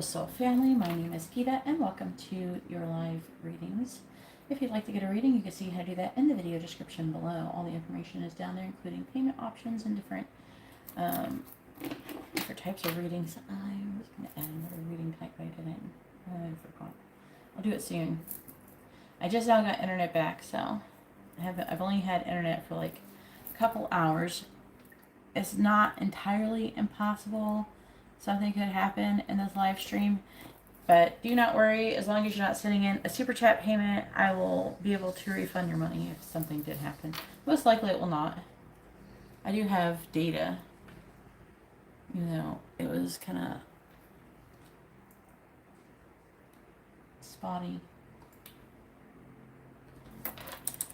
Soul family, my name is Geeta and welcome to your live readings. If you'd like to get a reading, you can see how to do that in the video description below. All the information is down there, including payment options and different types of readings. I was going to add another reading type, but I didn't. I forgot. I'll do it soon. I just now got internet back, so I've only had internet for like a couple hours. It's not entirely impossible. Something could happen in this live stream, but do not worry. As long as you're not sending in a super chat payment, I will be able to refund your money if something did happen. Most likely it will not. I do have data. You know, it was kind of spotty.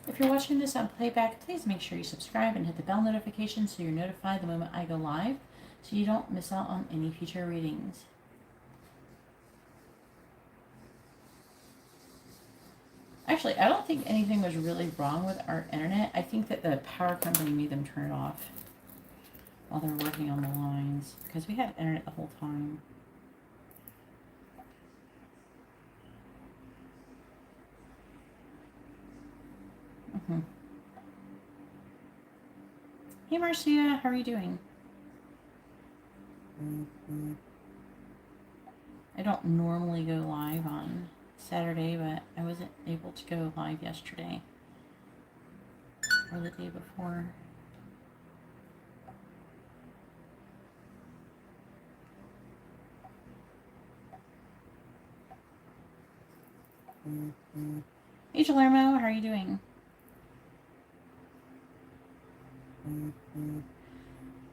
If you're watching this on playback, please make sure you subscribe and hit the bell notification so you're notified the moment I go live, so you don't miss out on any future readings. Actually, I don't think anything was really wrong with our internet. I think that the power company made them turn it off while they were working on the lines, because we had internet the whole time. Hey Marcia, how are you doing? I don't normally go live on Saturday, but I wasn't able to go live yesterday or the day before. Hey Palermo, how are you doing?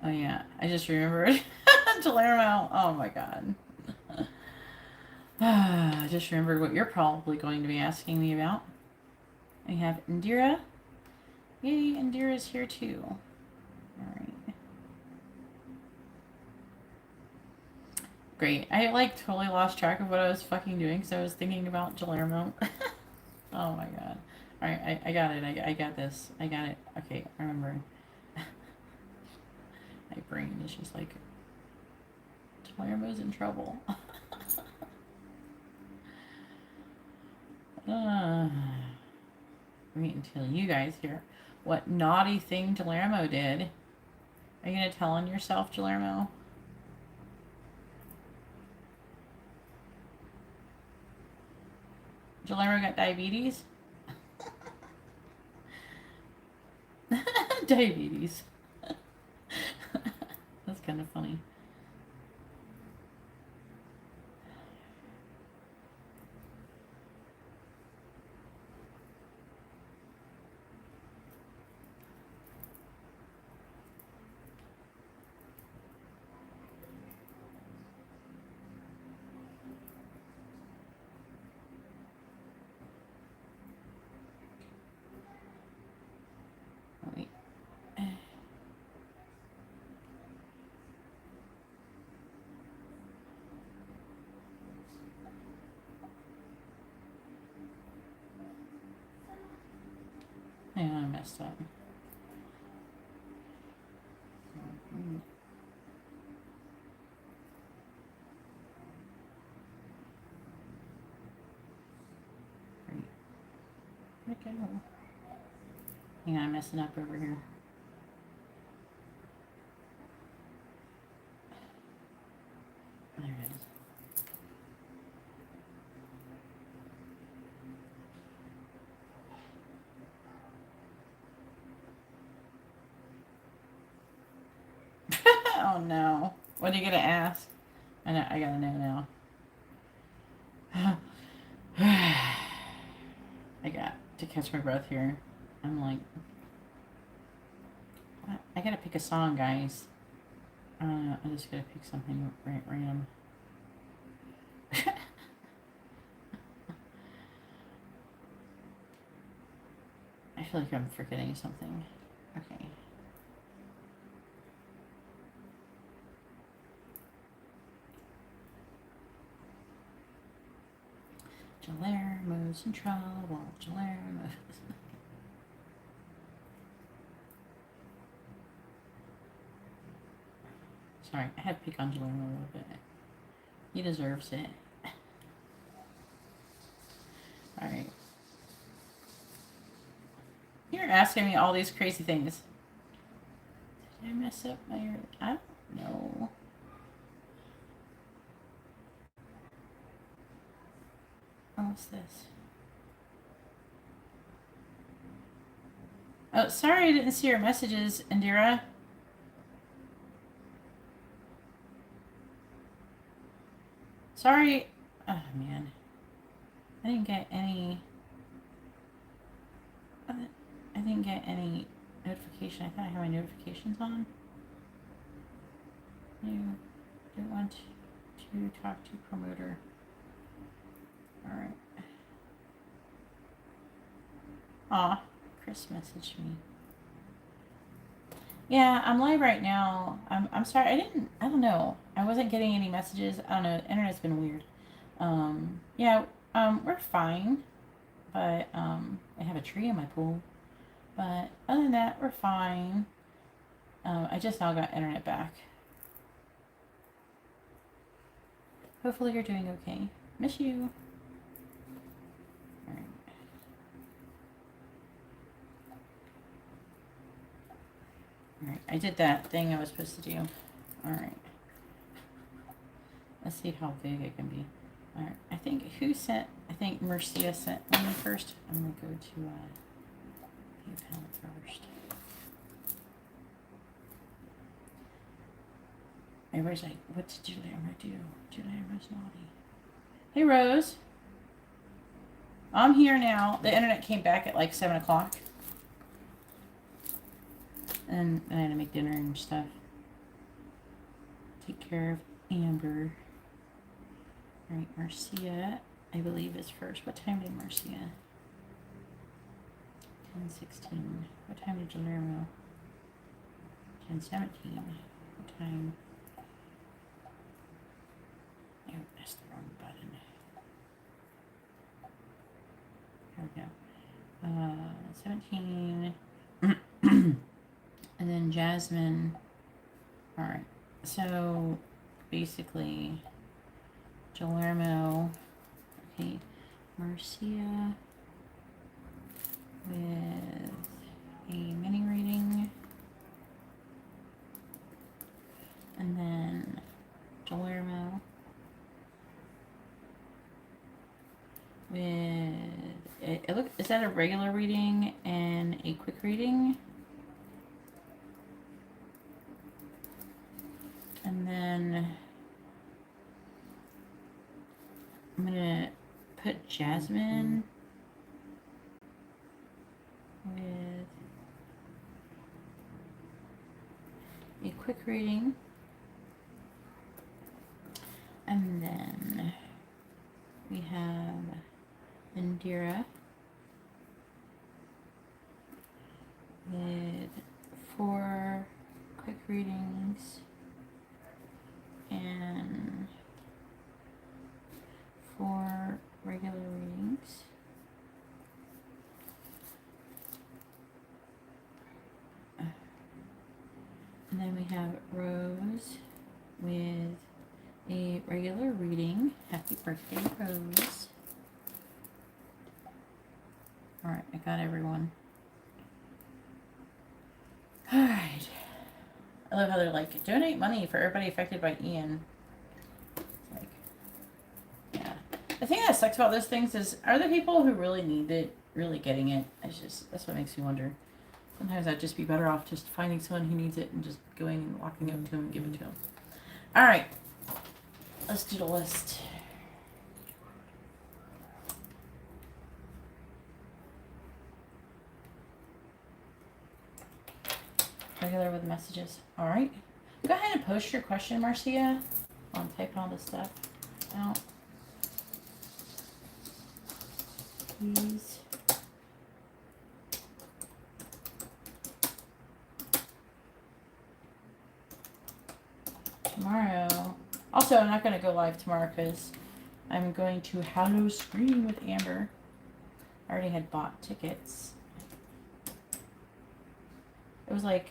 Oh yeah, I just remembered. Palermo, oh my god. I just remembered what you're probably going to be asking me about. We have Indira. Yay, Indira's here too. Alright. Great. I like totally lost track of what I was fucking doing because I was thinking about Palermo. Oh my god. Alright, I got it. I got this. I got it. Okay, I remember. My brain is just like, Palermo's in trouble. Wait until you guys hear what naughty thing Palermo did. Are you gonna tell on yourself, Palermo? Palermo got diabetes? Diabetes. That's kind of funny. Wait. Hang on, I messed up. Okay. Hang on, I'm messing up over here. There it is. Oh no. What are you gonna ask? I know, I gotta know now. I got to catch my breath here. I'm like, I gotta pick a song, guys. I just gotta pick something random. I feel like I'm forgetting something. Okay. Palermo's in trouble. Palermo's. Sorry, I had to pick on Palermo a little bit. He deserves it. Alright. You're asking me all these crazy things. Did I mess up my... I don't know. Oh, what's this? Oh, sorry I didn't see your messages, Indira. Sorry. Oh, man. I didn't get any... I didn't get any notification. I thought I had my notifications on. You don't want to talk to promoter. Alright. Aw, Chris messaged me. Yeah, I'm live right now. I'm sorry. I don't know. I wasn't getting any messages. I don't know. The internet's been weird. Yeah, we're fine. But, I have a tree in my pool. But other than that, we're fine. I just now got internet back. Hopefully you're doing okay. Miss you. Alright. Alright, I did that thing I was supposed to do. Alright. Let's see how big I can be. Alright, I think Marcia sent me first. I'm gonna go to PayPal first. Everybody's like, what did Julia do? Julia was naughty. Hey, Rose. I'm here now. The internet came back at like 7 o'clock. And I had to make dinner and stuff. Take care of Amber. Alright, Marcia, I believe is first. What time did Marcia? 10:16. What time did Guillermo? 10:17. What time? Oh, that's the wrong button. There we go. 17. And then Jasmine. Alright. So basically Guillermo. Okay. Marcia with a mini reading. And then Guillermo with is that a regular reading and a quick reading? And then I'm gonna put Jasmine with a quick reading. And then we have Indira with 4 quick readings and 4 regular readings. And then we have Rose with a regular reading. Happy birthday, Rose. Alright, I got everyone. Alright. I love how they're like, donate money for everybody affected by Ian. It's like, yeah. The thing that sucks about those things is, are the people who really need it really getting it? That's what makes me wonder. Sometimes I'd just be better off just finding someone who needs it and just going and walking up to them and giving it to them. Alright. Let's do the list. Regular with messages. Alright. Go ahead and post your question, Marcia. I'm typing all this stuff out. Please. Tomorrow. Also, I'm not going to go live tomorrow because I'm going to Hallow Screen with Amber. I already had bought tickets. It was like,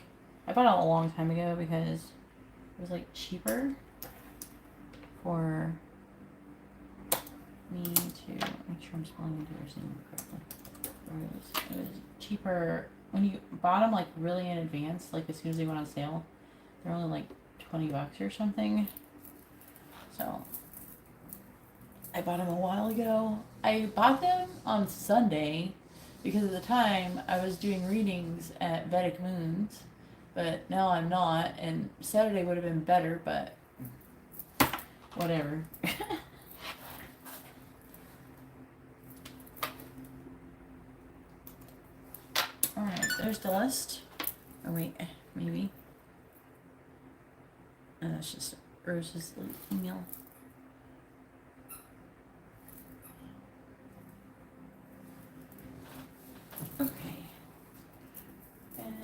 I bought it a long time ago because it was like cheaper for sure I'm spelling into your name correctly. It was cheaper when you bought them like really in advance, like as soon as they went on sale. They're only like $20 or something. So I bought them a while ago. I bought them on Sunday because at the time I was doing readings at Vedic Moons, but now I'm not, and Saturday would have been better, but whatever. Alright, there's the list. Oh wait, maybe. Oh, that's just Rose's email. Okay. And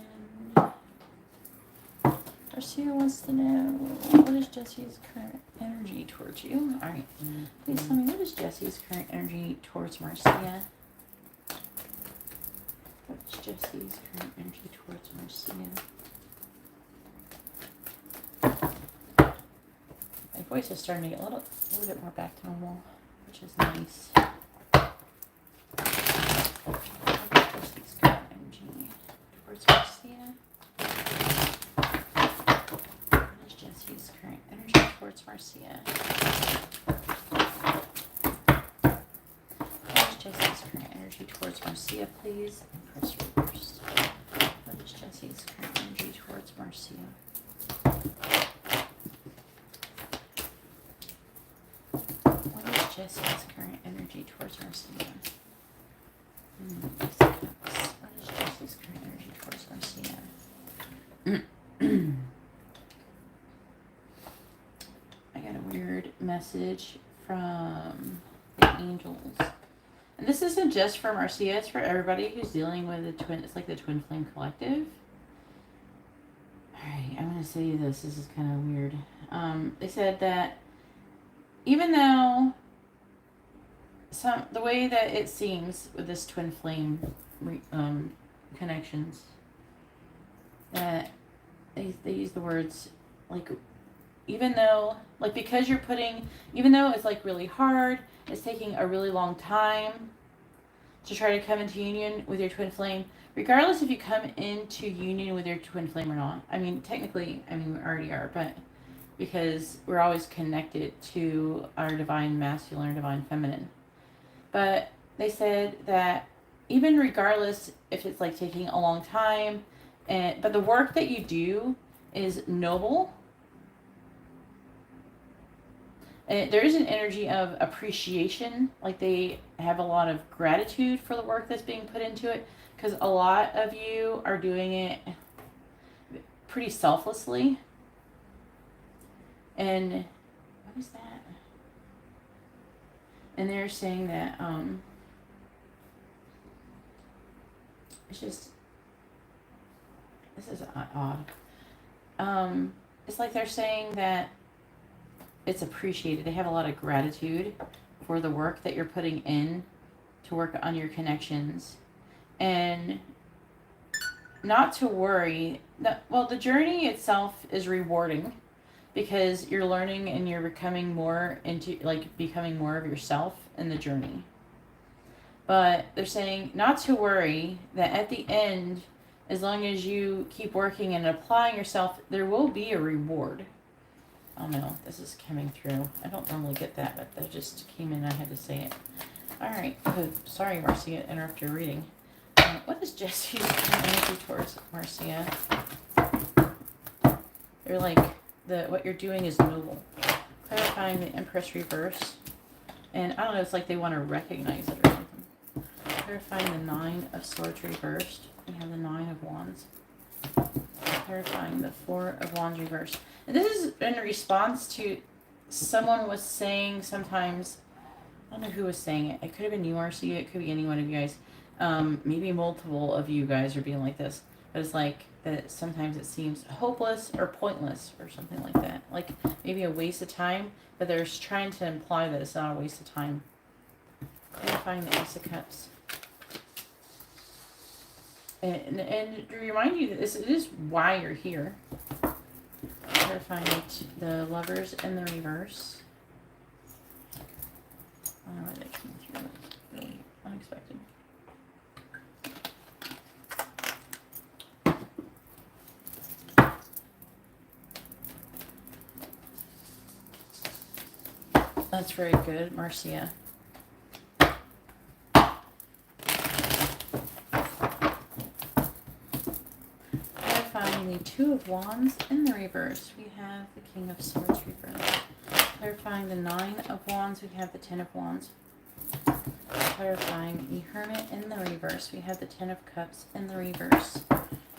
Garcia wants to know, what is Jesse's current energy towards you? Alright. Please tell me, what is Jesse's current energy towards Marcia? What's Jesse's current energy towards Marcia? My voice is starting to get a little bit more back to normal, which is nice. Jesse's current energy towards Marcia. What is Jesse's current energy towards Marcia? What is Jesse's current energy towards Marcia, please? And press reverse. What is Jesse's current energy towards Marcia? What is Jesse's current energy towards Marcia? What is Jesse's current energy towards Marcia? I got a weird message from the angels. And this isn't just for Marcia, it's for everybody who's dealing with the twin. It's like the twin flame collective. Alright, I'm going to say this. This is kind of weird. They said that even though the way that it seems with this twin flame connections, that they use the words like, even though, like, because you're even though it's like really hard, it's taking a really long time to try to come into union with your twin flame, regardless if you come into union with your twin flame or not. I mean, technically, we already are, but because we're always connected to our divine masculine or divine feminine. But they said that even regardless if it's like taking a long time, but the work that you do is noble. And there is an energy of appreciation, like they have a lot of gratitude for the work that's being put into it, because a lot of you are doing it pretty selflessly. And what is that? And they're saying that it's just, this is odd. It's like they're saying that it's appreciated. They have a lot of gratitude for the work that you're putting in to work on your connections. And not to worry. The journey itself is rewarding because you're learning and you're becoming more of yourself in the journey. But they're saying not to worry, that at the end, as long as you keep working and applying yourself, there will be a reward. Oh no, this is coming through. I don't normally get that, but that just came in. I had to say it. Alright. Oh, sorry, Marcia, interrupt your reading. What is Jesse's energy towards Marcia? They're like, what you're doing is noble. Clarifying the Empress reverse. And I don't know, it's like they want to recognize it or something. Clarifying the 9 of Swords reversed. We have the 9 of Wands. Clarifying the 4 of Wands reversed. And this is in response to someone was saying sometimes, I don't know who was saying it. It could have been you, Marcia. It could be any one of you guys. Maybe multiple of you guys are being like this. But it's like that sometimes it seems hopeless or pointless or something like that. Like maybe a waste of time. But they're trying to imply that it's not a waste of time. Clarifying the Ace of Cups. And to remind you that this is why you're here. Clarifying the Lovers in the reverse. I don't know where that came through. unexpected. That's very good, Marcia. Clarifying the Two of Wands in the reverse, we have the King of Swords reversed. Clarifying the Nine of Wands, we have the Ten of Wands. Clarifying the Hermit in the reverse, we have the Ten of Cups in the reverse.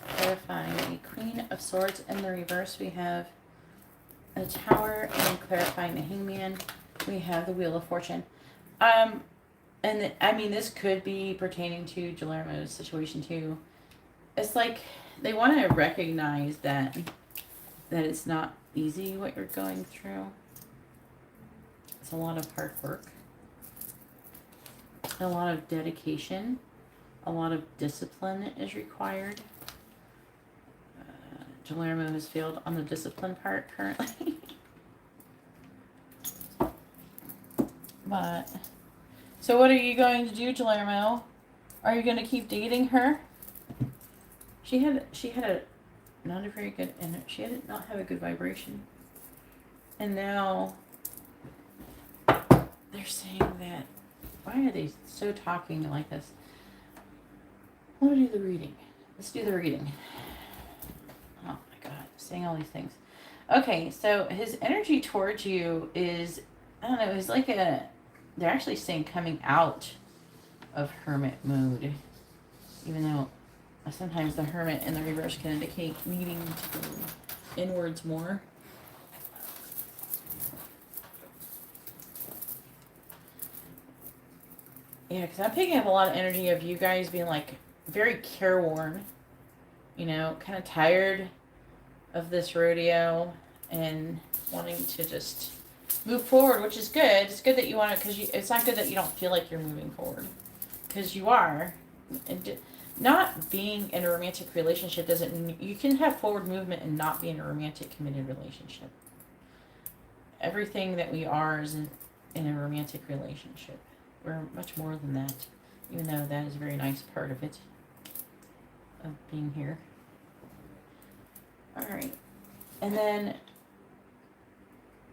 Clarifying the Queen of Swords in the reverse, we have the Tower, and clarifying the Hangman, we have the Wheel of Fortune. And I mean, this could be pertaining to Guillermo's situation too. It's like they want to recognize that it's not easy what you're going through. It's a lot of hard work, a lot of dedication, a lot of discipline is required. Guillermo has failed on the discipline part currently. But, so what are you going to do, Guillermo? Are you going to keep dating her? She had a not a very good, and she did not have a good vibration. And now they're saying that, why are they so talking like this? I want to do the reading. Let's do the reading. Oh my God, saying all these things. Okay, so his energy towards you is, I don't know, it's like they're actually saying coming out of hermit mode. Even though sometimes the hermit in the reverse can indicate needing to go inwards more. Yeah, because I'm picking up a lot of energy of you guys being like very careworn, you know, kind of tired of this rodeo and wanting to just move forward, which is good. It's good that you want to, because it's not good that you don't feel like you're moving forward, because you are. And not being in a romantic relationship doesn't, you can have forward movement and not be in a romantic committed relationship. Everything that we are is in a romantic relationship. We're much more than that, even though that is a very nice part of it, of being here. All right. And then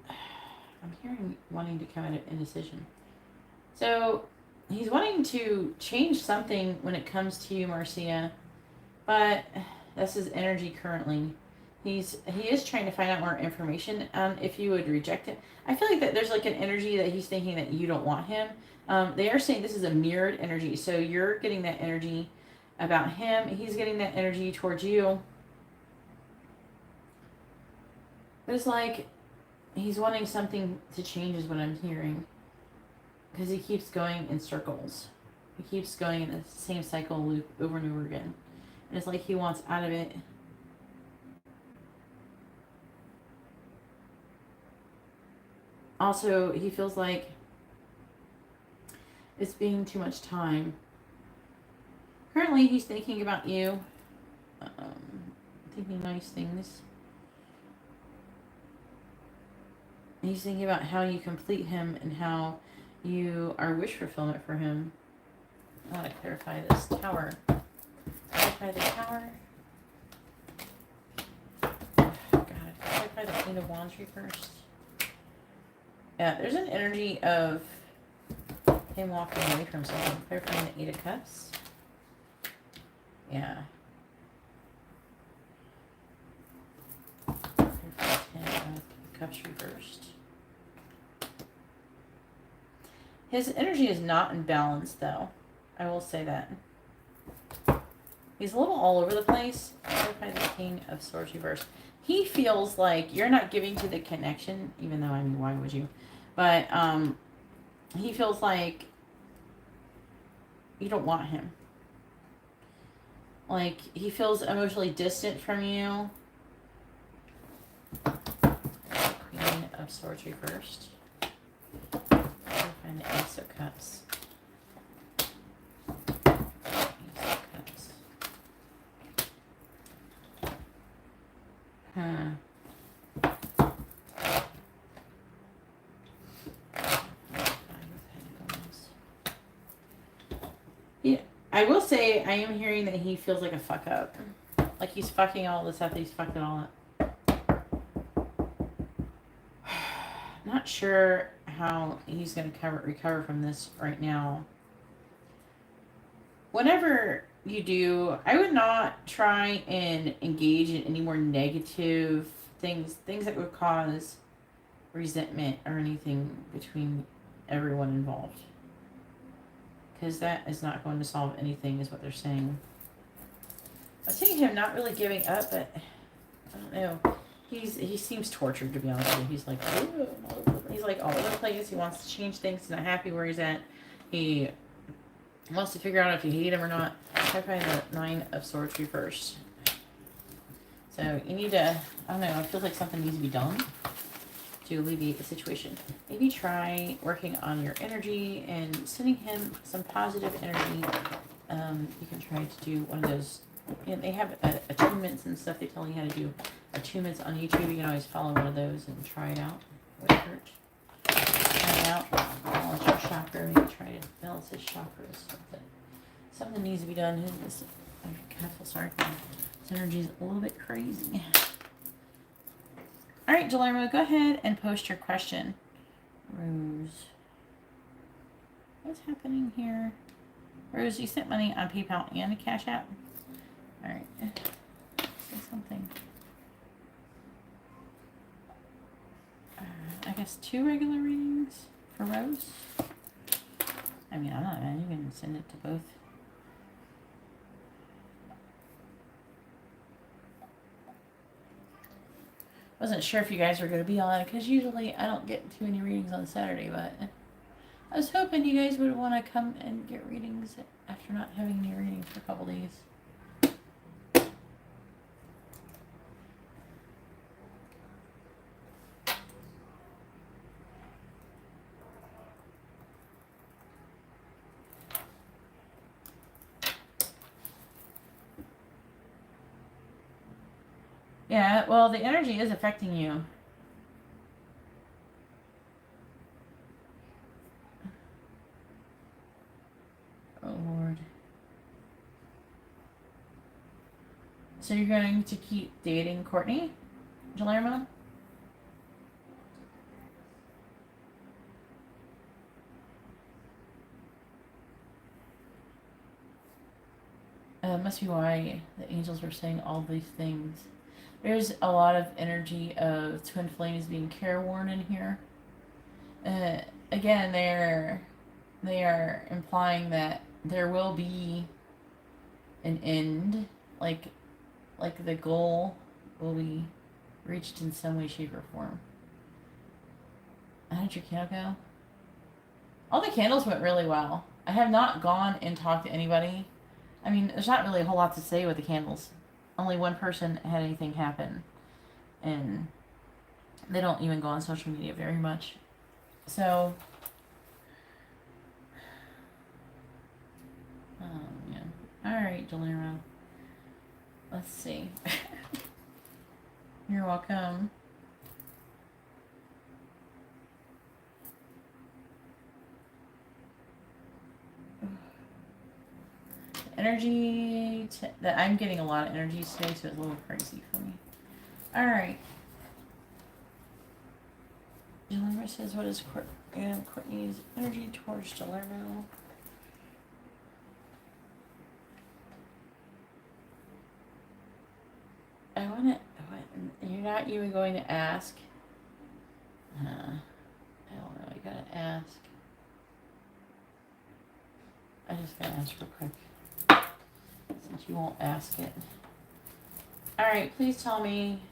I'm hearing wanting to come out of indecision. So he's wanting to change something when it comes to you, Marcia, but that's his energy currently. He is trying to find out more information if you would reject it. I feel like that there's like an energy that he's thinking that you don't want him. They are saying this is a mirrored energy. So you're getting that energy about him. He's getting that energy towards you. But it's like he's wanting something to change is what I'm hearing. Because he keeps going in circles. He keeps going in the same cycle loop over and over again. And it's like he wants out of it. Also, he feels like it's being too much time. Currently, he's thinking about you. Thinking nice things. He's thinking about how you complete him and how you are wish fulfillment for him. I want to clarify this tower. Clarify the tower. God, clarify the Queen of Wands reversed. Yeah, there's an energy of him walking away from something. Clarifying the Eight of Cups. Yeah. Clarify the Ten of Cups reversed. His energy is not in balance, though. I will say that. He's a little all over the place. Clarify the King of Swords reversed. He feels like you're not giving to the connection, even though, I mean, why would you? But he feels like you don't want him. Like, he feels emotionally distant from you. Queen of Swords reversed. And the Ace of Cups. Ace of Cups. I will say I am hearing that he feels like a fuck up. Like he's fucking all this up, he's fucked it all up. Not sure how he's going to recover from this right now. Whenever you do, I would not try and engage in any more negative things that would cause resentment or anything between everyone involved. Because that is not going to solve anything, is what they're saying. I'm seeing him not really giving up, but I don't know. He seems tortured, to be honest with you. He's like, he's like all over the place. He wants to change things. He's not happy where he's at. He wants to figure out if you hate him or not. Try to find the 9 of Swords reversed. So you need to, I don't know, it feels like something needs to be done to alleviate the situation. Maybe try working on your energy and sending him some positive energy. You can try to do one of those, you know, they have attunements and stuff. They tell you how to do attunements on YouTube. You can always follow one of those and try it out. Try it out. Balance your chakra. Maybe try to balance his chakras. Something needs to be done. I feel sorry for him. His energy is a little bit crazy. All right, Delarmo, go ahead and post your question. Rose. What's happening here? Rose, you sent money on PayPal and a Cash App? All right. Say something. I guess 2 regular readings for Rose. I mean, I'm not even going to send it to both. Wasn't sure if you guys were going to be on, because usually I don't get too many readings on Saturday, but I was hoping you guys would want to come and get readings after not having any readings for a couple days. Yeah, well, the energy is affecting you. Oh, Lord. So you're going to keep dating Courtney, Jalermo? Must be why the angels were saying all these things. There's a lot of energy of twin flames being careworn in here. Again, they are implying that there will be an end, like the goal will be reached in some way, shape, or form. How did your candle go? All the candles went really well. I have not gone and talked to anybody. I mean, there's not really a whole lot to say with the candles. Only one person had anything happen. And they don't even go on social media very much. So, oh, man. Alright, Delarmo. Let's see. You're welcome. Energy that I'm getting a lot of energy today, so it's a little crazy for me. All right. Delarmo says, "What is Courtney's energy towards Delarmo?" I want to. You're not even going to ask. I don't know. You gotta ask. I just gotta ask real quick. Since you won't ask it. Alright, please tell me,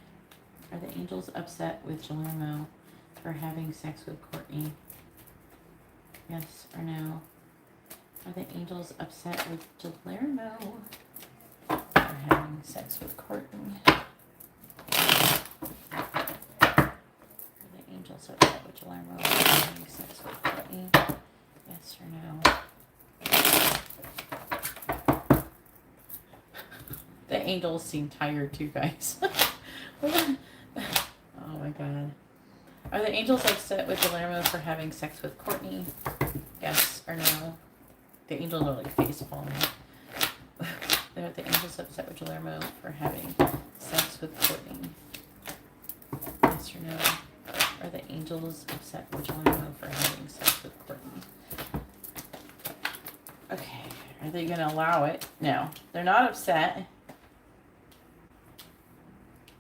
are the angels upset with Delarmo for having sex with Courtney? Yes or no? Are the angels upset with Delarmo for having sex with Courtney? Are the angels upset with Delarmo for having sex with Courtney? Yes or no? The angels seem tired too, guys. Oh my god. Are the angels upset with Delarmo for having sex with Courtney? Yes or no? The angels are like face palming. know if the angel's upset with Guillermo for having sex with Courtney. Yes or no? Are the angels upset with Guillermo for having sex with Courtney? Okay. Are they going to allow it? No. They're not upset.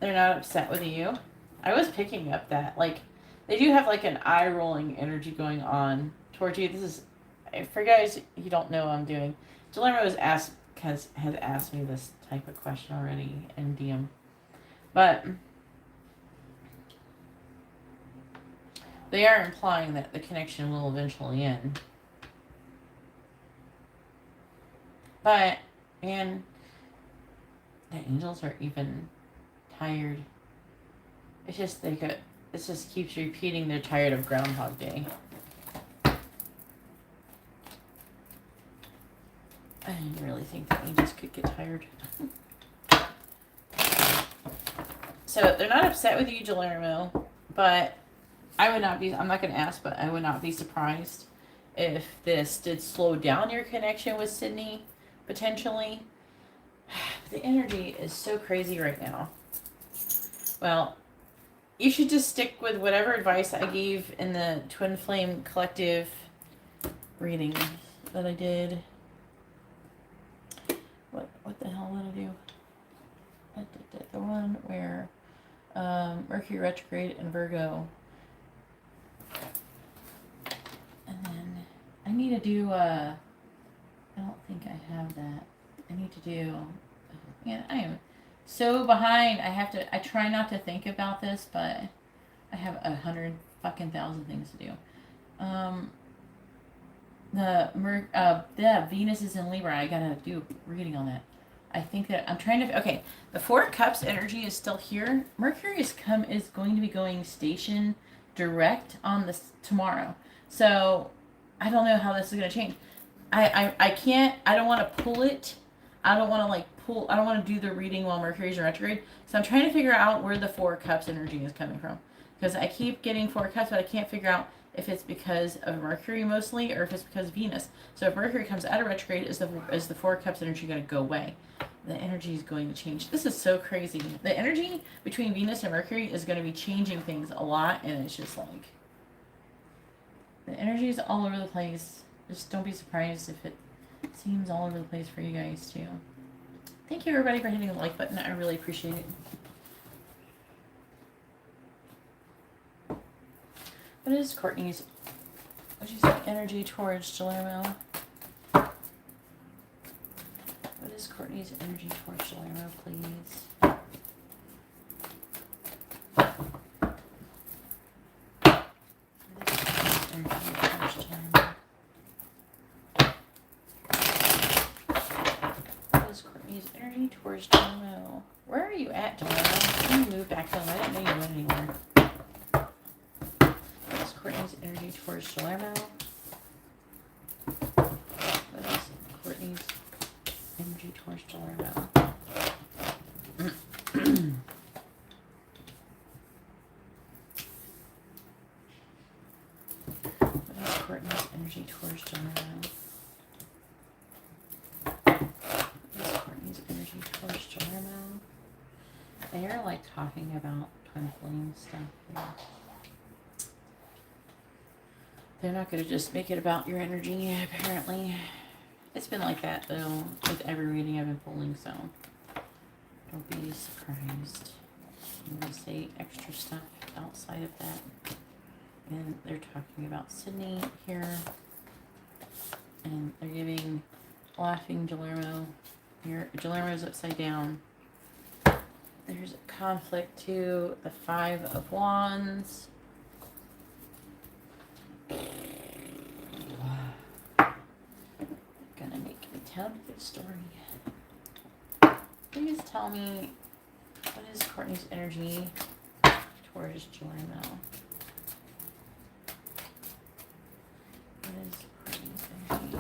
They're not upset with you. I was picking up that. Like, they do have like an eye-rolling energy going on towards you. This is, for guys you don't know what I'm doing, Guillermo has asked me this type of question already in DM. But they are implying that the connection will eventually end. But, and the angels are even tired. It's just it just keeps repeating they're tired of Groundhog Day. I didn't really think the angels could get tired. So they're not upset with you, Guillermo, but I'm not going to ask, but I would not be surprised if this did slow down your connection with Sydney, potentially. The energy is so crazy right now. Well, you should just stick with whatever advice I gave in the Twin Flame Collective reading that I did. What the hell did I do? I did the one where Mercury retrograde in Virgo. And then I need to do I don't think I have that. I need to do, man, I am so behind. I try not to think about this, but I have 100,000 things to do. Venus is in Libra. I gotta do a reading on that. I think that I'm trying to, okay, the Four of Cups energy is still here. Mercury is going to be going station direct on this tomorrow. So I don't know how this is gonna change. I can't, I don't want to pull it. I don't want to I don't want to do the reading while Mercury's in retrograde. So I'm trying to figure out where the Four of Cups energy is coming from. Because I keep getting Four of Cups, but I can't figure out if it's because of Mercury mostly or if it's because of Venus. So if Mercury comes out of retrograde, is the Four of Cups energy going to go away? The energy is going to change. This is so crazy. The energy between Venus and Mercury is going to be changing things a lot, and it's just like, the energy is all over the place. Just don't be surprised if it seems all over the place for you guys too. Thank you everybody for hitting the like button. I really appreciate it. What is Courtney's, what did you say, energy towards Guillermo? What is Courtney's energy towards Guillermo, please? What is Courtney's energy towards Guillermo? Where are you at, Guillermo? Can you move back home? I didn't know you went anywhere. Courtney's energy towards Guillermo. What is Courtney's energy towards Guillermo? What is Courtney's energy towards Guillermo? What is Courtney's energy towards Guillermo? They are like talking about twin flame stuff here. They're not going to just make it about your energy, apparently. It's been like that, though, with every reading I've been pulling, so don't be surprised when they say extra stuff outside of that. And they're talking about Sydney here. And they're giving laughing Guillermo. Here, Guillermo's upside down. There's a conflict to the Five of Wands. Gonna make me tell a good story. Please tell me, what is Courtney's energy towards Guillermo? What is Courtney's energy?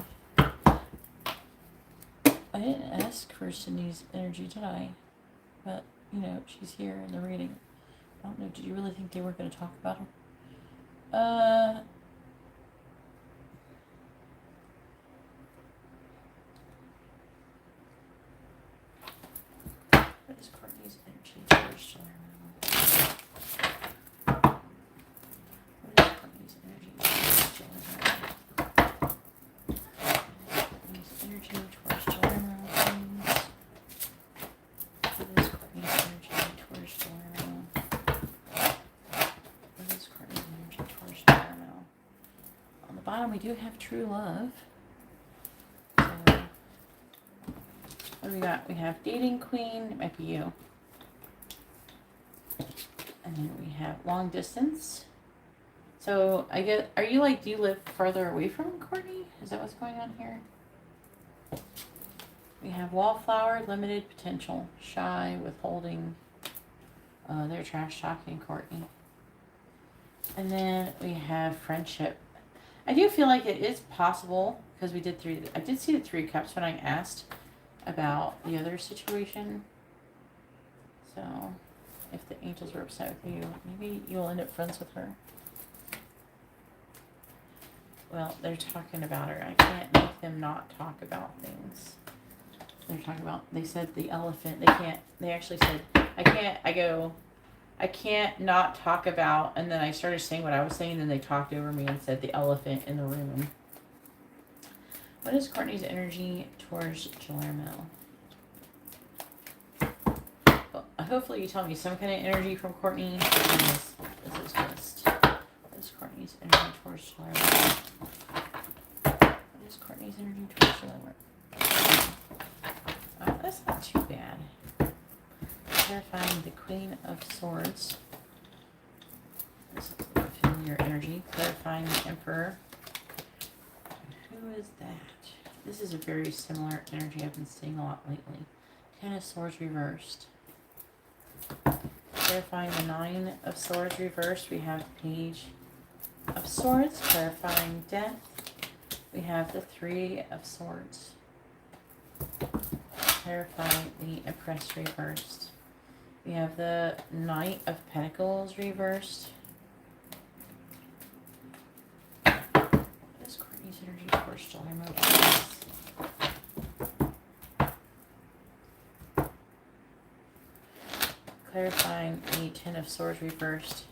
I didn't ask for Sydney's energy, did I? But, you know, she's here in the reading. I don't know, did you really think they were going to talk about her? we do have true love. So, what do we got? We have dating queen. It might be you. And then we have long distance. So I get, are you like, do you live farther away from Courtney? Is that what's going on here? We have wallflower, limited potential, shy, withholding. They're trash talking Courtney. And then we have friendship. I do feel like it is possible because we did I did see the 3 cups when I asked about the other situation. So if the angels were upset with you, maybe you'll end up friends with her. Well, they're talking about her. I can't make them not talk about things. They're talking about, they said the elephant. They actually said, I can't not talk about, and then I started saying what I was saying, and then they talked over me and said the elephant in the room. What is Courtney's energy towards Guillermo? Well, hopefully you tell me some kind of energy from Courtney. This is just, what is Courtney's energy towards Guillermo? What is Courtney's energy towards Guillermo? That's not too bad. Clarifying the Queen of Swords. This is a familiar energy. Clarifying the Emperor. Who is that? This is a very similar energy I've been seeing a lot lately. 10 of Swords reversed. Clarifying the 9 of Swords reversed. We have Page of Swords. Clarifying Death. We have the 3 of Swords. Clarifying the Empress reversed. We have the Knight of Pentacles reversed. What is Courtney's energy towards Guillermo? Clarifying the 10 of Swords reversed.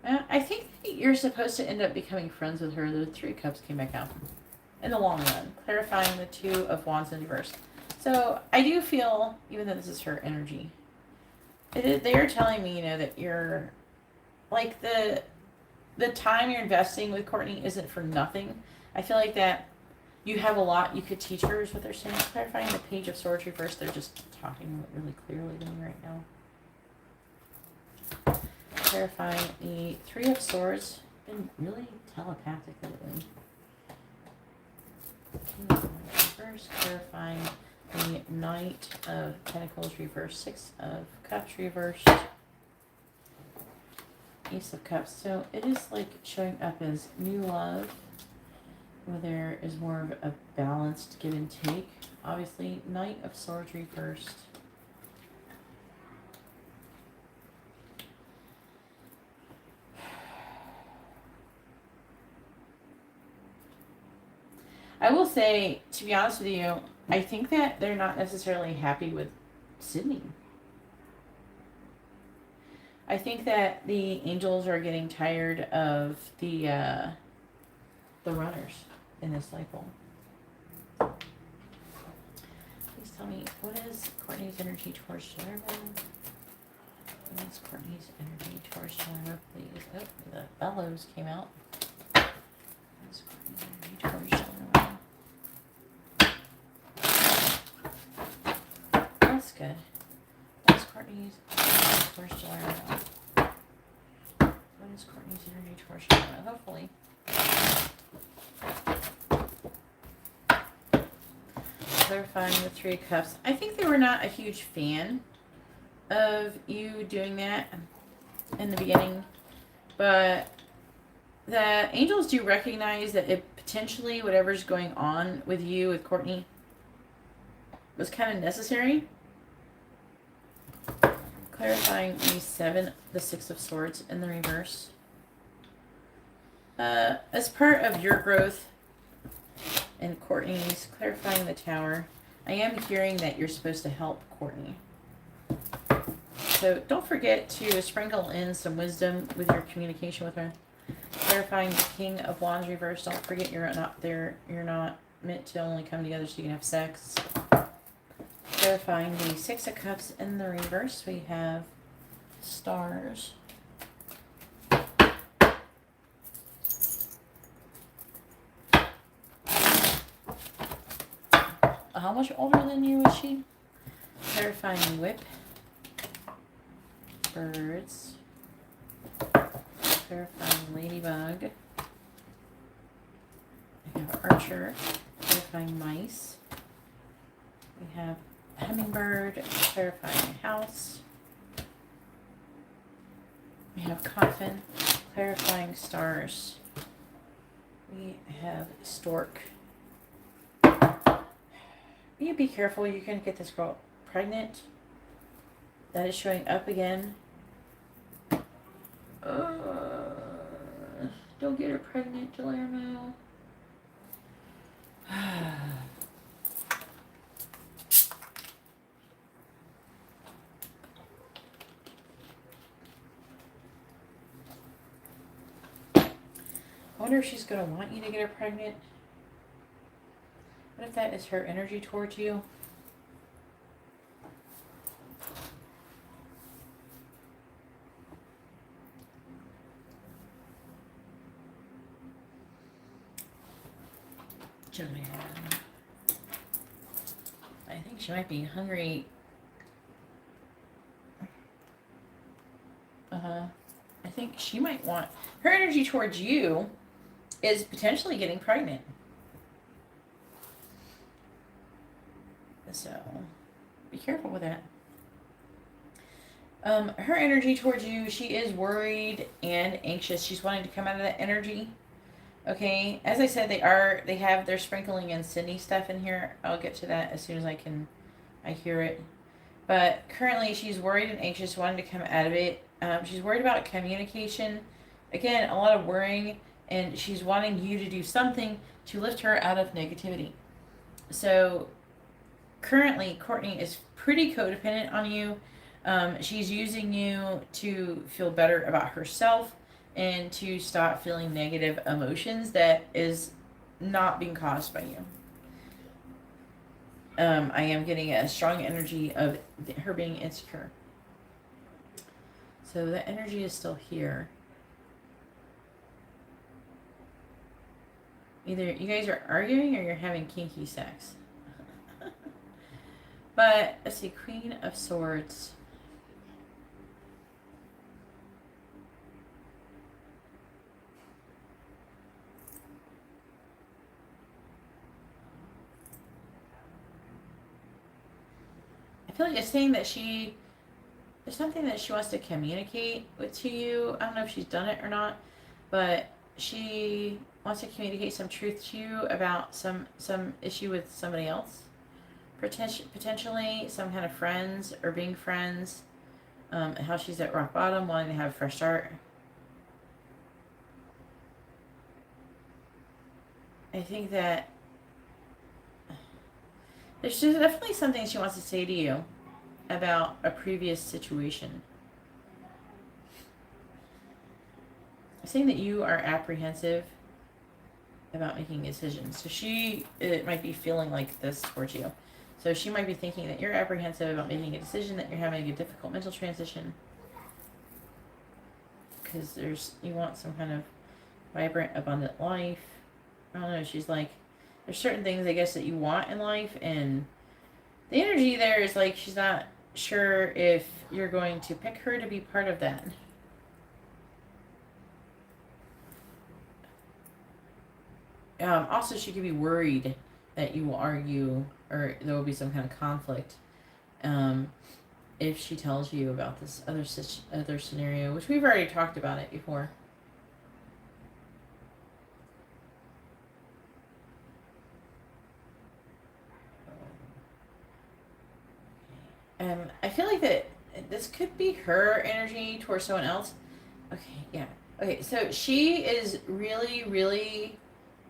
I think that you're supposed to end up becoming friends with her. The 3 cups came back out in the long run. Clarifying the 2 of Wands in reverse. So I do feel, even though this is her energy, they are telling me, that you're, like, the time you're investing with Courtney isn't for nothing. I feel like that you have a lot you could teach her is what they're saying. Clarifying the Page of Swords reverse. They're just talking really clearly to me right now. Clarifying the 3 of Swords. Been really telepathic lately. Reverse. Clarifying the Knight of Pentacles reversed. 6 of Cups reversed. Ace of Cups. So it is like showing up as new love, where there is more of a balanced give and take. Obviously, Knight of Swords reversed. I will say, to be honest with you, I think that they're not necessarily happy with Sydney. I think that the angels are getting tired of the runners in this cycle. Please tell me, what is Courtney's energy towards Guillermo? What is Courtney's energy towards Guillermo, please? Oh, the bellows came out. What is Courtney's energy towards Guillermo? That's good. What is Courtney's energy towards Guillermo? What is Courtney's energy towards Guillermo? Hopefully. Clarifying the 3 cups. I think they were not a huge fan of you doing that in the beginning, but the angels do recognize that it potentially, whatever's going on with you, with Courtney, was kind of necessary. Clarifying the 6 of Swords in the reverse. As part of your growth and Courtney's, clarifying the Tower. I am hearing that you're supposed to help Courtney. So don't forget to sprinkle in some wisdom with your communication with her. Clarifying the King of Wands reverse. Don't forget you're not meant to only come together so you can have sex. Clarifying the 6 of Cups in the reverse. We have Stars. How much older than you is she? Terrifying whip. Birds. Terrifying ladybug. We have archer. Terrifying mice. We have hummingbird. Terrifying house. We have coffin. Terrifying stars. We have stork. You be careful, you're going to get this girl pregnant. That is showing up again. Don't get her pregnant, Delermo. I wonder if she's going to want you to get her pregnant. What if that is her energy towards you? I think she might be hungry. I think she might want... Her energy towards you is potentially getting pregnant. So, be careful with that. Her energy towards you, she is worried and anxious. She's wanting to come out of that energy. Okay, as I said, they're sprinkling in Sydney stuff in here. I'll get to that as soon as I hear it. But currently, she's worried and anxious, wanting to come out of it. She's worried about communication. Again, a lot of worrying, and she's wanting you to do something to lift her out of negativity. So, currently, Courtney is pretty codependent on you. She's using you to feel better about herself and to stop feeling negative emotions that is not being caused by you. I am getting a strong energy of her being insecure. So the energy is still here. Either you guys are arguing or you're having kinky sex. But let's see, Queen of Swords. I feel like it's saying that there's something that she wants to communicate to you. I don't know if she's done it or not, but she wants to communicate some truth to you about some issue with somebody else. Potentially some kind of friends or being friends. How she's at rock bottom, wanting to have a fresh start. I think that there's definitely something she wants to say to you about a previous situation. Saying that you are apprehensive about making decisions. So it might be feeling like this towards you. So she might be thinking that you're apprehensive about making a decision, that you're having a difficult mental transition. Because you want some kind of vibrant, abundant life. I don't know, she's like, there's certain things, I guess, that you want in life, and the energy there is like she's not sure if you're going to pick her to be part of that. Also, she could be worried that you will argue or there will be some kind of conflict if she tells you about this other scenario, which we've already talked about it before. I feel like that this could be her energy towards someone else. Okay, yeah. Okay, so she is really, really,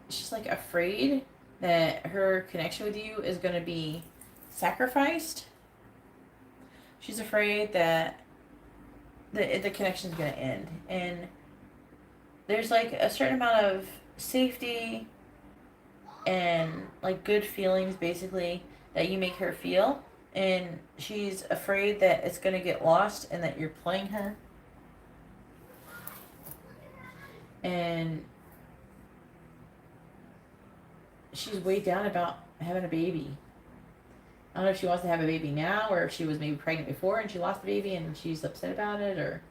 she's like afraid that her connection with you is going to be sacrificed. She's afraid that the connection is going to end. And there's like a certain amount of safety and like good feelings basically that you make her feel. And she's afraid that it's going to get lost and that you're playing her. And she's weighed down about having a baby. don't know if she wants to have a baby now, or if she was maybe pregnant before and she lost the baby and she's upset about it, or.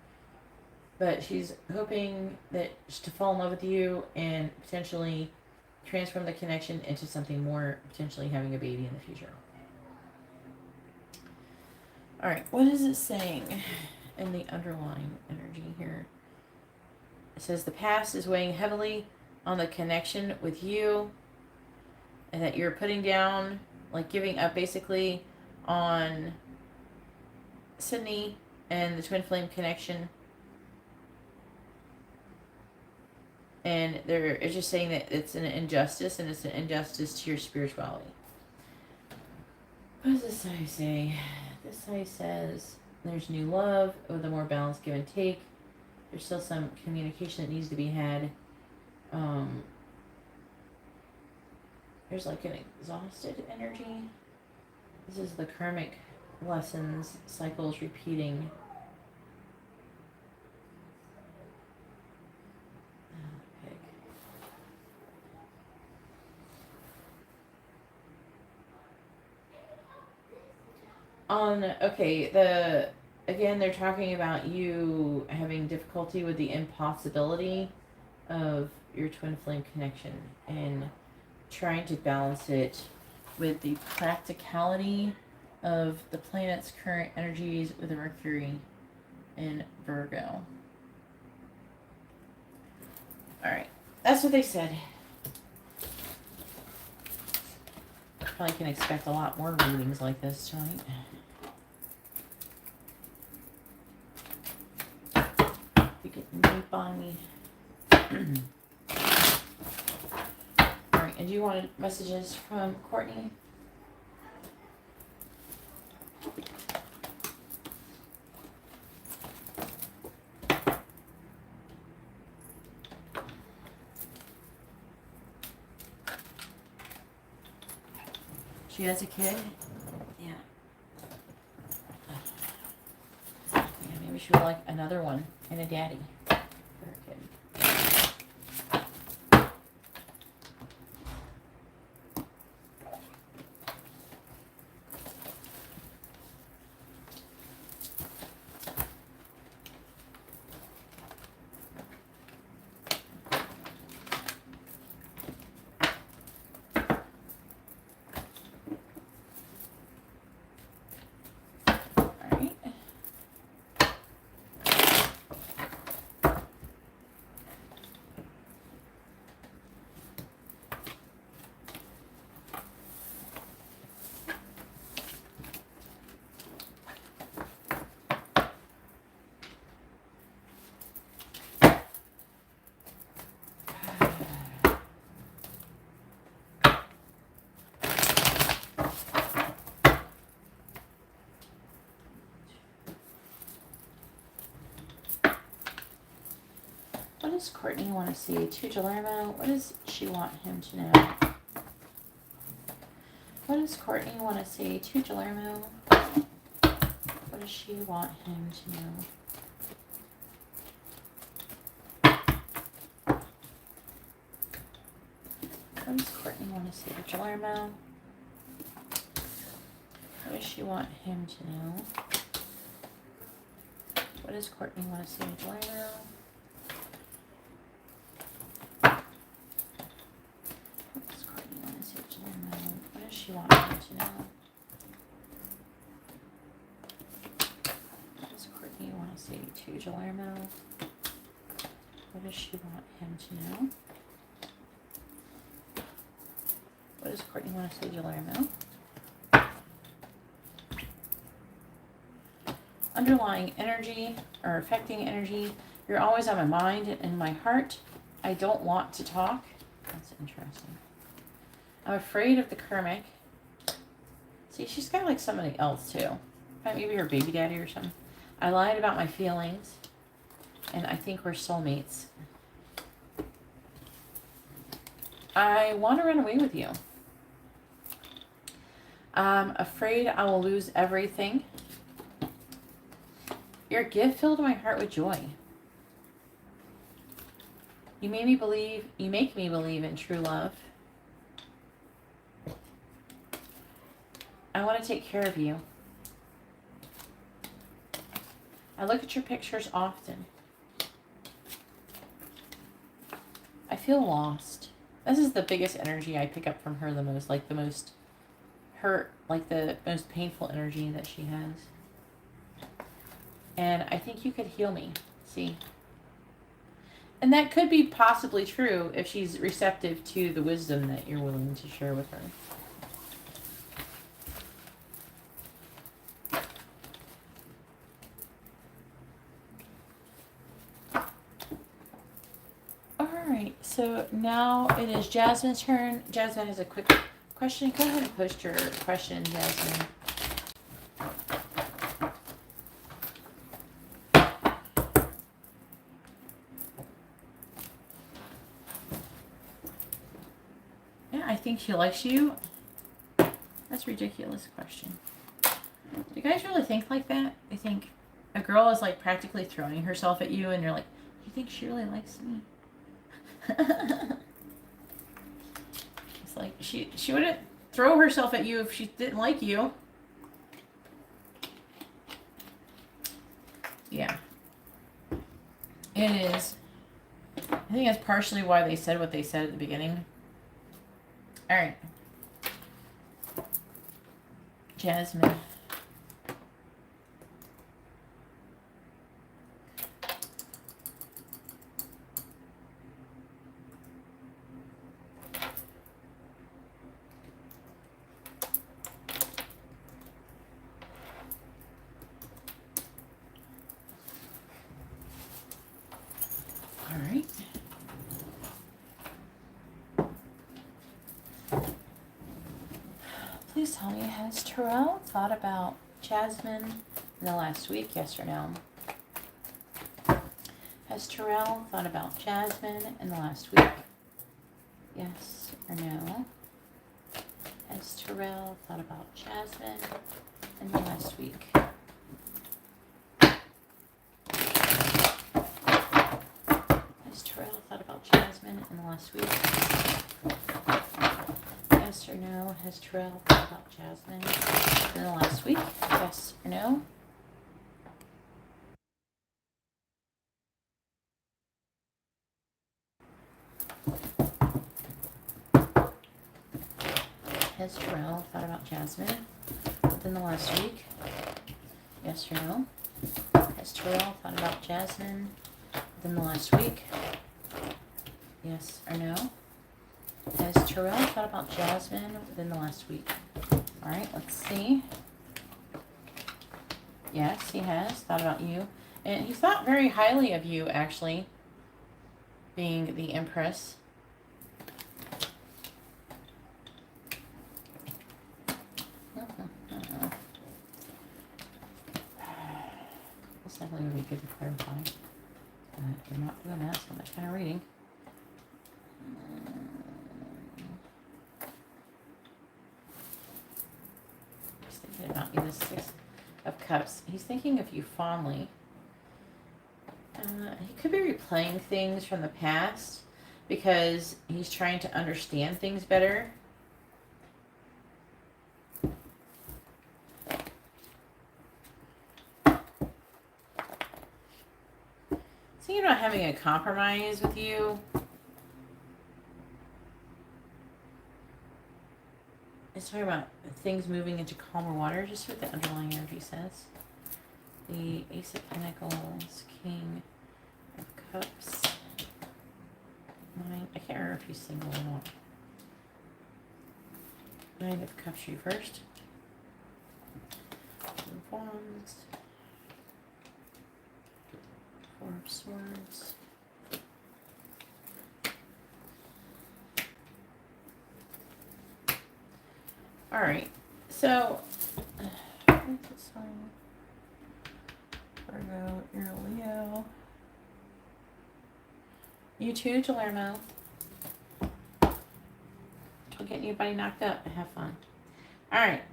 But she's hoping that to fall in love with you and potentially transform the connection into something more, potentially having a baby in the future. All right, what is it saying in the underlying energy here? It says the past is weighing heavily on the connection with you, and that you're putting down, like giving up basically on Sydney and the twin flame connection. And it's just saying that it's an injustice, and it's an injustice to your spirituality. What does this side say? This side says there's new love with a more balanced give and take. There's still some communication that needs to be had. There's like an exhausted energy. This is the karmic lessons, cycles repeating. Again, they're talking about you having difficulty with the impossibility of your twin flame connection and trying to balance it with the practicality of the planet's current energies with the Mercury in Virgo. Alright, that's what they said. Probably can expect a lot more readings like this tonight. You get deep on me. Alright, and do you want messages from Courtney? She has a kid? Yeah. Yeah, maybe she would like another one and a daddy for her kid. What does Courtney want to see? To Guillermo, what does she want him to know? What does Courtney want to say to Guillermo? What does she want him to know? What does Courtney want to say to Guillermo? What does she want him to know? What does Courtney want to say to Guillermo? She wants him to know. What does Courtney want to say to Guillermo? What does she want him to know? What does Courtney want to say to Guillermo? Underlying energy or affecting energy. You're always on my mind and in my heart. I don't want to talk. That's interesting. I'm afraid of the karmic. See, she's got like somebody else too. Maybe her baby daddy or something. I lied about my feelings, and I think we're soulmates. I want to run away with you. I'm afraid I will lose everything. Your gift filled my heart with joy. You make me believe in true love. I want to take care of you. I look at your pictures often. I feel lost. This is the biggest energy I pick up from her the most, like the most hurt, like the most painful energy that she has. And I think you could heal me. See? And that could be possibly true if she's receptive to the wisdom that you're willing to share with her. Alright, so now it is Jasmine's turn. Jasmine has a quick question. Go ahead and post your question, Jasmine. I think she likes you. That's a ridiculous question. Do you guys really think like that? You think a girl is like practically throwing herself at you and you're like, you think she really likes me? It's like she wouldn't throw herself at you if she didn't like you. Yeah. It is. I think that's partially why they said what they said at the beginning. All right. Jasmine. All right. Please tell me, has Terrell thought about Jasmine in the last week, yes or no? Has Terrell thought about Jasmine in the last week? Yes or no? Has Terrell thought about Jasmine in the last week? Has Terrell thought about Jasmine in the last week? Yes or no? Has Terrell thought about Jasmine in the last week? Yes or no? Has Terrell thought about Jasmine within the last week? Yes or no? Has Terrell thought about Jasmine within the last week? Yes or no? Has Terrell thought about Jasmine within the last week? All right, let's see. Yes, he has thought about you. And he thought very highly of you, actually, being the Empress. This definitely would be good to clarify. You're not doing that, so I'm not kind of reading. He's thinking about you, the Six of Cups. He's thinking of you fondly. He could be replaying things from the past because he's trying to understand things better. Thinking about having a compromise with you. It's talking about things moving into calmer water, just what the underlying energy says. The Ace of Pentacles, King of Cups, Nine. I can't remember if he's single or not. Nine of Cups, you first. Two of Wands. Four of Swords. All right, so Virgo, you're a Leo. You too, Palermo. Don't get anybody knocked up. Have fun. All right.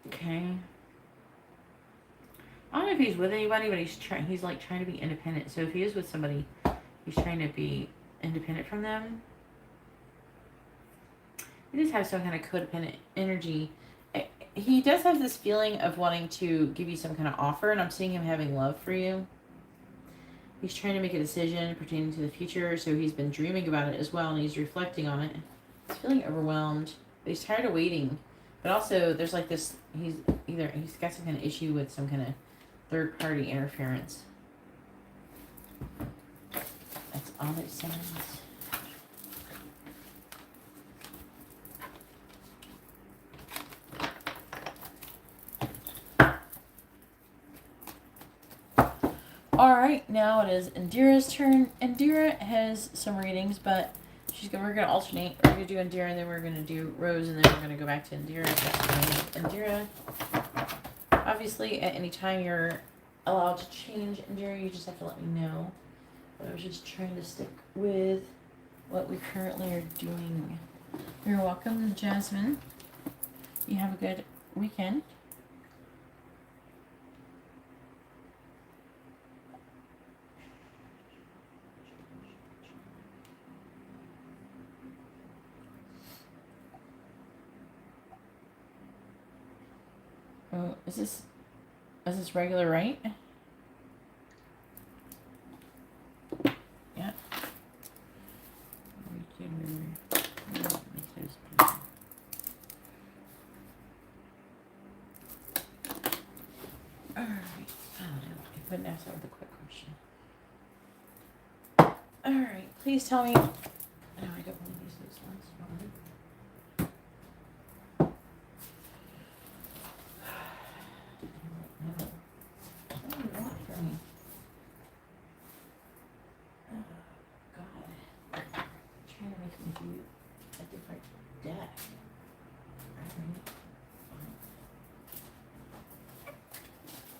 Okay. I don't know if he's with anybody, but he's like trying to be independent. So if he is with somebody, He's trying to be independent from them. He does have some kind of codependent energy. He does have this feeling of wanting to give you some kind of offer, and I'm seeing him having love for you. He's trying to make a decision pertaining to the future, so he's been dreaming about it as well, and he's reflecting on it. He's feeling overwhelmed, but he's tired of waiting. But also, there's like this, he's got some kind of issue with some kind of third-party interference. That's all it says. All right, now it is Indira's turn. Indira has some readings, but we're gonna alternate. We're gonna do Indira, and then we're gonna do Rose, and then we're gonna go back to Indira. Indira, obviously, at any time you're allowed to change Indira, you just have to let me know. But I was just trying to stick with what we currently are doing. You're welcome, Jasmine. You have a good weekend. Oh, is this regular, right? Yeah. Alright. I couldn't ask that with a quick question. Alright, please tell me. Oh, I got one of these loose ones.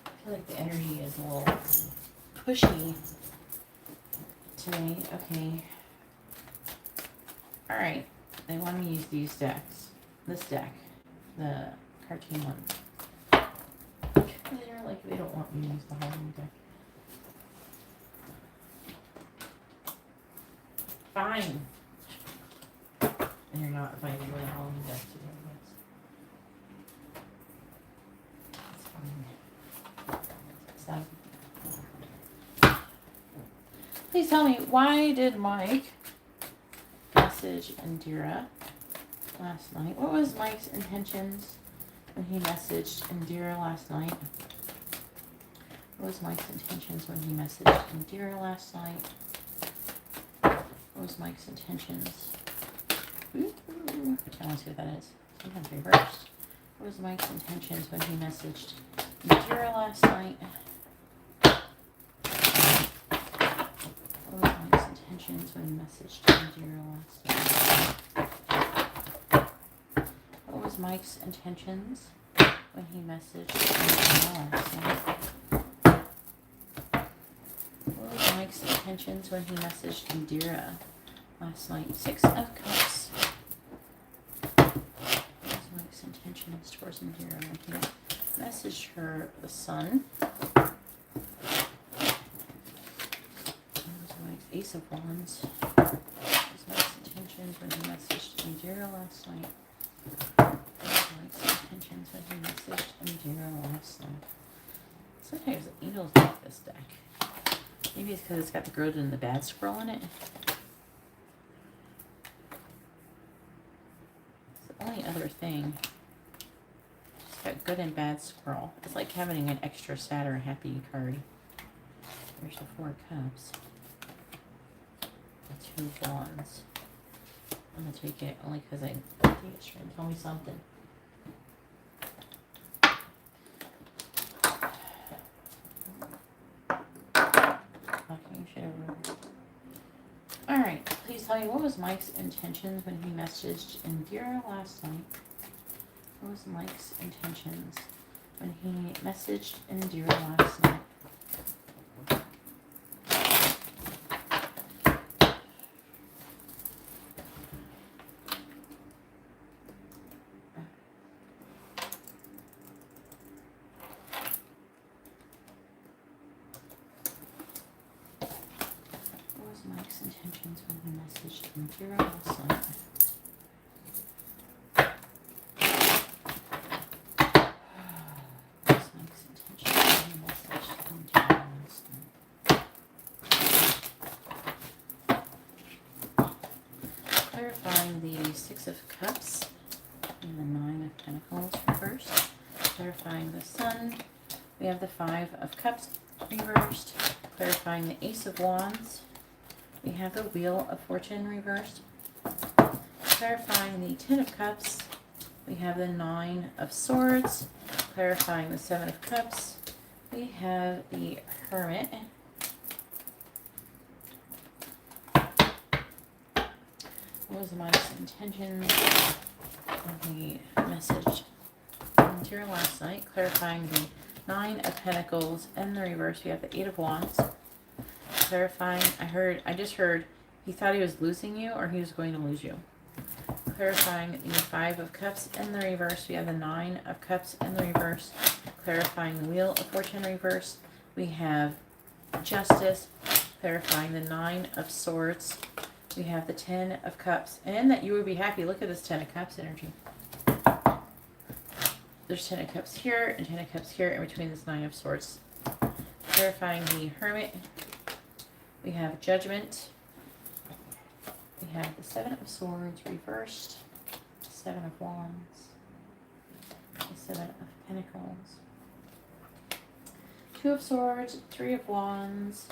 I feel like the energy is a little pushy today. Okay. Alright. They want me to use these decks. This deck. The cartoon one. They're like, they don't want me to use the Halloween deck. Fine. And you're not inviting me to the Halloween deck today. Please tell me, why did Mike message Indira last night? What was Mike's intentions when he messaged Indira last night? What was Mike's intentions when he messaged Indira last night? What was Mike's intentions? Ooh, I want to see what that is. Sometimes reversed. What was Mike's intentions when he messaged Indira last night? What was Mike's intentions when he messaged Indira last night? What was Mike's intentions when he messaged Indira last night? What was Mike's intentions when he messaged Indira last night? 6 of Cups. What was Mike's intentions towards Indira when he messaged her the Sun? Ace of Wands. What was Mike's intentions when he messaged Indira last night? What was Mike's intentions when he messaged Indira last night? Sometimes the angels like this deck. Maybe it's because it's got the good and the bad squirrel in it. It's the only other thing. It's got good and bad squirrel. It's like having an extra sad or happy card. There's the 4 of Cups. 2 of Wands. I'm gonna take it only because I think it's trying to tell me something. Alright, please tell me, what was Mike's intentions when he messaged Indira last night? What was Mike's intentions when he messaged Indira last night? Mike's intentions when he messaged Indira last night? What's Mike's intentions when he messaged Indira last night? Clarifying the Six of Cups and the Nine of Pentacles reversed. Clarifying the Sun. We have the Five of Cups reversed. Clarifying the Ace of Wands. We have the Wheel of Fortune reversed. Clarifying the Ten of Cups. We have the Nine of Swords. Clarifying the Seven of Cups. We have the Hermit. What was Mike's intentions when he messaged Indira last night? Clarifying the Nine of Pentacles and the reverse. We have the Eight of Wands. Clarifying, I just heard he thought he was losing you or he was going to lose you. Clarifying the Five of Cups and the reverse. We have the Nine of Cups and the reverse. Clarifying the Wheel of Fortune reverse. We have Justice. Clarifying the Nine of Swords. We have the Ten of Cups. And that you would be happy. Look at this Ten of Cups energy. There's Ten of Cups here and Ten of Cups here in between this Nine of Swords. Clarifying the Hermit. We have Judgment. We have the Seven of Swords reversed. Seven of Wands. The Seven of Pentacles. Two of Swords. Three of Wands.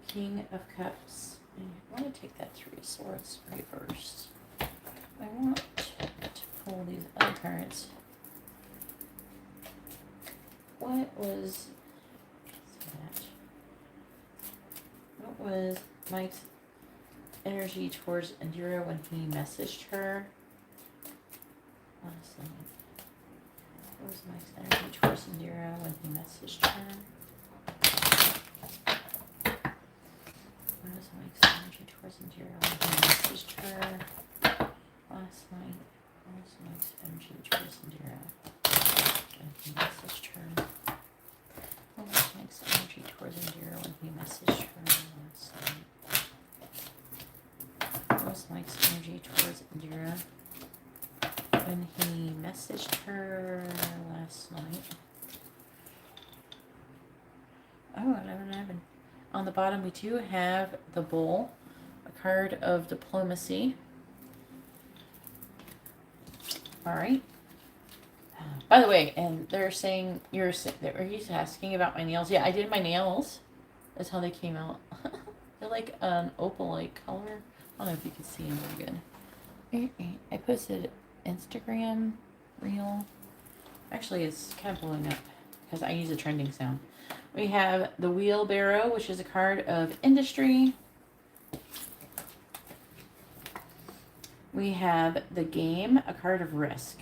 King of Cups. And I want to take that Three of Swords reversed. I want to pull these other cards. What was Mike's energy towards Indira when he messaged her last night? What was Mike's energy towards Indira when he messaged her? What was Mike's energy towards Indira when he messaged her last night? What was Mike's energy towards Indira when he messaged her? What was Mike's energy towards Indira when he messaged her last night? What was Mike's energy towards Indira when he messaged her last night? Oh, 11. On the bottom, we do have the Bull, a card of diplomacy. All right. By the way, and they're saying he's asking about my nails. Yeah, I did my nails. That's how they came out. They're like an opal-like color. I don't know if you can see them very good. I posted Instagram reel. Actually, it's kind of blowing up because I use a trending sound. We have the Wheelbarrow, which is a card of industry. We have the Game, a card of risk.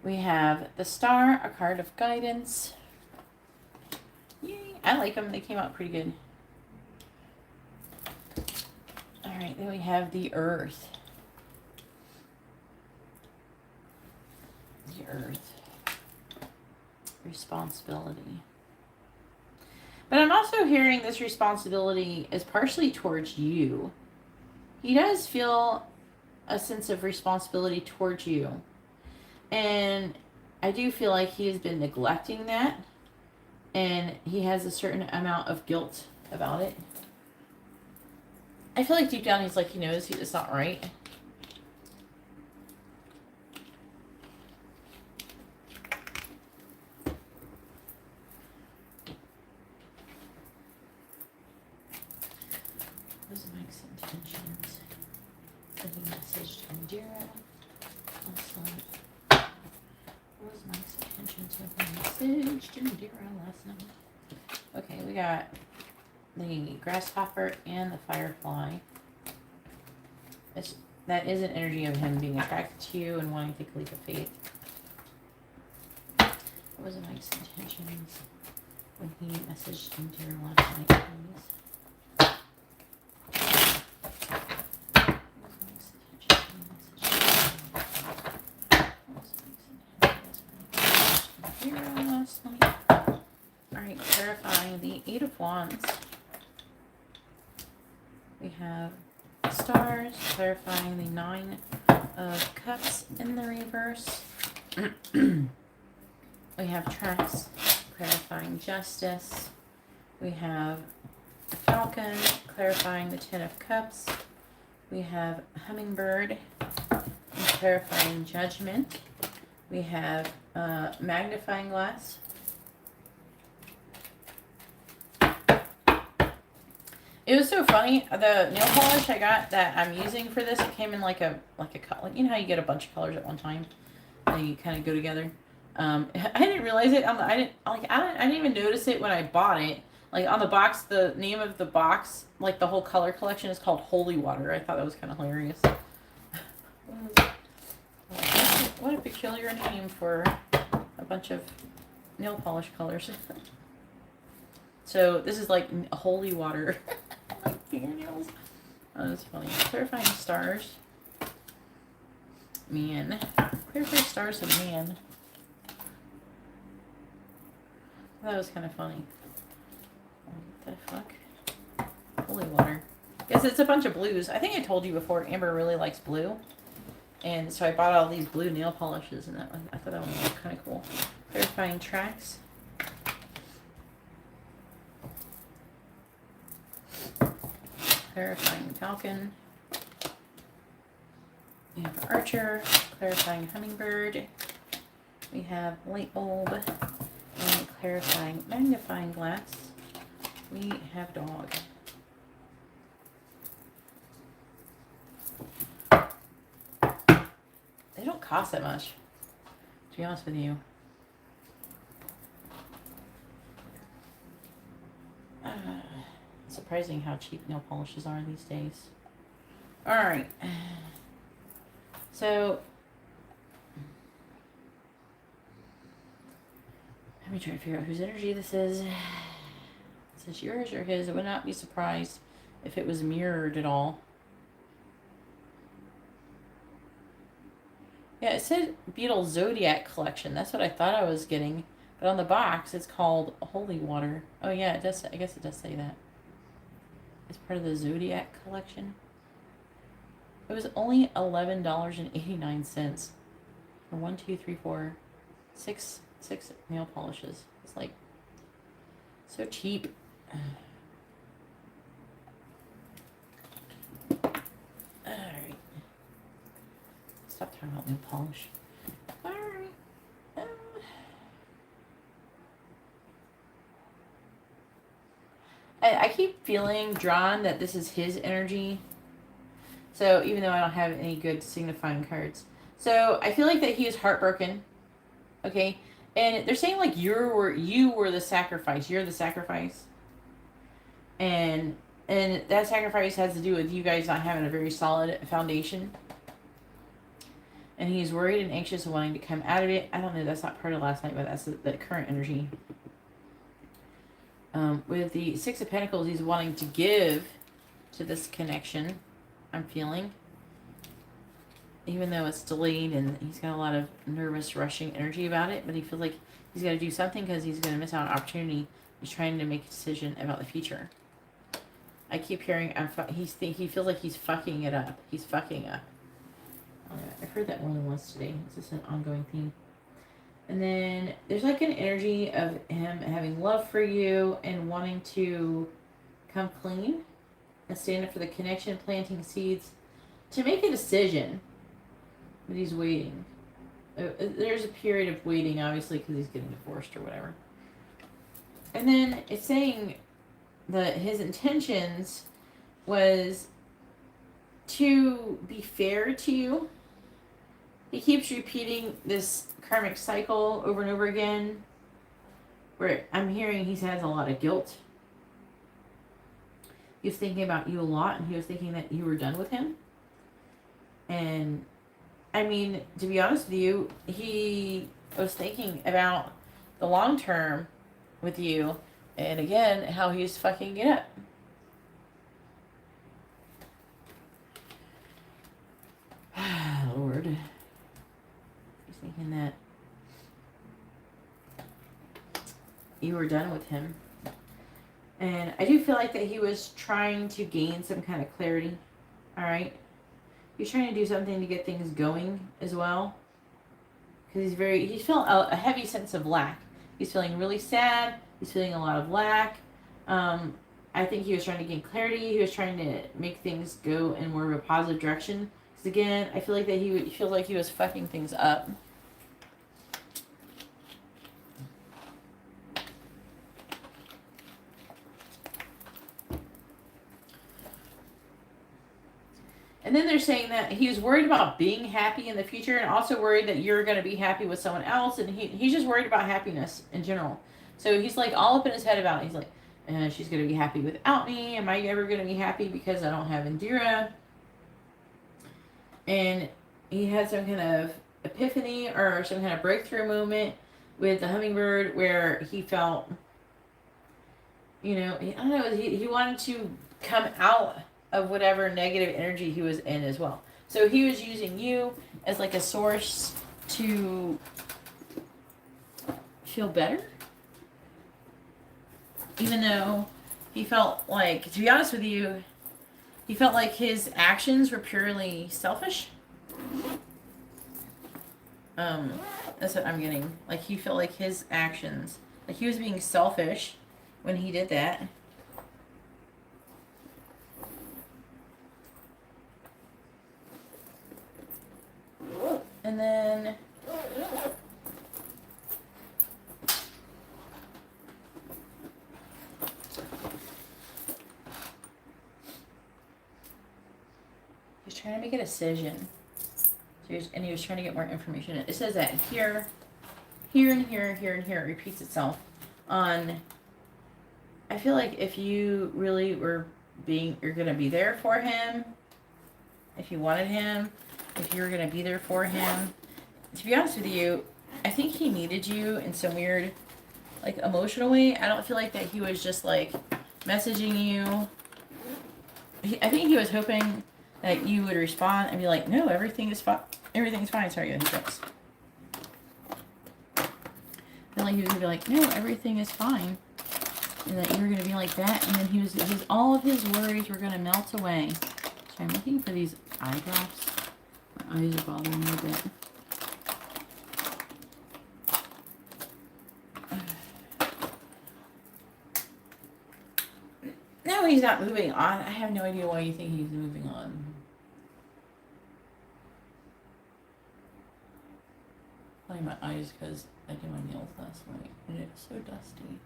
We have the Star, a card of guidance. Yay, I like them. They came out pretty good. All right, then we have the Earth. The Earth. Responsibility. But I'm also hearing this responsibility is partially towards you. He does feel a sense of responsibility towards you. And I do feel like he has been neglecting that. And he has a certain amount of guilt about it. I feel like deep down he's like, he knows it's not right. Those are Mike's intentions. So he messaged Indira last night. What was Mike's intentions when he messaged Indira last night? Okay, we got the Grasshopper and the Firefly. That is an energy of him being attracted to you and wanting to take a leap of faith. What was Mike's intentions when he messaged Indira last night, please? Here. Alright, clarifying the Eight of Wands. We have stars, clarifying the Nine of Cups in the reverse. We have tracks, clarifying justice. We have the Falcon, clarifying the Ten of Cups. We have Hummingbird, clarifying judgment. We have magnifying glass. It was so funny. The nail polish I got that I'm using for this, it came in like a color. You know how you get a bunch of colors at one time, they kind of go together. I didn't realize it. I didn't even notice it when I bought it. Like on the box, the name of the box, like the whole color collection, is called Holy Water. I thought that was kind of hilarious. What a peculiar name for a bunch of nail polish colors. So this is like holy water. Like fingernails. Oh, that's funny. Clarifying stars. Man. Clarifying stars and man. That was kind of funny. What the fuck? Holy water. Guess it's a bunch of blues. I think I told you before, Amber really likes blue. And so I bought all these blue nail polishes, and that one, I thought that one was kind of cool. Clarifying tracks. Clarifying Falcon. We have Archer, clarifying Hummingbird. We have Light Bulb, and clarifying Magnifying Glass. We have Dog. They don't cost that much, to be honest with you. Surprising how cheap nail polishes are these days. Alright. So, let me try to figure out whose energy this is. Is this yours or his? I would not be surprised if it was mirrored at all. Yeah, it said Beetle Zodiac Collection. That's what I thought I was getting. But on the box, it's called Holy Water. Oh yeah, it does. I guess it does say that. It's part of the Zodiac Collection. It was only $11.89 for 1, 2, 3, 4, 6 nail polishes. It's like so cheap. Alright. Stop talking about nail polish. Alright. I keep feeling drawn that this is his energy. So even though I don't have any good signifying cards. So I feel like that he is heartbroken. Okay. And they're saying like you were the sacrifice. You're the sacrifice. And that sacrifice has to do with you guys not having a very solid foundation. And he's worried and anxious and wanting to come out of it. I don't know. That's not part of last night, but that's the current energy. With the Six of Pentacles, he's wanting to give to this connection, I'm feeling. Even though it's delayed and he's got a lot of nervous, rushing energy about it. But he feels like he's got to do something because he's going to miss out on an opportunity. He's trying to make a decision about the future. I keep hearing he feels like he's fucking it up. He's fucking up. I've heard that more than once today. It's just an ongoing theme. And then there's like an energy of him having love for you and wanting to come clean and stand up for the connection, planting seeds to make a decision. But he's waiting. There's a period of waiting, obviously, because he's getting divorced or whatever. And then it's saying that his intentions was to be fair to you. He keeps repeating this karmic cycle over and over again, where I'm hearing he has a lot of guilt. He was thinking about you a lot, and he was thinking that you were done with him. And I mean, to be honest with you, he was thinking about the long term with you, and again, how he's fucking it up. Lord. He's thinking that you were done with him. And I do feel like that he was trying to gain some kind of clarity. All right. He's trying to do something to get things going as well. Because he's feeling a heavy sense of lack. He's feeling really sad. He's feeling a lot of lack. I think he was trying to gain clarity. He was trying to make things go in more of a positive direction. Because again, I feel like that he feels like he was fucking things up. And then they're saying that he was worried about being happy in the future and also worried that you're going to be happy with someone else. And he's just worried about happiness in general. So he's like all up in his head about it. He's like, she's going to be happy without me. Am I ever going to be happy because I don't have Indira? And he had some kind of epiphany or some kind of breakthrough moment with the hummingbird where he felt, I don't know, he wanted to come out of whatever negative energy he was in as well. So he was using you as like a source to feel better. Even though he felt like, to be honest with you, he felt like his actions were purely selfish. That's what I'm getting. Like he felt like his actions, like he was being selfish when he did that. And then he's trying to make a decision. So he was trying to get more information. It says that here, and here, and here. It repeats itself. I feel like if you really you're going to be there for him. If you wanted him. If you were going to be there for him. To be honest with you, I think he needed you in some weird, like, emotional way. I don't feel like that he was just, like, messaging you. I think he was hoping that you would respond and be like, no, everything's fine. Everything's fine. Sorry, hiccups. I feel like he was going to be like, no, everything is fine. And that you were going to be like that. And then all of his worries were going to melt away. So I'm looking for these eye drops. My eyes are bothering me a bit. No, he's not moving on. I have no idea why you think he's moving on. Probably my eyes because I did my nails last night and it's so dusty.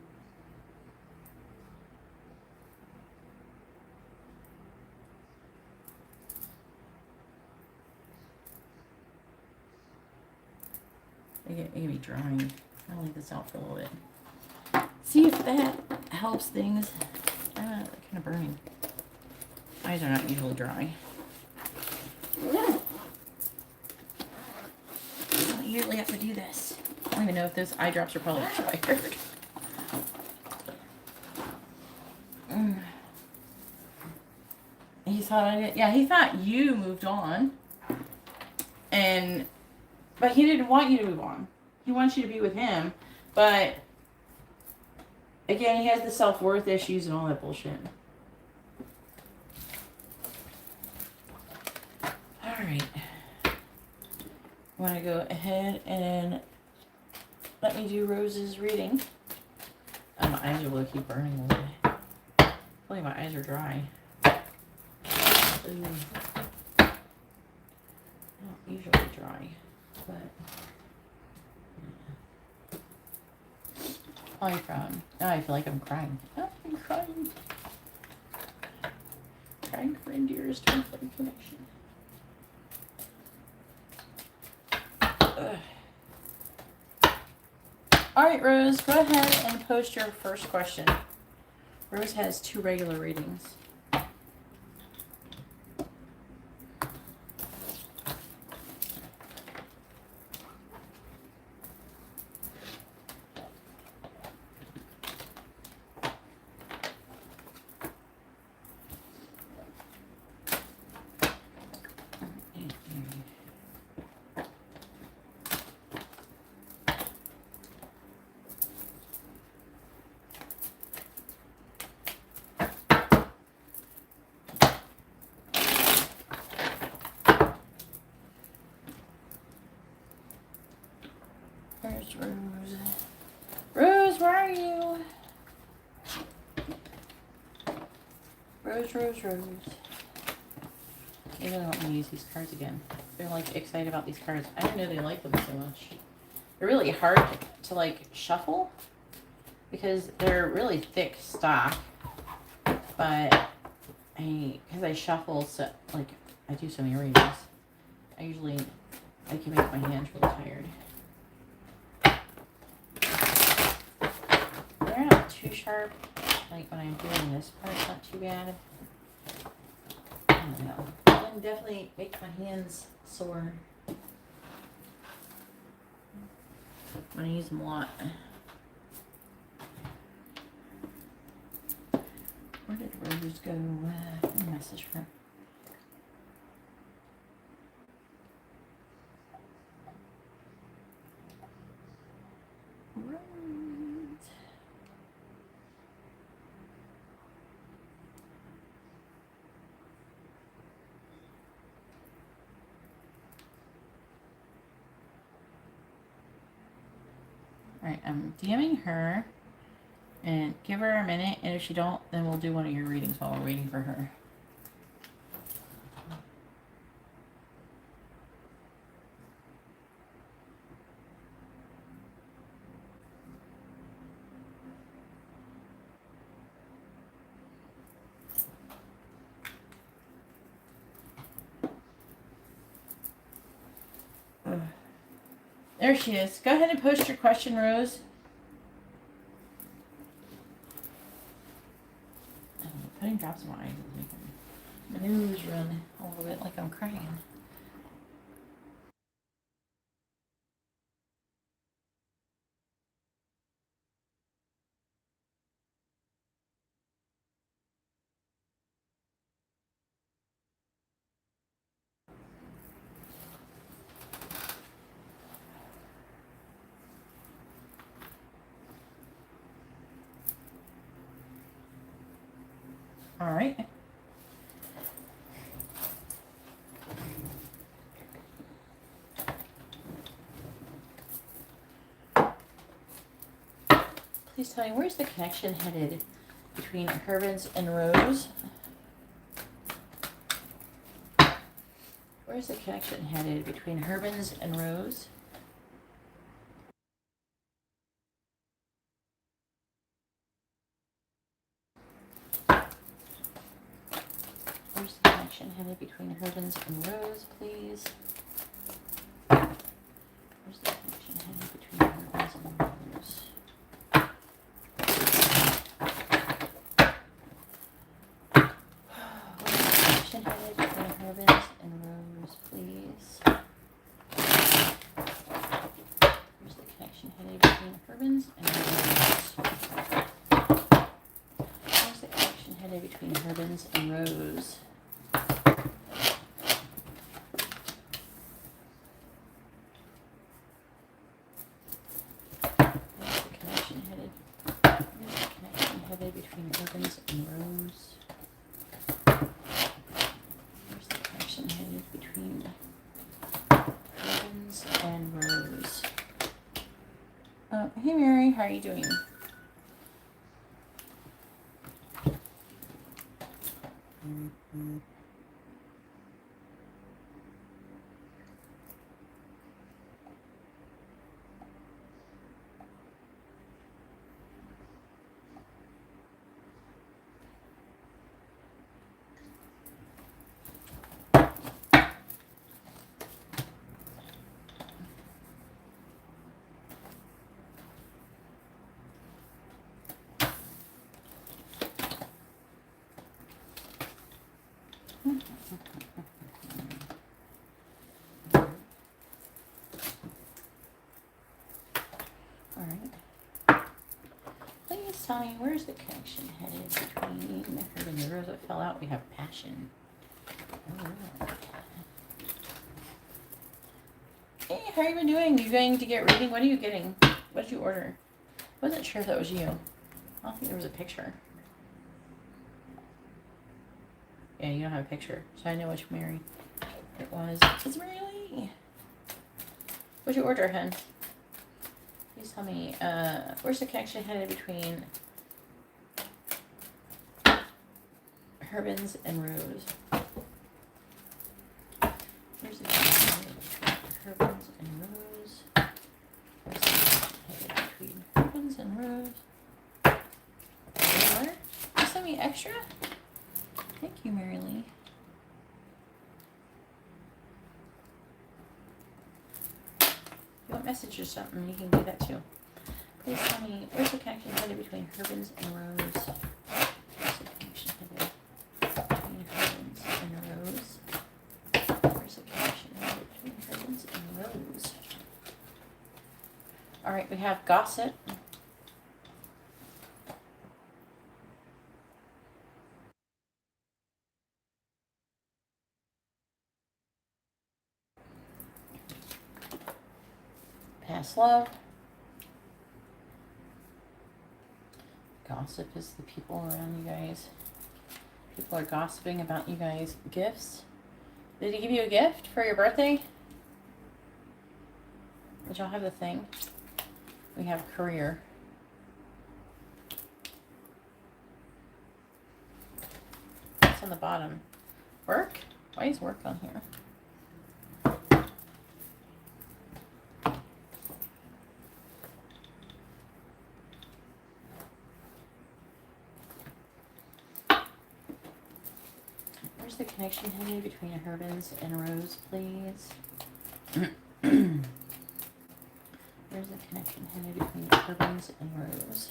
It can be drying. I'll leave this out for a little bit. See if that helps things. Kind of burning. Eyes are not usually dry. I don't usually have to do this. I don't even know if those eye drops are probably expired. He thought he thought you moved on. But he didn't want you to move on. He wants you to be with him. But, again, he has the self-worth issues and all that bullshit. Alright. I want to go ahead and let me do Rose's reading. My eyes are low-key burning a little bit. Hopefully my eyes are dry. Ooh. Not usually dry. But oh, you're frown. Now I feel like I'm crying. Oh, I'm crying. Crying for Indira's twin flame connection. Alright, Rose, go ahead and post your first question. Rose has 2 regular readings. Where's Rose? Rose, where are you? Rose, Rose, Rose. They really want me to use these cards again. They're like excited about these cards. I didn't know they like them so much. They're really hard to like shuffle because they're really thick stock. But because I shuffle so like I do so many readings, I can make my hands really tired. They're not too sharp. Like when I'm doing this part, it's not too bad. I don't know. I can definitely make my hands sore when I use them a lot. Where did Rose go? Message her. Rose. Alright, I'm DMing her and give her a minute, and if she don't, then we'll do one of your readings while we're waiting for her. There she is. Go ahead and post your question, Rose. Putting drops in my eyes is making my nose run a little bit like I'm crying. All right. Please tell me, where's the connection headed between Herbens and Rose? Where's the connection headed between Herbens and Rose? Where's the connection headed between Herbens and Rose, please? Where's the connection headed between Herbens and Rose? Headed between Herbens and Rose, please. Where's the connection headed between Herbens and Rose? Where's the connection headed between Herbens and Rose? Where's the connection headed? Where's the connection headed between Herbens and Rose? Headed between Herbens and Rose. Hey Mary, how are you doing? Please tell me, where's the connection headed between Herbens and Rose? That fell out. We have passion. Oh, hey, how are you been doing? You going to get reading? What are you getting? What did you order? I wasn't sure if that was you. I don't think there was a picture. Yeah, you don't have a picture, so I know which Mary it was. It's Mary Lee. What'd you order, hun? Please tell me, where's the connection headed between Herbins and Rose? Where's the connection headed between Herbins and Rose? Where's the connection headed between Herbins and Rose? More? You sent me extra? Thank you, Mary Lee. If you want message or something, you can do that too. Please tell me, where's the connection headed between Herbins and Rose? Where's the connection headed between Herbins and Rose? Where's the connection headed between Herbins and Rose? Alright, we have gossip. Past love. Gossip is the people around you guys. People are gossiping about you guys. Gifts. Did he give you a gift for your birthday? Did y'all have the thing? We have career. It's on the bottom. Work? Why is work on here? Where's the connection headed between Herbins and Rose, please? Where's the connection headed between Herbins and Rose?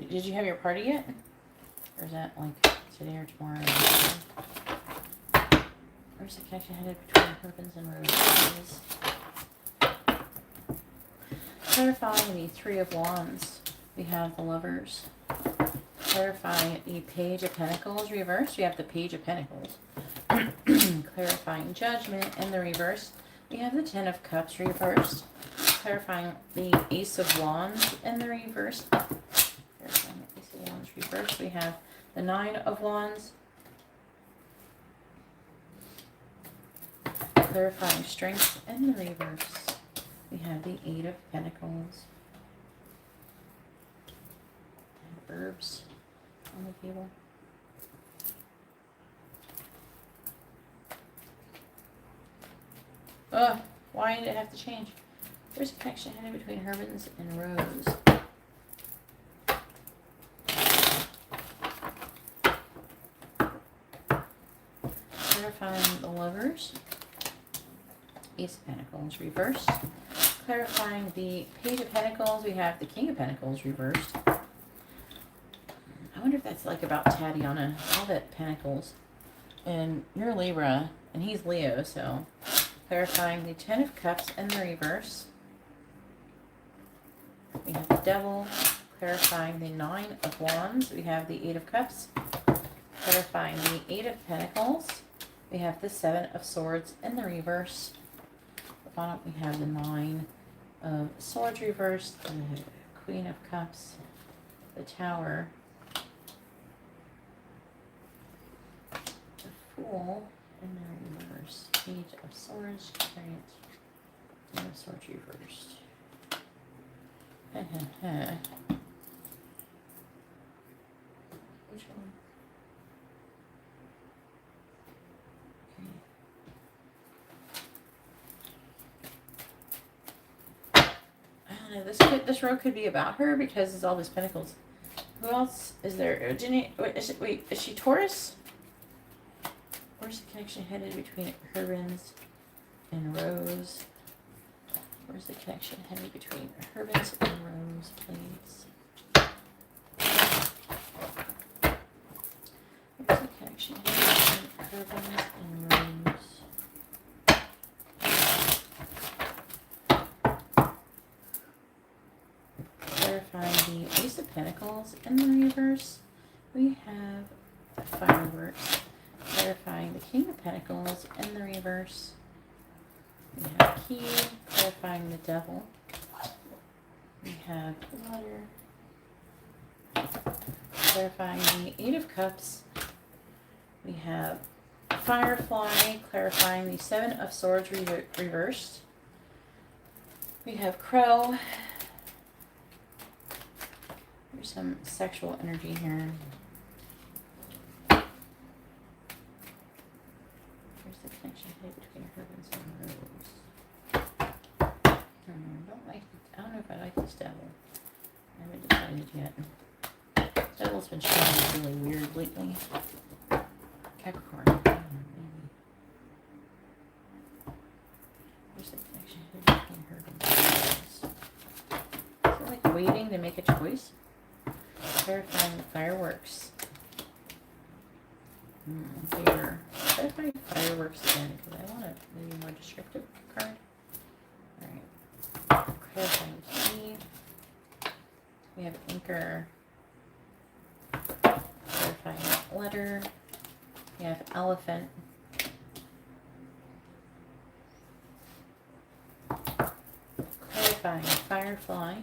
Did you have your party yet? Or is that like today or tomorrow? Where's the connection headed between Herbins and Rose, please? Clarifying the Three of Wands. We have the Lovers. Clarifying the Page of Pentacles reversed. We have the Page of Pentacles. Clarifying Judgment in the reverse. We have the Ten of Cups reversed. Clarifying the Ace of Wands in the reverse. Clarifying the Ace of Wands reversed. We have the Nine of Wands. Clarifying Strength in the reverse. We have the Eight of Pentacles. Herbs on the table. Ugh, why did it have to change? There's a connection headed between Herbins and Rose. Clarifying the Lovers. Ace of Pentacles reversed. Clarifying the Page of Pentacles, we have the King of Pentacles reversed. I wonder if that's like about Tatiana. All that Pentacles. And you're Libra, and he's Leo, so clarifying the Ten of Cups in the reverse. We have the Devil. Clarifying the Nine of Wands. We have the Eight of Cups. Clarifying the Eight of Pentacles. We have the Seven of Swords in the reverse. At the bottom we have the Nine of Swords reversed. The Queen of Cups. The Tower. The Fool in the reverse. Page of Swords, Chariot, Ten of Swords reversed. Which one? Okay. I don't know. This row could be about her because it's all these pentacles. Who else is there? Jenny, is she Taurus? Where's the connection headed between Herbins and Rose? Where's the connection headed between Herbins and Rose, please? Where's the connection headed between Herbins and Rose? Clarifying the Ace of Pentacles in the reverse. We have Fireworks. Clarifying the King of Pentacles in the reverse. We have Key. Clarifying the Devil. We have Water. Clarifying the Eight of Cups. We have Firefly, clarifying the Seven of Swords reversed. We have Crow. There's some sexual energy here. Where's the connection between her and some rose? I don't know if I like this devil. I haven't decided yet. Devil's been showing really weird lately. Capricorn. Maybe. Where's the connection between her and rose? Is it like waiting to make a choice? Clarifying fireworks. Here. Clarifying fireworks again, because I want a maybe more descriptive card. Alright. Clarifying Eve. We have anchor. Clarifying letter. We have elephant. Clarifying firefly.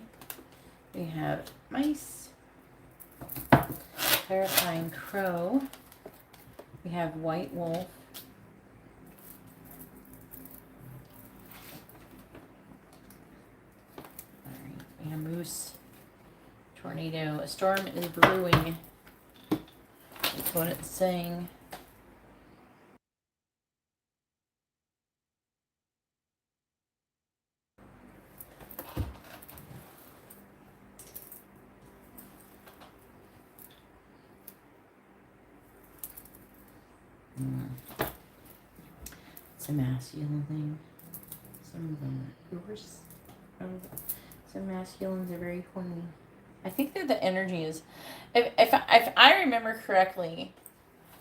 We have mice. Clarifying crow. We have white wolf. Alright, we have moose. Tornado. A storm is brewing. That's what it's saying. It's a masculine thing. Some of them are goobers. Some masculines are very horny. I think that the energy is, if I remember correctly,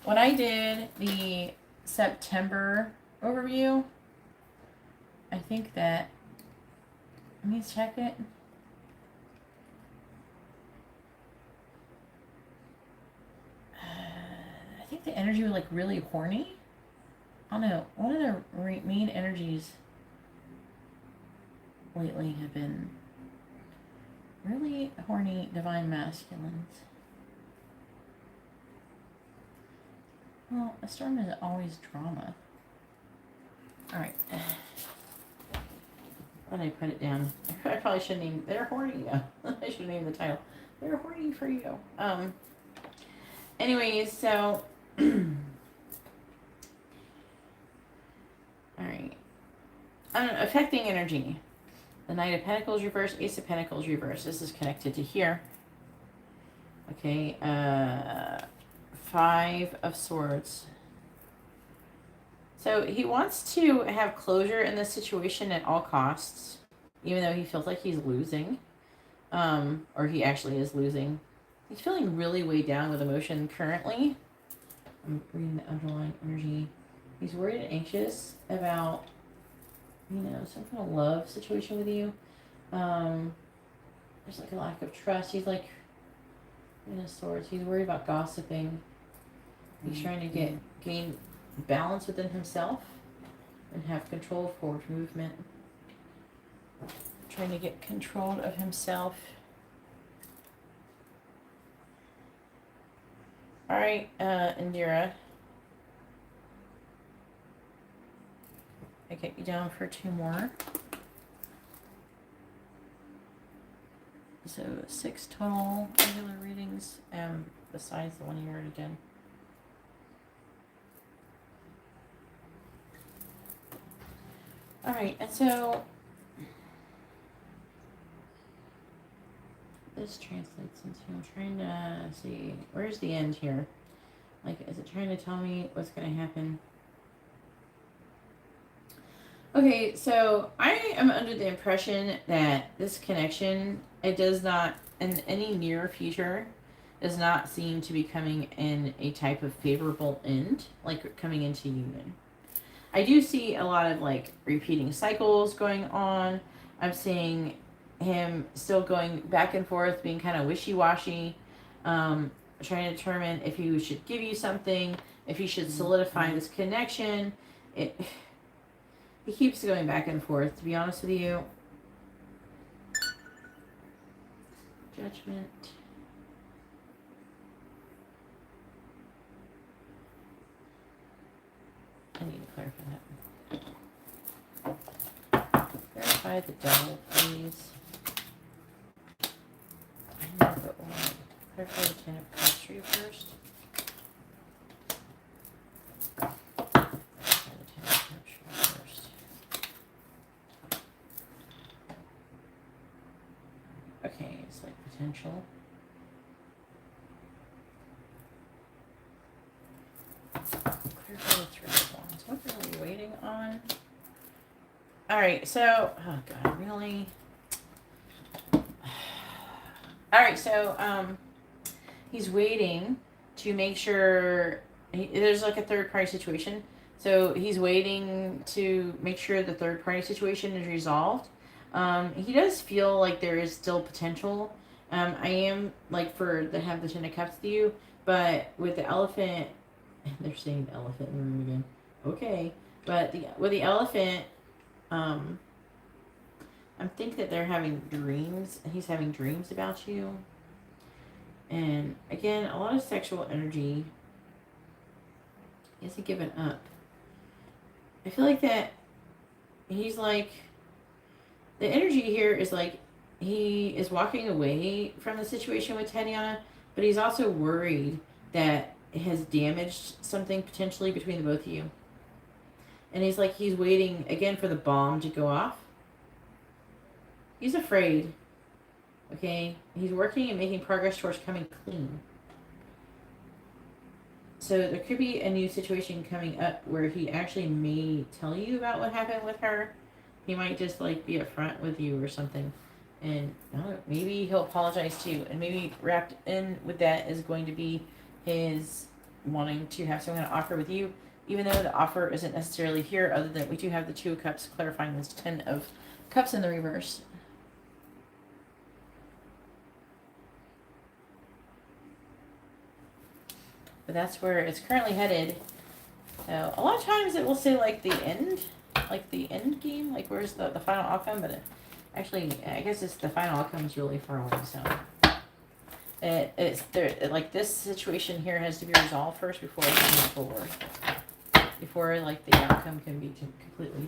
when I did the September overview, I think that, let me check it. I think the energy was like really horny. I don't know. One of the main energies lately have been really horny divine masculines. Well, a storm is always drama. Alright. Why did I put it down? I probably should name. They're horny though. I should name the title. They're horny for you. Anyways, so alright. Affecting energy. The Knight of Pentacles reversed, Ace of Pentacles reversed. This is connected to here. Okay, Five of Swords. So he wants to have closure in this situation at all costs, even though he feels like he's losing, or he actually is losing. He's feeling really weighed down with emotion currently. I'm reading the underlying energy. He's worried and anxious about, you know, some kind of love situation with you. There's like a lack of trust. He's like, in his swords, he's worried about gossiping. He's trying to gain balance within himself and have control of forward movement. Trying to get control of himself. Alright, Indira. I get you down for 2 more. So 6 total regular readings, besides the one you already did. Alright, and so this translates into, I'm trying to see, where's the end here? Like, is it trying to tell me what's going to happen? Okay, so I am under the impression that this connection, it does not, in any near future, does not seem to be coming in a type of favorable end, like coming into union. I do see a lot of like repeating cycles going on. I'm seeing him still going back and forth, being kind of wishy-washy, trying to determine if he should give you something, if he should solidify this connection. He keeps going back and forth, to be honest with you. Judgment. I need to clarify that. Verify the devil, please. I know, but why? Clarify the Ten of Cups for you first. Clarify the Ten of Cups for you first. Okay, it's like potential. Clarify the Three of Wands. What are we waiting on? Alright, so, oh god, really? Alright, so, he's waiting to make sure, there's like a third party situation. So he's waiting to make sure the third party situation is resolved. He does feel like there is still potential. I am like have the Ten of Cups to you, but with the elephant, they're saying the elephant in the room again. Okay, but with the elephant, I think that they're having dreams. He's having dreams about you. And again, a lot of sexual energy. He hasn't given up. I feel like that he's like, the energy here is like he is walking away from the situation with Tatiana, but he's also worried that it has damaged something potentially between the both of you. And he's like, he's waiting again for the bomb to go off. He's afraid. Okay? He's working and making progress towards coming clean. So there could be a new situation coming up where he actually may tell you about what happened with her. He might just like be upfront with you or something. And I don't know, maybe he'll apologize too. And maybe wrapped in with that is going to be his wanting to have some kind of offer with you. Even though the offer isn't necessarily here, other than we do have the Two of Cups clarifying this Ten of Cups in the reverse. But that's where it's currently headed. So a lot of times it will say like the end game, like where's the final outcome, but actually I guess it's the final outcome is really far away. So it's there, like this situation here has to be resolved first before it can move forward. Before like the outcome can be completely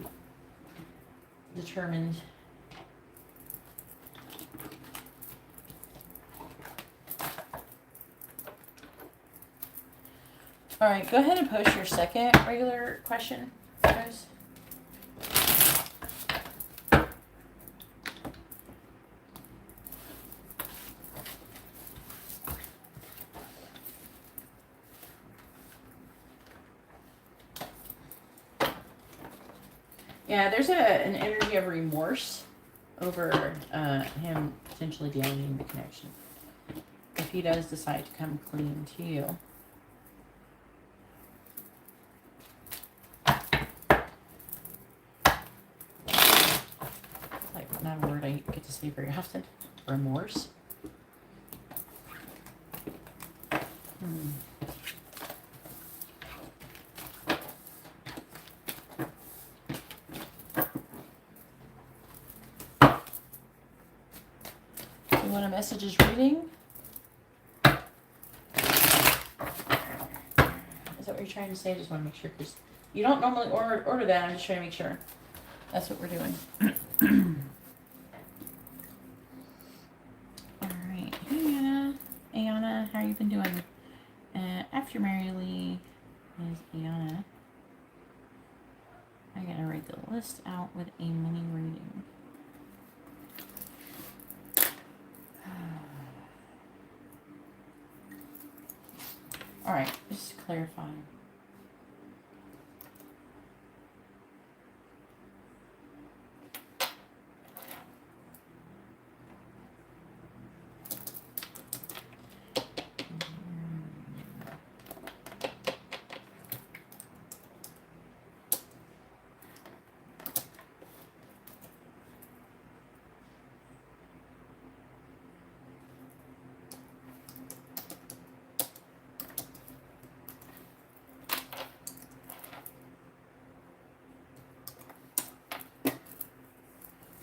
determined. All right, go ahead and post your second regular question, Rose. Yeah, there's an energy of remorse over him potentially damaging the connection. If he does decide to come clean to you. Like not a word I get to say very often. Remorse. You want a messages reading? Is that what you're trying to say? I just want to make sure, because you don't normally order that. I'm just trying to make sure. That's what we're doing. All right. Hey, Anna. Hey, Anna. How you been doing? After Mary Lee is Ayana. I gotta write the list out with a mini reading. All right, just clarifying.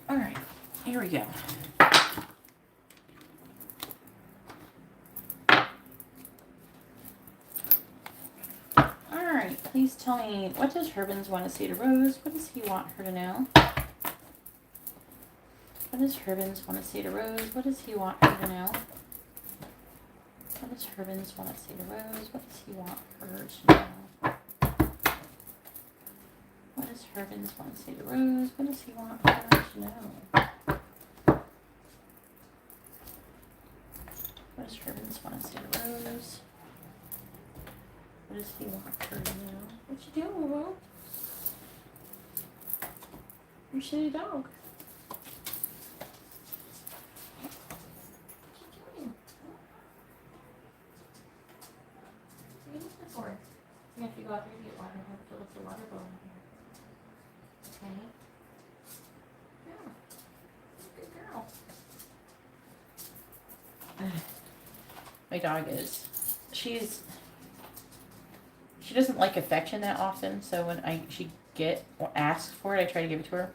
All right, here we go. All right, please Please tell me, what does Herbins want to say to Rose? What does he want her to know? What does Herbins want to say to Rose? What does he want her to know? What does Herbins want to say to Rose? What does he want her to know? What does Herbins want to say to Rose? What does he want her to know? What does Herbins want to say to Rose? What does he want her to know? What you doing, Will? You shitty dog. What you doing? What are you looking for? You have to go out there to get water. I have to fill up the water bowl in here. Okay? Yeah. Good girl. My dog is. She doesn't like affection that often, so when she asks for it, I try to give it to her.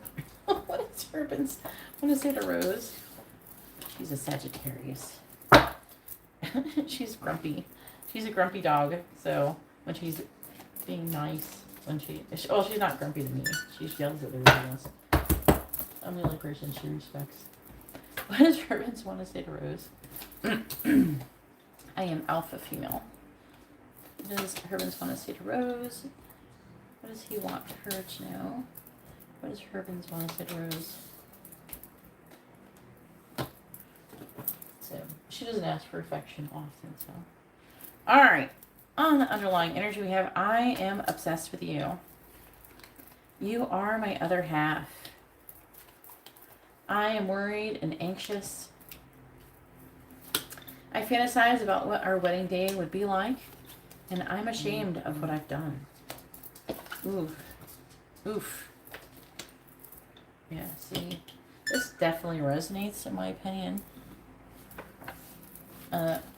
What is Herbins? I want to say to Rose. She's a Sagittarius. She's grumpy. She's a grumpy dog, so when she's being nice, she's not grumpy to me. She yells at everybody else. I'm the only person she respects. What does Herbins want to say to Rose? I am alpha female. What does Herbins want to say to Rose? What does he want her to know? What does Herbins want to say to Rose? So, she doesn't ask for affection often, so. Alright. On the underlying energy we have, I am obsessed with you. You are my other half. I am worried and anxious. I fantasize about what our wedding day would be like. And I'm ashamed of what I've done. Oof. Oof. Yeah, see. This definitely resonates, in my opinion.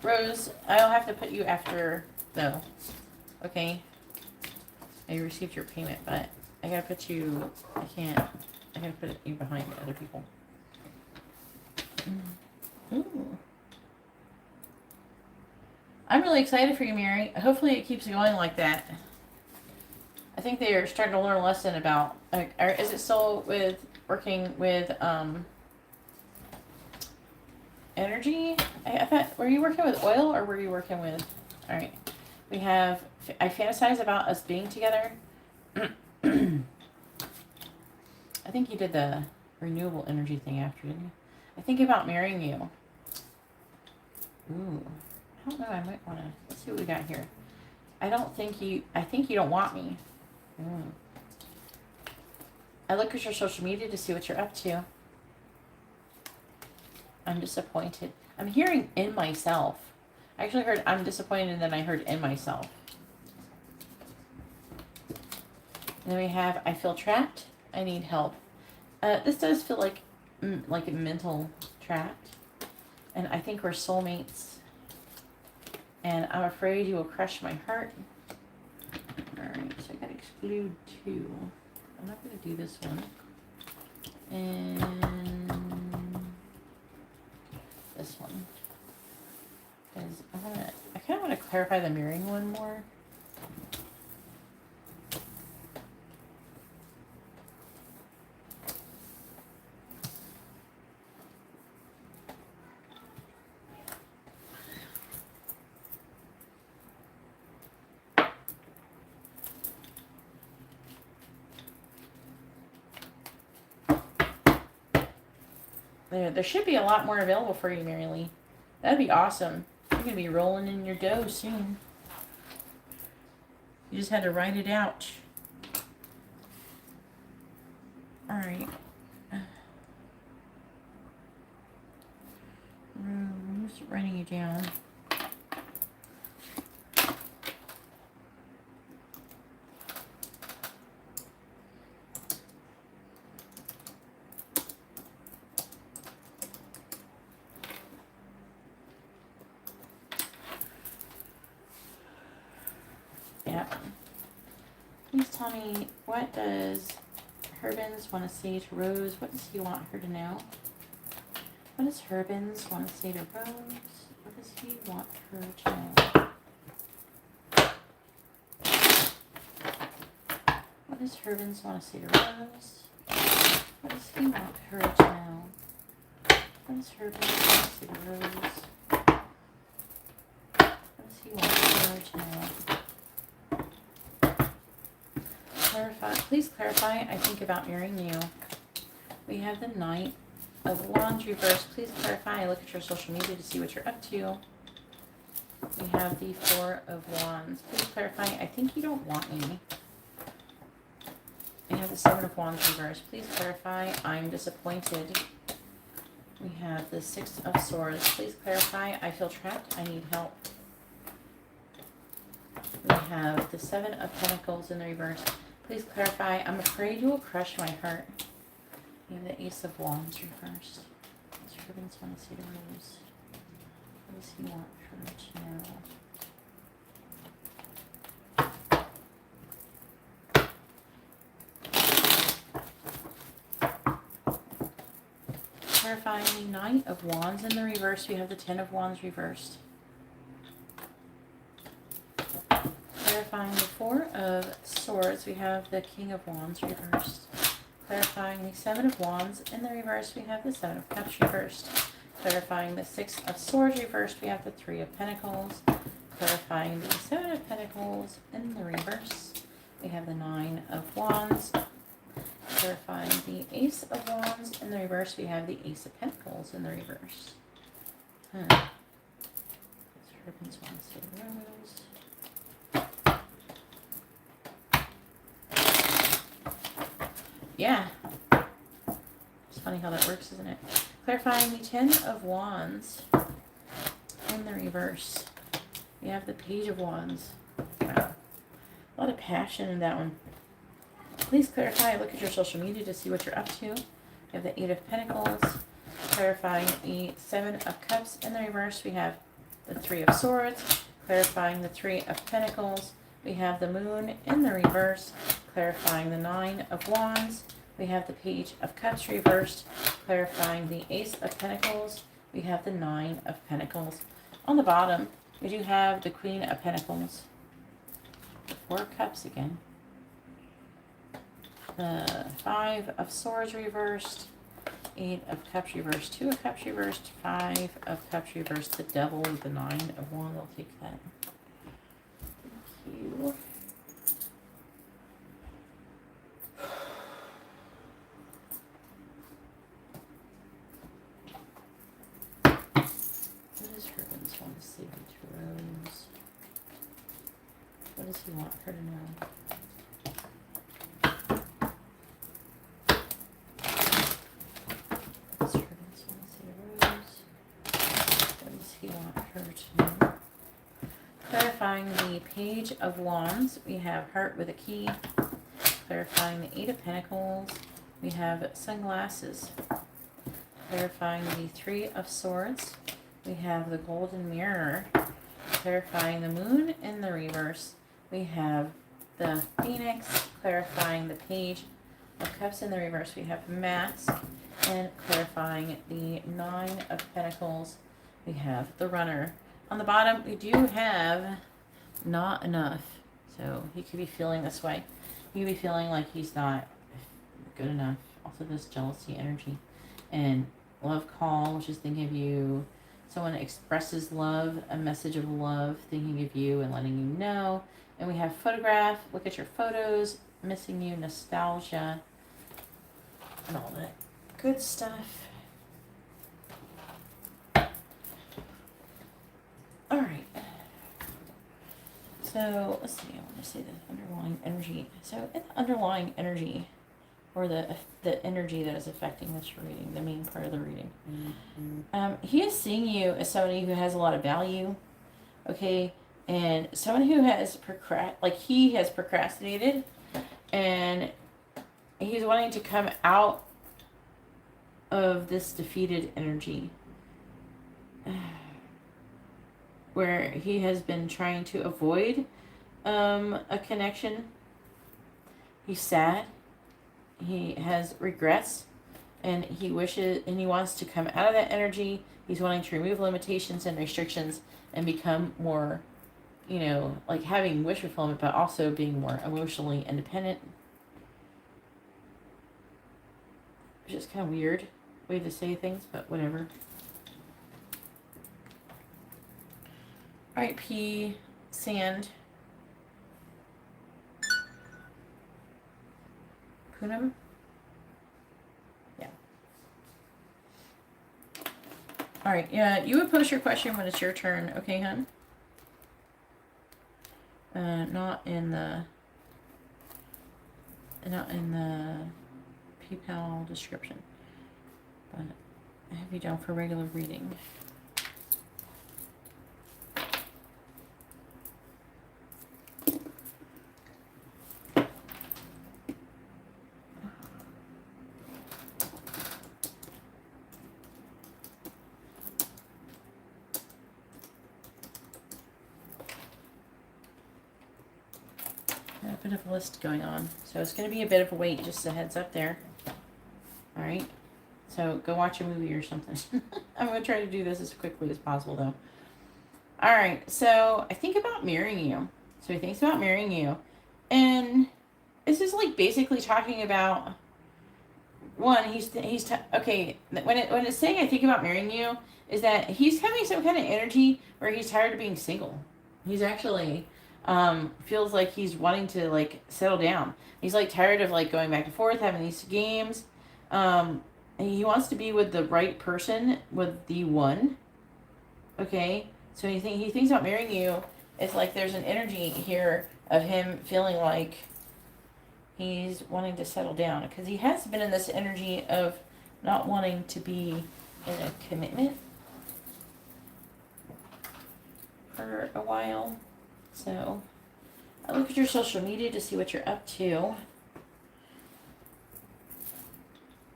Rose, I'll have to put you after, though. Okay? I received your payment, but I gotta put you... I gotta put you behind other people. Ooh. I'm really excited for you, Mary. Hopefully it keeps going like that. I think they are starting to learn a lesson about... is it still working with energy? I thought... Were you working with oil or were you working with... Alright. We have... I fantasize about us being together. I think you did the renewable energy thing after, didn't you? I think about marrying you. Ooh. I don't know, I might want to... Let's see what we got here. I think you don't want me. I look at your social media to see what you're up to. I'm disappointed. I'm hearing in myself. I actually heard I'm disappointed and then I heard in myself. And then we have I feel trapped. I need help. This does feel like a mental trapped. And I think we're soulmates. And I'm afraid you will crush my heart. Alright, so I gotta exclude 2. I'm not gonna do this one. And this one. Because I kind of want to clarify the mirroring one more. There should be a lot more available for you, Mary Lee. That'd be awesome. You're going to be rolling in your dough soon. You just had to write it out. Alright. I'm just writing you down. Please tell me, what does Herbins want to say to Rose? What does he want her to know? What does Herbins want to say to Rose? What does he want her to know? What does Herbins want to say to Rose? What does he want her to know? What does Herbins want to say to Rose? What does he want her to know? Clarify. Please clarify. I think about marrying you. We have the Knight of Wands reversed. Please clarify. I look at your social media to see what you're up to. We have the Four of Wands. Please clarify. I think you don't want me. We have the Seven of Wands reversed. Please clarify. I'm disappointed. We have the Six of Swords. Please clarify. I feel trapped. I need help. We have the Seven of Pentacles in the reverse. Please clarify. I'm afraid you will crush my heart. We have the Ace of Wands reversed. What does Herbins want to say to Rose? What does he want her to know? Clarifying the Knight of Wands in the reverse. We have the Ten of Wands reversed. Clarifying the Four of Swords. We have the King of Wands reversed. Clarifying the Seven of Wands in the reverse. We have the Seven of Cups reversed. Clarifying the Six of Swords reversed. We have the Three of Pentacles. Clarifying the Seven of Pentacles in the reverse. We have the Nine of Wands. Clarifying the Ace of Wands in the reverse. We have the Ace of Pentacles in the reverse. Herbins want to say Rose. Yeah. It's funny how that works, isn't it? Clarifying the Ten of Wands in the reverse. We have the Page of Wands. Wow. A lot of passion in that one. Please clarify. Look at your social media to see what you're up to. You have the Eight of Pentacles. Clarifying the Seven of Cups in the reverse. We have the Three of Swords. Clarifying the Three of Pentacles. We have the Moon in the reverse. Clarifying the Nine of Wands. We have the Page of Cups reversed. Clarifying the Ace of Pentacles. We have the Nine of Pentacles. On the bottom, we do have the Queen of Pentacles. The Four of Cups again. The Five of Swords reversed. Eight of Cups reversed. Two of Cups reversed. Five of Cups reversed. The Devil with the Nine of Wands. I'll take that. Thank you. What does Herbins want to say to Rose? What does he want her to know? What does Herbins want to say to Rose? What does he want her to know? Clarifying the Page of Wands. We have Heart with a Key. Clarifying the Eight of Pentacles. We have Sunglasses. Clarifying the Three of Swords. We have the Golden Mirror. Clarifying the Moon in the reverse. We have the Phoenix. Clarifying the Page of Cups in the reverse. We have Mask. And clarifying the Nine of Pentacles. We have the Runner. On the bottom, we do have not enough. So he could be feeling this way. He could be feeling like he's not good enough. Also this jealousy energy. And love call, which is thinking of you. Someone expresses love, a message of love, thinking of you and letting you know. And we have photograph, look at your photos, missing you, nostalgia, and all that good stuff. All right. So let's see, I want to say the underlying energy. So in the underlying energy, or the energy that is affecting this reading, the main part of the reading. He is seeing you as somebody who has a lot of value, okay, and someone who has he has procrastinated, and he's wanting to come out of this defeated energy, where he has been trying to avoid a connection. He's sad. He has regrets, and he wishes, and he wants to come out of that energy. He's wanting to remove limitations and restrictions and become more, like having wish fulfillment, but also being more emotionally independent. which is kind of weird way to say things, but whatever. All right, P, sand. Poonam? Yeah. All right, yeah, you would post your question when it's your turn, okay, hun? Not in the PayPal description, but I have you down for regular reading. A bit of a list going on, so it's going to be a bit of a wait, just a heads up there. All right, so go watch a movie or something. I'm going to try to do this as quickly as possible though. All right, so I think about marrying you. So he thinks about marrying you, and this is like basically talking about one. Okay. When it's saying I think about marrying you, is that he's having some kind of energy where he's tired of being single. He's actually feels like he's wanting to like settle down. He's like tired of like going back and forth, having these games. And he wants to be with the right person, with the one. Okay, so he thinks about marrying you. It's like there's an energy here of him feeling like he's wanting to settle down, because he has been in this energy of not wanting to be in a commitment for a while. So I look at your social media to see what you're up to. You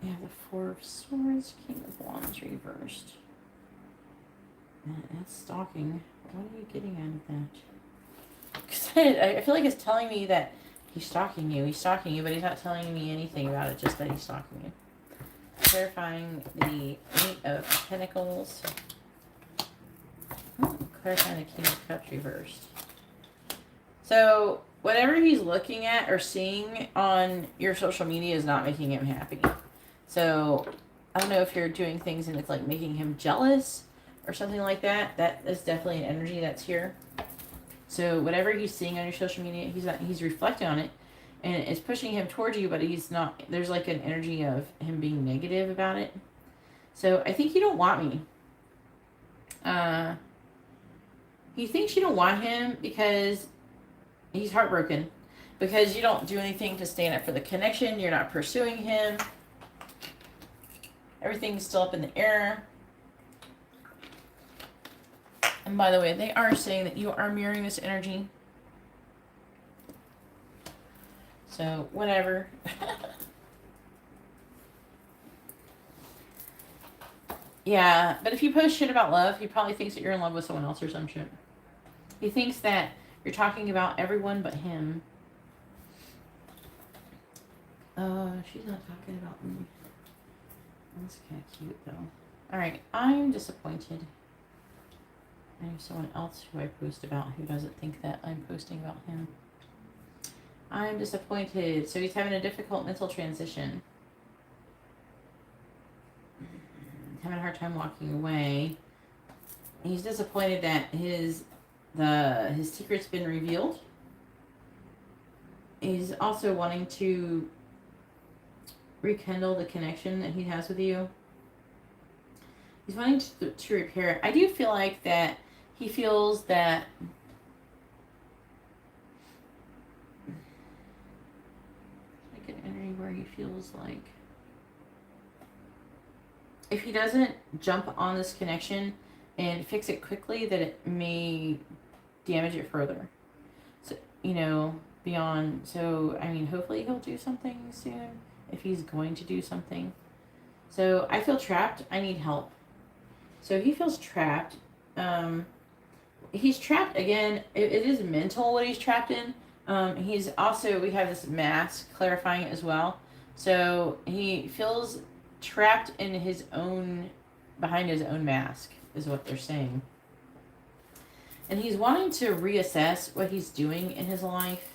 have the Four of Swords, King of Wands reversed. That's stalking. What are you getting out of that? Because I feel like it's telling me that he's stalking you. He's stalking you, but he's not telling me anything about it, just that he's stalking you. Clarifying the Eight of Pentacles. Clarifying the King of Cups reversed. So whatever he's looking at or seeing on your social media is not making him happy. So I don't know if you're doing things and it's like making him jealous or something like that. That is definitely an energy that's here. So whatever he's seeing on your social media, he's reflecting on it, and it's pushing him towards you, but he's not. There's like an energy of him being negative about it. So I think you don't want me. He thinks you don't want him because he's heartbroken, because you don't do anything to stand up for the connection. You're not pursuing him. Everything's still up in the air. And by the way, they are saying that you are mirroring this energy. So, whatever. Yeah, but if you post shit about love, he probably thinks that you're in love with someone else or some shit. He thinks that you're talking about everyone but him. She's not talking about me. That's kind of cute, though. Alright, I'm disappointed. I have someone else who I post about who doesn't think that I'm posting about him. I'm disappointed. So he's having a difficult mental transition. Having a hard time walking away. He's disappointed that his secret's been revealed. He's also wanting to rekindle the connection that he has with you. He's wanting to repair it. I do feel like that he feels that like an energy where he feels like if he doesn't jump on this connection and fix it quickly, that it may damage it further. So, you know, beyond. So, I mean, hopefully he'll do something soon, if he's going to do something. So, I feel trapped. I need help. So, he feels trapped. He's trapped, again, it is mental what he's trapped in. He's also, we have this mask clarifying it as well. So, he feels trapped in his own, behind his own mask, is what they're saying. And he's wanting to reassess what he's doing in his life.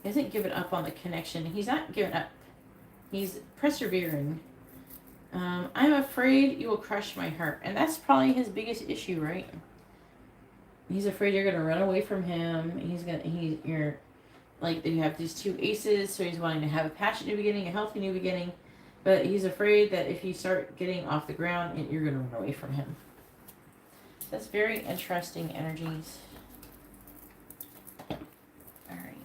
He hasn't given up on the connection. He's not given up. He's persevering. I'm afraid you will crush my heart. And that's probably his biggest issue, right? He's afraid you're gonna run away from him. You're like, you have these two aces, so he's wanting to have a passionate new beginning, a healthy new beginning. But he's afraid that if you start getting off the ground, you're gonna run away from him. That's very interesting energies. Alright.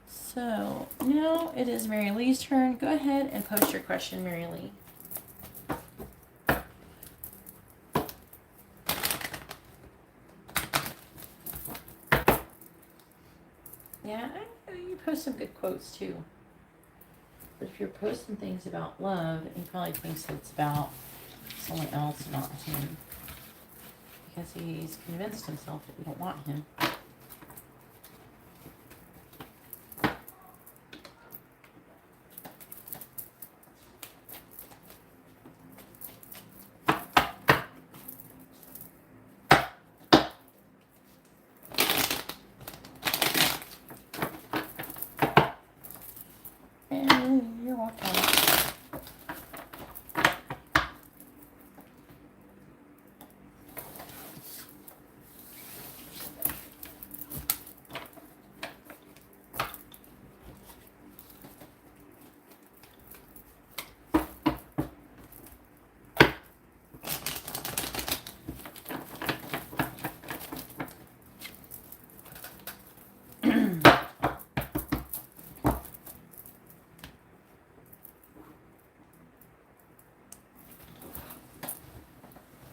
So, now it is Mary Lee's turn. Go ahead and post your question, Mary Lee. Yeah, I know you post some good quotes too. But if you're posting things about love, he probably thinks it's about someone else, not him. Because he's convinced himself that we don't want him. You're welcome.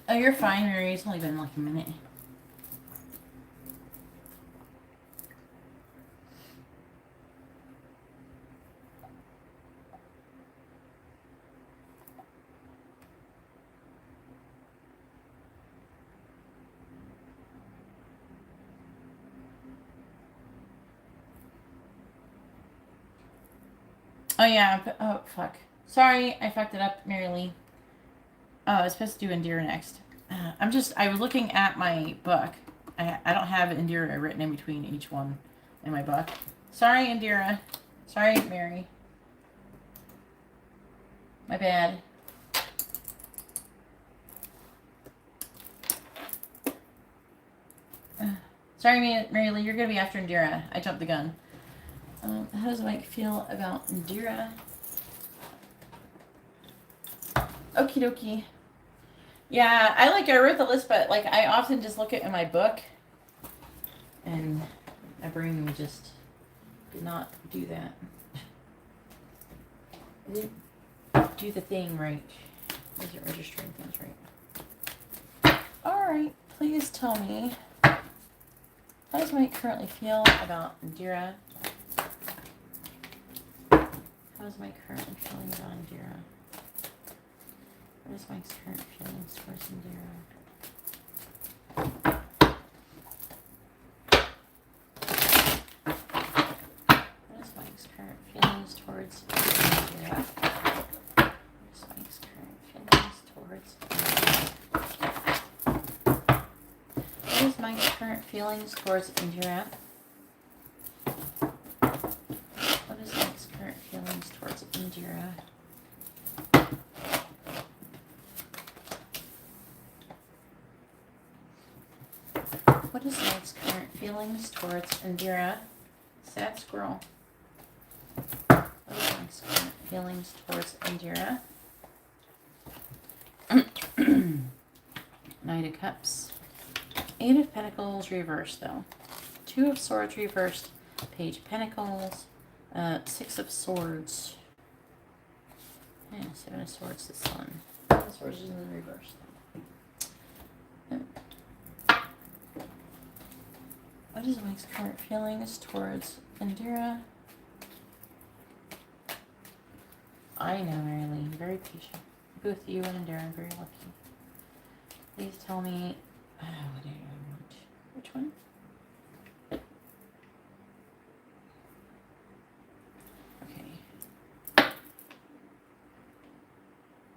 Oh, you're fine, Mary. It's only been like a minute. Oh, yeah. Oh, fuck. Sorry, I fucked it up, Mary Lee. Oh, I was supposed to do Indira next. I was looking at my book. I don't have Indira written in between each one in my book. Sorry, Indira. Sorry, Mary. My bad. Sorry, Mary Lee. You're going to be after Indira. I jumped the gun. How does Mike feel about Indira? Okie dokie. Yeah, I wrote the list, but like I often just look at it in my book, and my brain just did not do that. I didn't do the thing right. I wasn't registering things right. Alright, please tell me, how does Mike currently feel about Indira? How is Mike currently feeling about Indira? What is Mike's current feelings towards Indira? What is Mike's current feelings towards Indira? What is Mike's current feelings towards Indira? What is Mike's current feelings towards Indira? What is Mike's current feelings towards Indira? What is Mike's current feelings towards Indira? Sad squirrel. What is Mike's current feelings towards Indira? Knight of Cups. Eight of Pentacles reversed, though. Two of Swords reversed. Page of Pentacles. Six of Swords. And Seven of Swords, the Sun. Seven of Swords is in the reverse, though. What is Mike's current feelings towards Indira? I know, Mary Lee. Very patient. Both you and Indira are very lucky. Please tell me. What do I want? Which one? Okay.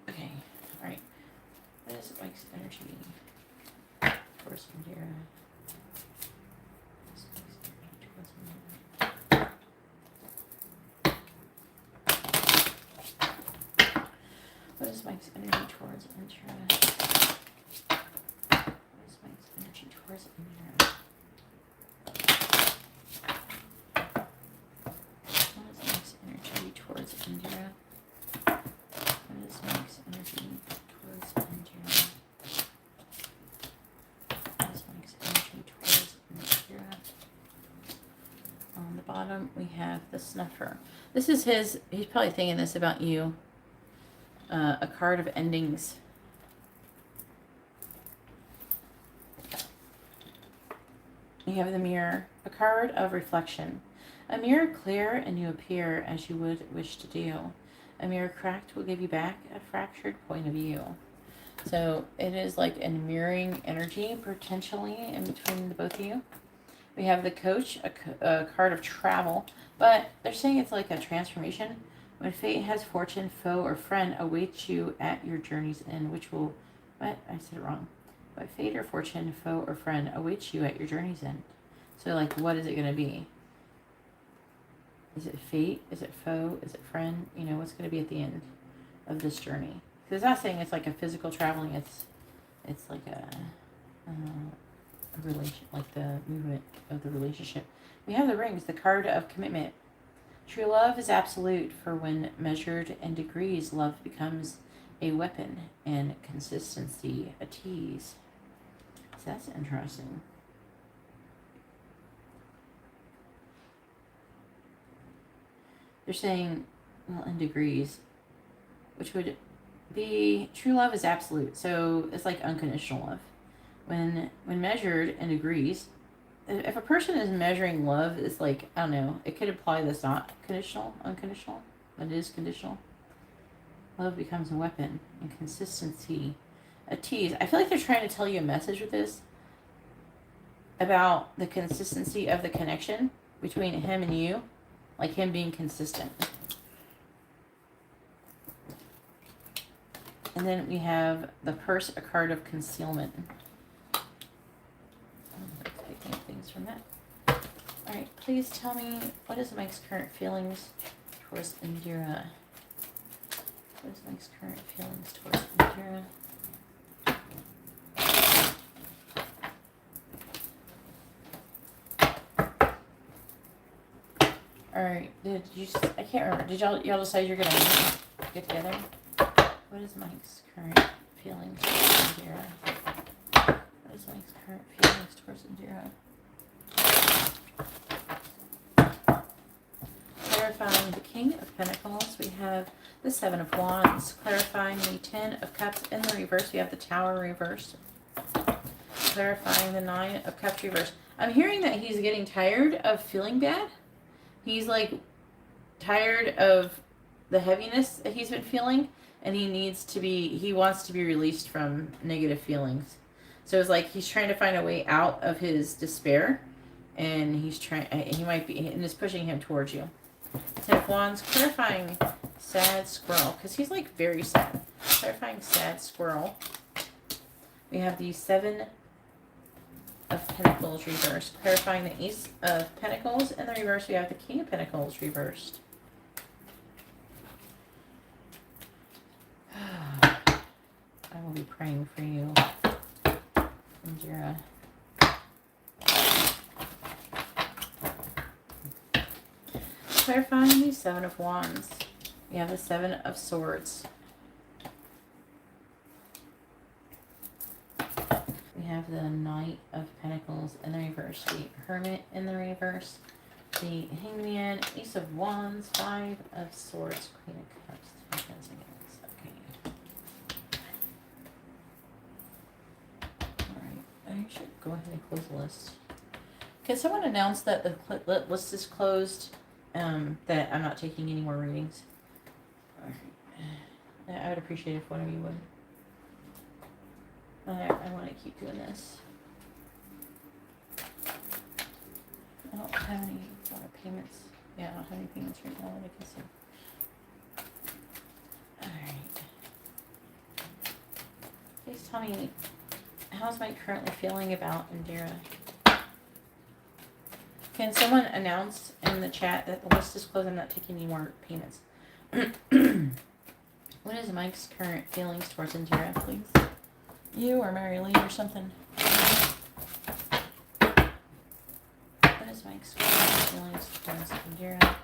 Okay. Alright. What is Mike's energy towards Indira? Mike's energy towards Indira? What is Mike's energy towards Indira? What is Mike's energy towards Indira? What is Mike's energy towards Indira? What is Mike's energy towards Indira? On the bottom, we have the Snuffer. This is his, he's probably thinking this about you. A card of endings. You have the Mirror, a card of reflection. A mirror clear and you appear as you would wish to do. A mirror cracked will give you back a fractured point of view. So it is like a mirroring energy potentially in between the both of you. We have the Coach, a card of travel, but they're saying it's like a transformation. When fate has fortune, foe, or friend awaits you at your journey's end, which will, what? I said it wrong. But fate or fortune, foe, or friend awaits you at your journey's end. So, like, what is it going to be? Is it fate? Is it foe? Is it friend? You know, what's going to be at the end of this journey? Because it's not saying it's like a physical traveling. It's like a relation, like the movement of the relationship. We have the Rings, the card of commitment. True love is absolute, for when measured in degrees, love becomes a weapon and consistency a tease. So that's interesting. They're saying, well, in degrees, which would be true love is absolute. So it's like unconditional love. When measured in degrees, if a person is measuring love, it's like, I don't know, it could imply that's not conditional, unconditional, but it is conditional. Love becomes a weapon, and consistency a tease. I feel like they're trying to tell you a message with this about the consistency of the connection between him and you, like him being consistent. And then we have the Purse, a card of concealment. Things from that. All right, please tell me, what is Mike's current feelings towards Indira? What is Mike's current feelings towards Indira? All right, I can't remember. Did y'all decide you're gonna get together? What is Mike's current feelings towards Indira? What is Mike's current feelings towards Indira? Clarifying the King of Pentacles, we have the Seven of Wands. Clarifying the Ten of Cups in the reverse, we have the Tower reversed. Clarifying the Nine of Cups reversed. I'm hearing that he's getting tired of feeling bad. He's like tired of the heaviness that he's been feeling, and he wants to be released from negative feelings. So it's like he's trying to find a way out of his despair, and he might be, and it's pushing him towards you. Ten of Wands, clarifying sad squirrel, because he's like very sad. Clarifying sad squirrel. We have the Seven of Pentacles reversed. Clarifying the Ace of Pentacles. In the reverse, we have the King of Pentacles reversed. I will be praying for you, Indira. Clarifying the Seven of Wands. We have the Seven of Swords. We have the Knight of Pentacles in the reverse. The Hermit in the reverse. The Hangman, Ace of Wands, Five of Swords, Queen of Cups. Okay. Alright, I should go ahead and close the list. Can someone announce that the list is closed? That I'm not taking any more readings. Alright. I would appreciate if one of you would. I want to keep doing this. I don't have any payments. Yeah, I don't have any payments right now that I can see. Alright. Please tell me, how's Mike currently feeling about Indira? Can someone announce in the chat that the list is closed? I'm not taking any more payments. What is Mike's current feelings towards Indira, please? You or Mary Lee or something? What is Mike's current feelings towards Indira?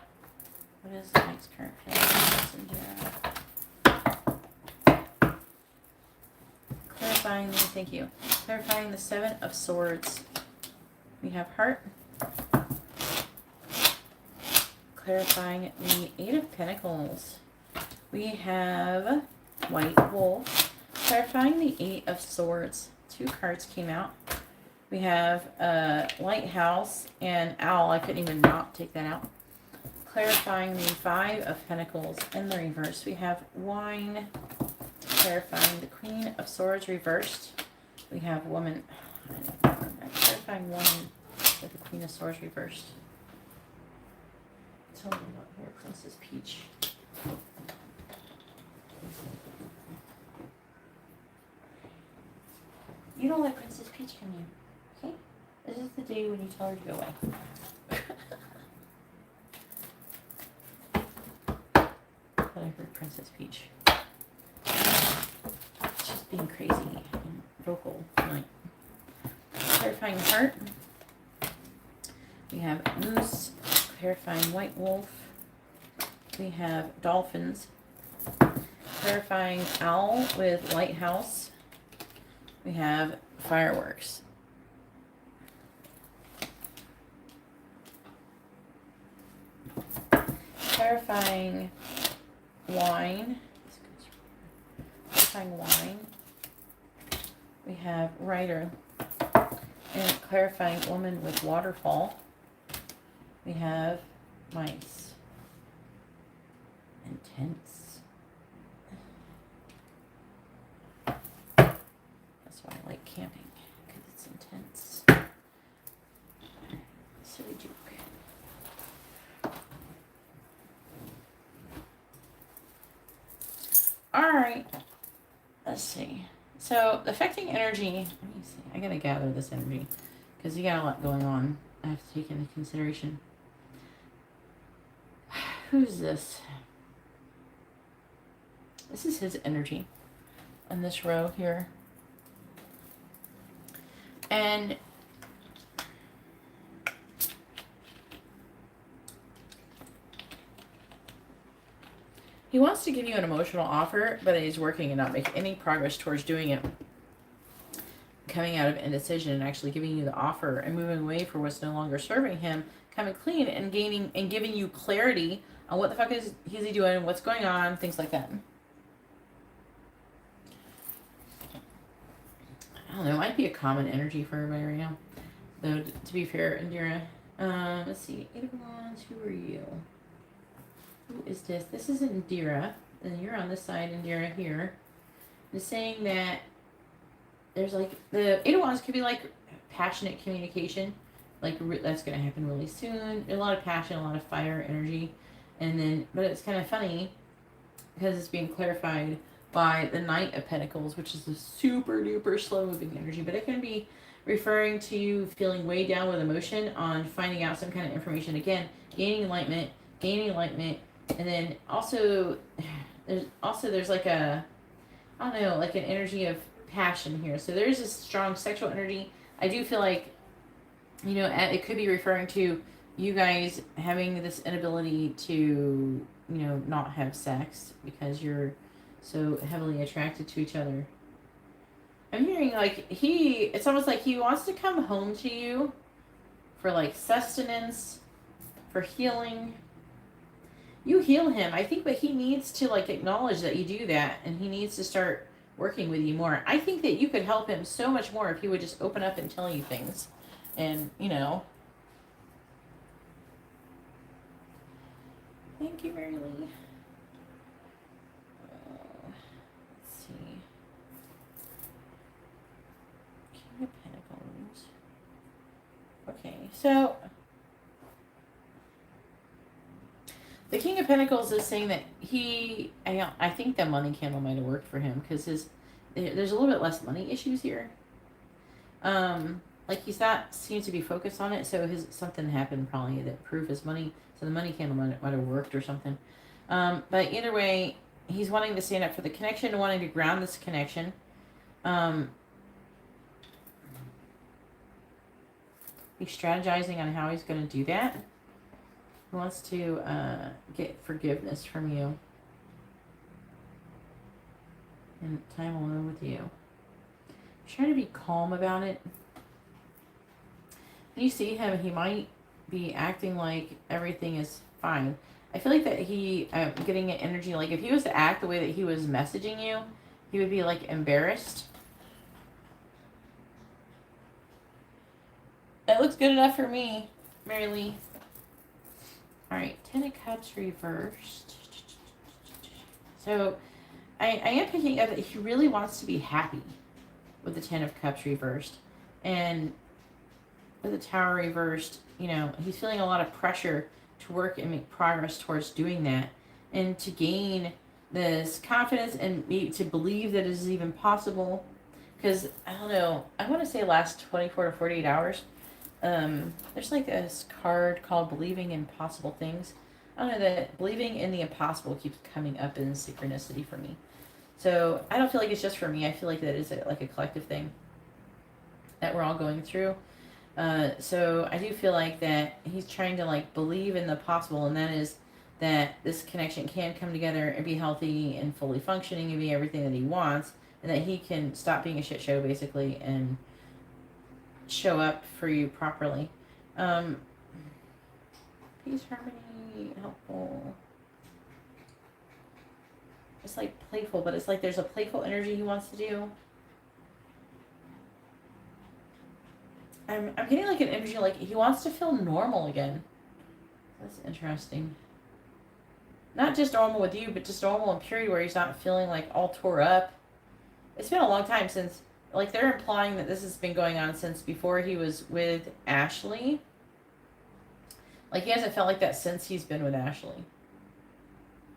What is Mike's current feelings towards Indira? Clarifying, thank you. Clarifying the Seven of Swords. We have Heart. Clarifying the Eight of Pentacles. We have White Wolf. Clarifying the Eight of Swords. 2 cards came out. We have Lighthouse and Owl. I couldn't even not take that out. Clarifying the Five of Pentacles in the reverse. We have Wine. Clarifying the Queen of Swords reversed. We have Woman. Clarifying Woman with the Queen of Swords reversed. Tell me about here, Princess Peach. You don't let Princess Peach come in, okay? This is the day when you tell her to go away. But I heard Princess Peach. She's being crazy and vocal tonight. Clarifying Heart. We have Moose. Clarifying White Wolf. We have Dolphins. Clarifying Owl with Lighthouse. We have Fireworks. Clarifying Wine. Clarifying Wine. We have Rider. And clarifying Woman with Waterfall. We have Mice. Intense. That's why I like camping, because it's intense. Silly Duke. Alright. Let's see. So, affecting energy. Let me see. I gotta gather this energy, because you got a lot going on. I have to take into consideration. Who's this? This is his energy on this row here. And he wants to give you an emotional offer, but he's working and not making any progress towards doing it. Coming out of indecision and actually giving you the offer and moving away for what's no longer serving him, coming clean and gaining and giving you clarity on what the fuck is he doing, what's going on, things like that. I don't know, it might be a common energy for everybody right now. Though, to be fair, Indira. Let's see. 8 of Wands, who are you? Who is this? This is Indira. And you're on this side, Indira here. It's saying that there's like, the 8 of Wands could be like passionate communication. Like, that's going to happen really soon. A lot of passion, a lot of fire energy. And then, but it's kind of funny because it's being clarified by the Knight of Pentacles, which is a super duper slow moving energy, but it can be referring to you feeling way down with emotion on finding out some kind of information. Again, gaining enlightenment, and then also there's like a, I don't know, like an energy of passion here. So there's a strong sexual energy. I do feel like, you know, it could be referring to you guys having this inability to, you know, not have sex because you're so heavily attracted to each other. I'm hearing like it's almost like he wants to come home to you for like sustenance, for healing. You heal him, I think, but he needs to like acknowledge that you do that, and he needs to start working with you more. I think that you could help him so much more if he would just open up and tell you things. And, you know. Thank you, Mary Lee. Let's see. King of Pentacles. Okay, so the King of Pentacles is saying that I think the money candle might have worked for him because there's a little bit less money issues here. Like he's not seems to be focused on it, so something happened probably that proved his money. So the money candle might have worked or something. But either way, he's wanting to stand up for the connection, wanting to ground this connection. He's strategizing on how he's going to do that. He wants to get forgiveness from you and time alone with you. He's trying to be calm about it. When you see him, he might be acting like everything is fine. I feel like that he, getting an energy, like if he was to act the way that he was messaging you, he would be like embarrassed. That looks good enough for me, Mary Lee. Alright, Ten of Cups reversed. So, I am picking up that he really wants to be happy with the Ten of Cups reversed. And with the Tower reversed, you know, he's feeling a lot of pressure to work and make progress towards doing that. And to gain this confidence and to believe that it is even possible. Because, I don't know, I want to say last 24 to 48 hours, there's like this card called Believing in Possible Things. I don't know, that believing in the impossible keeps coming up in synchronicity for me. So I don't feel like it's just for me. I feel like that is like a collective thing that we're all going through. So I do feel like that he's trying to like believe in the possible, and that is that this connection can come together and be healthy and fully functioning and be everything that he wants, and that he can stop being a shit show basically and show up for you properly. Peace, harmony, helpful. It's like playful, but it's like there's a playful energy he wants to do. I'm getting like an energy like he wants to feel normal again. That's interesting. Not just normal with you, but just normal and period, where he's not feeling like all tore up. It's been a long time since, like, they're implying that this has been going on since before he was with Ashley. Like, he hasn't felt like that since he's been with Ashley.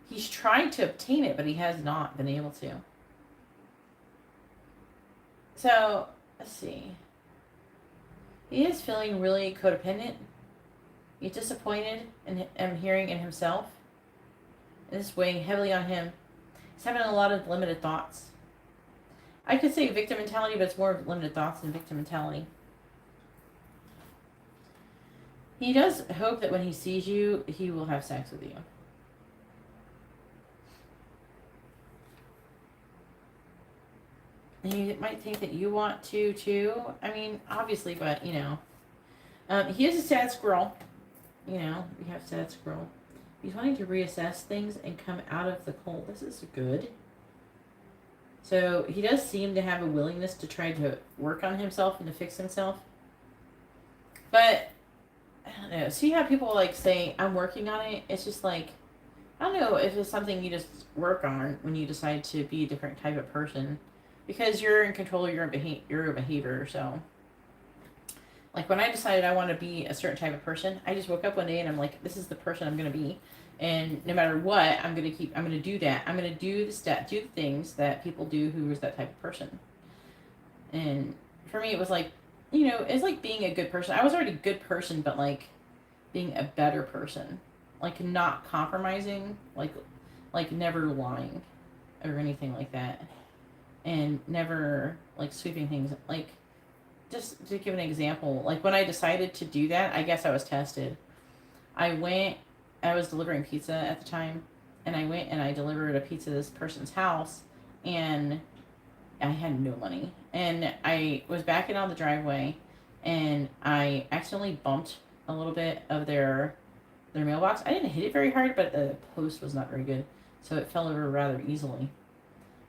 He's tried to obtain it, but he has not been able to. So, let's see. He is feeling really codependent. He's disappointed in hearing in himself. And it's weighing heavily on him. He's having a lot of limited thoughts. I could say victim mentality, but it's more limited thoughts than victim mentality. He does hope that when he sees you, he will have sex with you. He might think that you want to, too. I mean, obviously, but, you know. He is a sad squirrel. You know, we have sad squirrel. He's wanting to reassess things and come out of the cold. This is good. So, he does seem to have a willingness to try to work on himself and to fix himself. But, I don't know. See how people, like, say, I'm working on it? It's just like, I don't know if it's something you just work on when you decide to be a different type of person. Because you're in control of your behavior, so. Like, when I decided I want to be a certain type of person, I just woke up one day and I'm like, this is the person I'm going to be. And no matter what, I'm going to do that. I'm going to do the things that people do who is that type of person. And for me, it was like, you know, it's like being a good person. I was already a good person, but like being a better person. Like not compromising, like never lying or anything like that. And never, like, sweeping things. Like, just to give an example, like, when I decided to do that, I guess I was tested. I was delivering pizza at the time, and I went and I delivered a pizza to this person's house, and I had no money. And I was backing out the driveway, and I accidentally bumped a little bit of their mailbox. I didn't hit it very hard, but the post was not very good, so it fell over rather easily.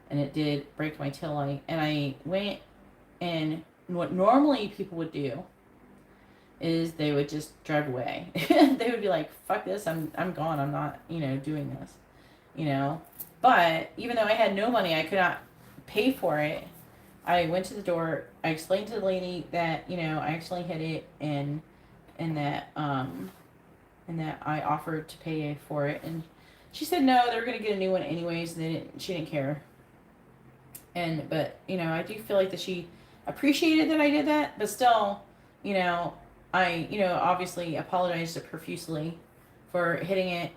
And it did break my taillight. And I went, and what normally people would do is they would just drive away. They would be like, fuck this, I'm gone, I'm not, you know, doing this, you know. But even though I had no money, I could not pay for it. I went to the door, I explained to the lady that, you know, I actually hit it, and that I offered to pay for it, and she said no, they were gonna get a new one anyways, and she didn't care. But, you know, I do feel like that she appreciated that I did that, but still, you know, I, you know, obviously apologized profusely for hitting it,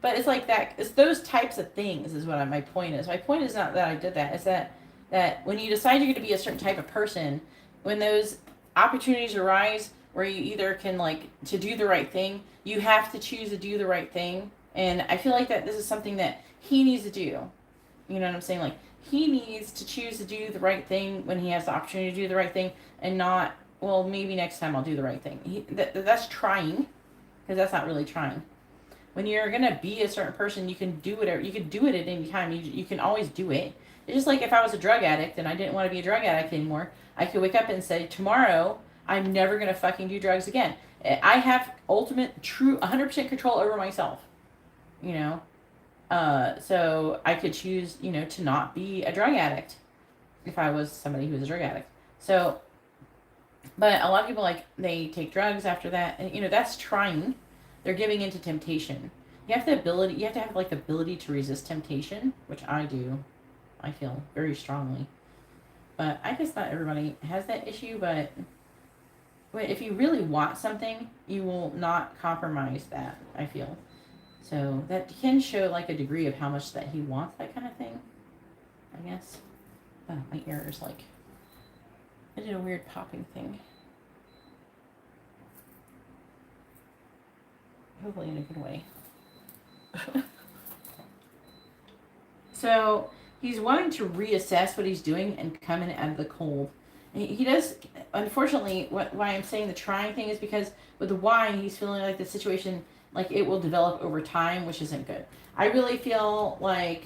but but it's like that. It's those types of things is what my point is. My point is not that I did that. It's that when you decide you're going to be a certain type of person, when those opportunities arise where you either can like to do the right thing, you have to choose to do the right thing. And I feel like that this is something that he needs to do. You know what I'm saying? Like he needs to choose to do the right thing when he has the opportunity to do the right thing, and not, well, maybe next time I'll do the right thing. That's trying, because that's not really trying. When you're gonna be a certain person, you can do whatever. You can do it at any time. You can always do it. It's just like if I was a drug addict and I didn't want to be a drug addict anymore, I could wake up and say, tomorrow I'm never gonna fucking do drugs again. I have ultimate, true, 100% control over myself. You know, so I could choose, you know, to not be a drug addict if I was somebody who was a drug addict. So, but a lot of people, like, they take drugs after that, and you know that's trying. They're giving into temptation. You have to have like the ability to resist temptation, which I do. I feel very strongly. But I guess not everybody has that issue, but if you really want something, you will not compromise that, I feel. So that can show like a degree of how much that he wants that kind of thing, I guess. Oh, my ear is like, I did a weird popping thing. Hopefully in a good way. So he's wanting to reassess what he's doing and come in out of the cold. And he does, unfortunately, why I'm saying the trying thing is because with the wine, he's feeling like the situation, like it will develop over time, which isn't good. I really feel like,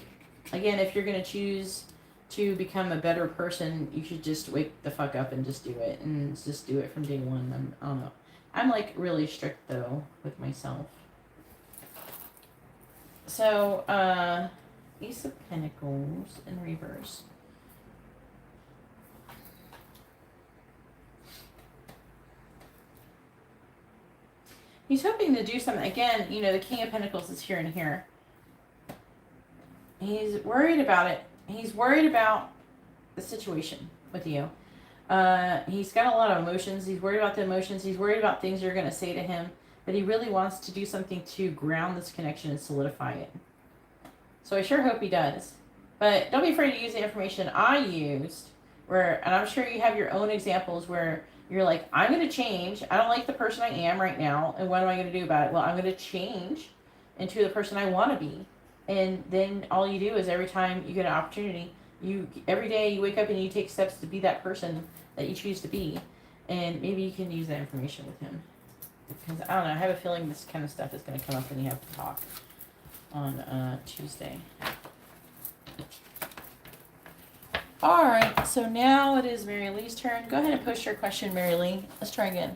again, if you're going to choose to become a better person, you should just wake the fuck up and just do it. And just do it from day one. I don't know. I'm like really strict though with myself. So, Ace of Pentacles in reverse. He's hoping to do something. Again, you know, the King of Pentacles is here and here. He's worried about it. He's worried about the situation with you. He's got a lot of emotions. He's worried about the emotions. He's worried about things you're going to say to him. But he really wants to do something to ground this connection and solidify it. So I sure hope he does. But don't be afraid to use the information I used. And I'm sure you have your own examples where you're like, I'm going to change. I don't like the person I am right now. And what am I going to do about it? Well, I'm going to change into the person I want to be. And then all you do is every time you get an opportunity, every day you wake up and you take steps to be that person that you choose to be. And maybe you can use that information with him. Because, I don't know, I have a feeling this kind of stuff is going to come up when you have to talk on Tuesday. Alright, so now it is Mary Lee's turn. Go ahead and post your question, Mary Lee. Let's try again.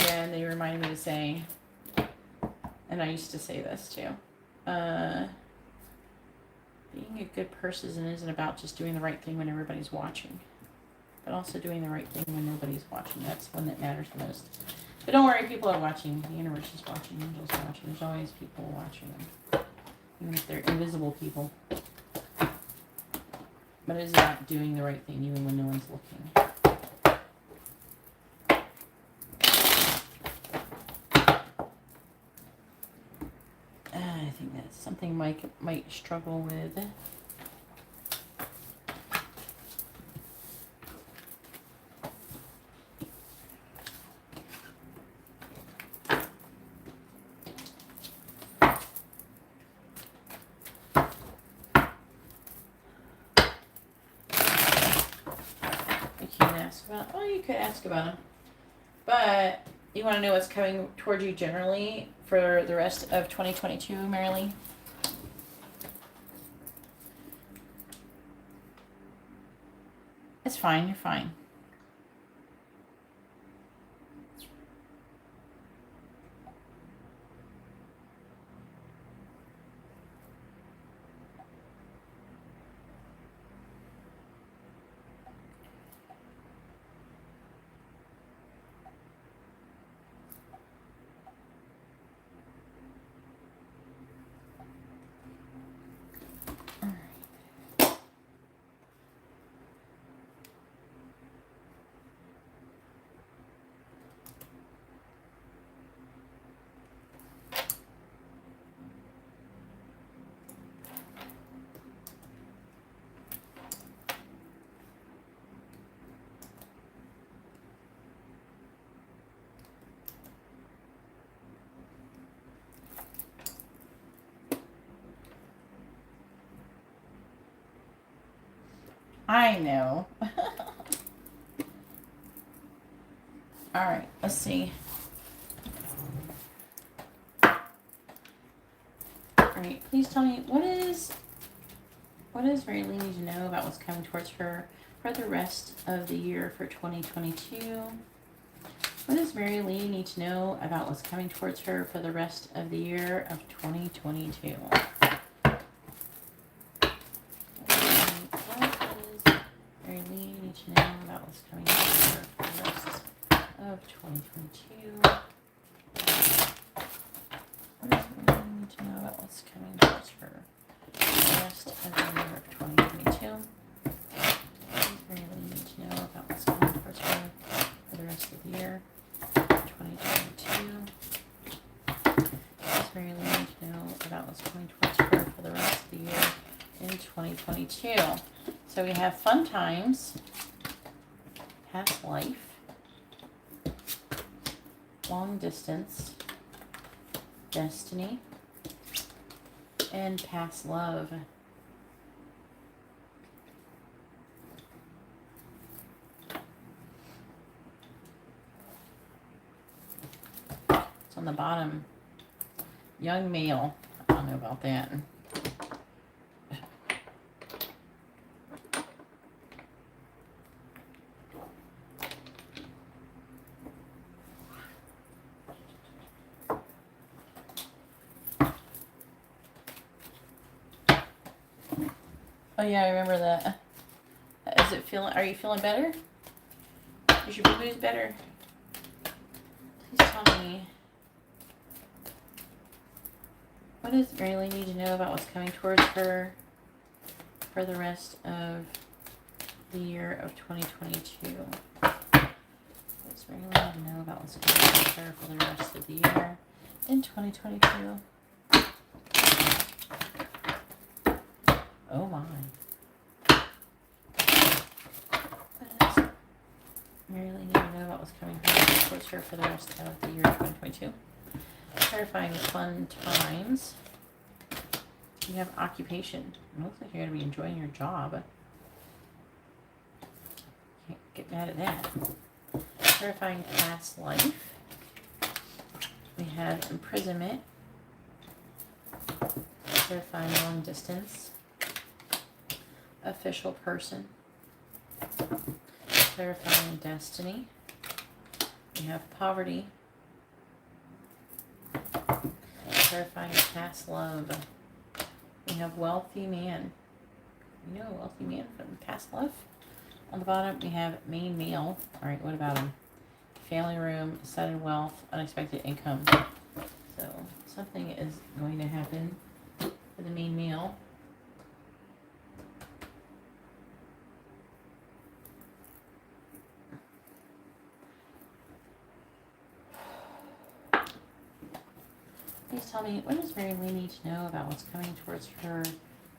And they remind me to say, and I used to say this too, being a good person isn't about just doing the right thing when everybody's watching, but also doing the right thing when nobody's watching. That's one that matters the most. But don't worry, people are watching. The universe is watching. Angels are watching. There's always people watching them, even if they're invisible people. But it is about doing the right thing even when no one's looking. I think that's something Mike might struggle with. You can't ask about, well, you could ask about him. But you want to know what's coming toward you generally for the rest of 2022, Marilee? It's fine. You're fine. I know. All right, let's see. All right, please tell me what does Mary Lee need to know about what's coming towards her for the rest of the year for 2022? What does Mary Lee need to know about what's coming towards her for the rest of the year of 2022? What does Mary Lee need to know about what's coming towards her for the rest of 2022? What does Mary Lee need to know about what's coming towards her for the rest of the year of 2022? What does Mary Lee need to know about what's coming towards her for the rest of the year 2022? What does Mary Lee need to know about what's coming towards her for the rest of the year in 2022? So we have fun times, past life, long distance, destiny, and past love. It's on the bottom. Young male. I don't know about that. Oh yeah, I remember that. Is it feeling? Are you feeling better? Is your boo-boos better? Please tell me. What does Mary Lee need to know about what's coming towards her for the rest of the year of 2022? What does Mary Lee need to know about what's coming towards her for the rest of the year in 2022? Oh my. What does Mary Lee need to know about what's coming towards her for the rest of the year 2022? Clarifying fun times. You have occupation. It looks like you're going to be enjoying your job. Can't get mad at that. Clarifying past life. We have imprisonment. Clarifying long distance. Official person. Clarifying destiny. We have poverty. Clarifying past love. We have wealthy man. You know, a wealthy man from past love. On the bottom, we have main male. All right, what about him? Family room, sudden wealth, unexpected income. So something is going to happen for the main male. Please tell me, what does Mary Lee need to know about what's coming towards her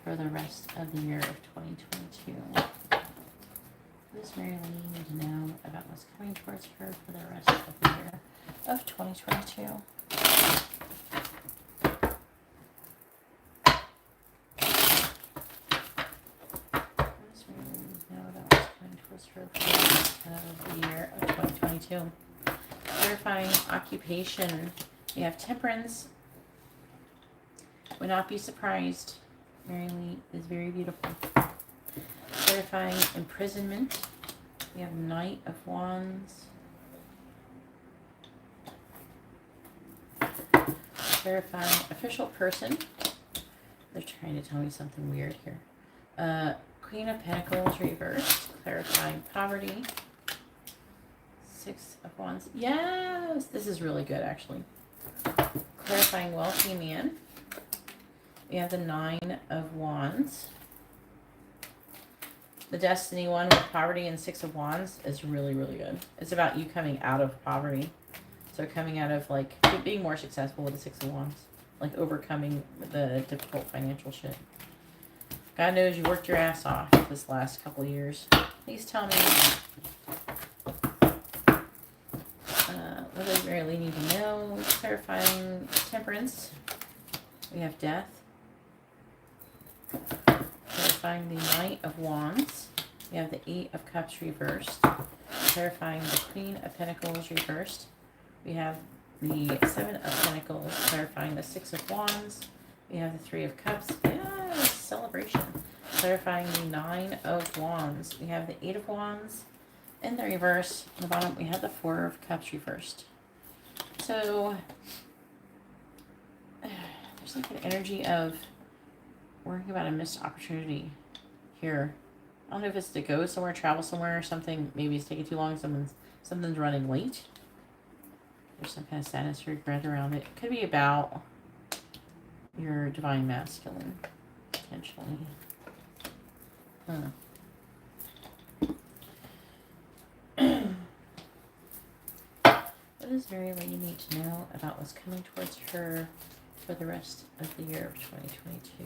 for the rest of the year of 2022? What does Mary Lee need to know about what's coming towards her for the rest of the year of 2022? What does Mary Lee need to know about what's coming towards her for the rest of the year of 2022? Clarifying occupation. We have temperance. Would not be surprised. Mary Lee is very beautiful. Clarifying imprisonment. We have Knight of Wands. Clarifying official person. They're trying to tell me something weird here. Queen of Pentacles reversed. Clarifying poverty. Six of Wands. Yes! This is really good, actually. Clarifying wealthy man. We have the Nine of Wands. The Destiny one with poverty and Six of Wands is really, really good. It's about you coming out of poverty. So coming out of, like, being more successful with the Six of Wands. Like, overcoming the difficult financial shit. God knows you worked your ass off this last couple of years. Please tell me. What does Mary Lee need to know? Clarifying temperance. We have death. Clarifying the Knight of Wands. We have the 8 of Cups reversed, clarifying the Queen of Pentacles reversed. We have the 7 of Pentacles, clarifying the 6 of Wands. We have the 3 of Cups. Yes, celebration. Clarifying the 9 of Wands. We have the 8 of Wands. In the reverse, on the bottom, we have the 4 of Cups reversed. So, there's like an energy of worrying about a missed opportunity here. I don't know if it's to go somewhere, travel somewhere, or something. Maybe it's taking too long. Something's running late. There's some kind of sadness or regret around it. It could be about your divine masculine, potentially. What does Very Lady need to know about what's coming towards her for the rest of the year of 2022?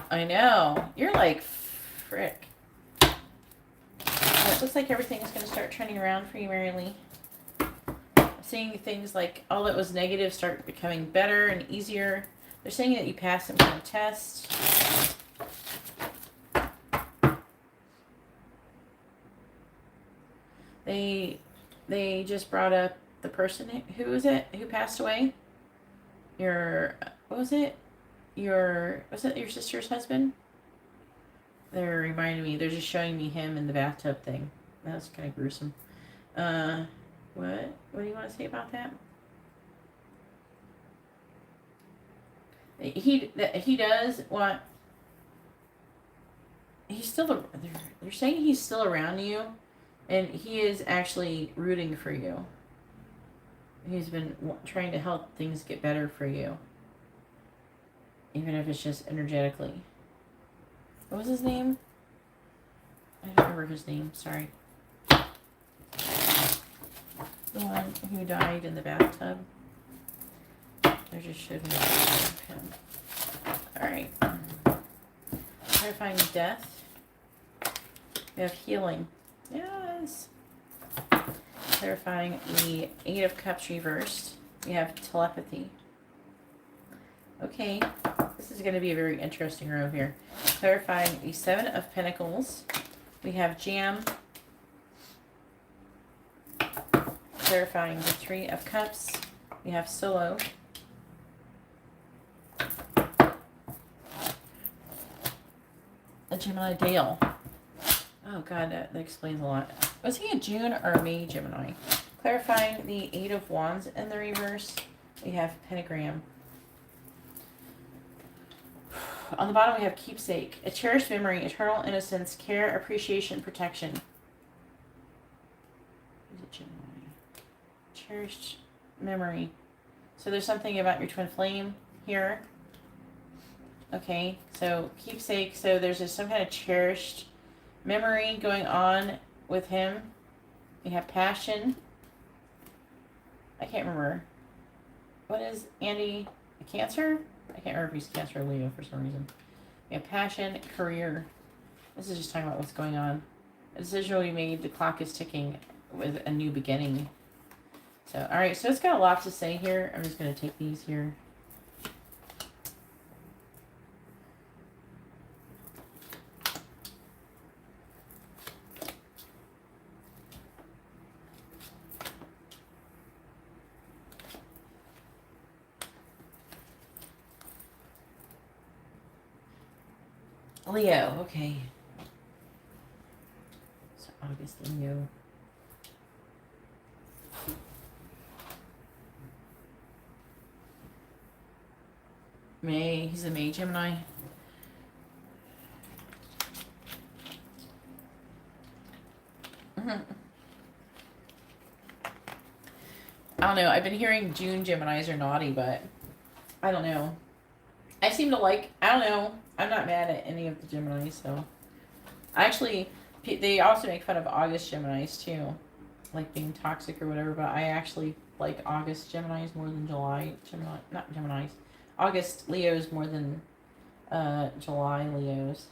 I know. You're like, frick. It looks like everything is going to start turning around for you, Mary Lee. I'm seeing things like all that was negative start becoming better and easier. They're saying that you passed some kind of test. They just brought up the person, who was it, who passed away? What was it? Was it your sister's husband? They're reminding me, they're just showing me him in the bathtub thing. That was kind of gruesome. What do you want to say about that? He does want, he's still, they're saying he's still around you, and he is actually rooting for you. He's been trying to help things get better for you. Even if it's just energetically. What was his name? I don't remember his name, sorry. The one who died in the bathtub. There just showed me a picture of him. Alright. Clarifying death. We have healing. Yes. Clarifying the 8 of Cups reversed. We have telepathy. Okay. This is going to be a very interesting row here. Clarifying the 7 of Pentacles. We have jam. Clarifying the 3 of Cups. We have solo. A Gemini Dale. Oh god, that explains a lot. Was he a June or a May Gemini? Clarifying the 8 of Wands in the reverse. We have pentagram. On the bottom we have keepsake. A cherished memory, eternal innocence, care, appreciation, protection. Who's a Gemini? Cherished memory. So there's something about your twin flame here. Okay, so keepsake. So there's some kind of cherished memory going on with him. We have passion. I can't remember. What is Andy? A Cancer? I can't remember if he's Cancer or Leo for some reason. We have passion, career. This is just talking about what's going on. A decision will be made. The clock is ticking with a new beginning. So, alright, so it's got a lot to say here. I'm just going to take these here. Leo, okay. So August Leo. May, he's a May Gemini. I don't know. I've been hearing June Geminis are naughty, but I don't know. I seem to like, I don't know. I'm not mad at any of the Geminis, so. Actually, they also make fun of August Geminis, too. Like being toxic or whatever, but I actually like August Geminis more than July Gemini, not Geminis. August Leos more than July Leos.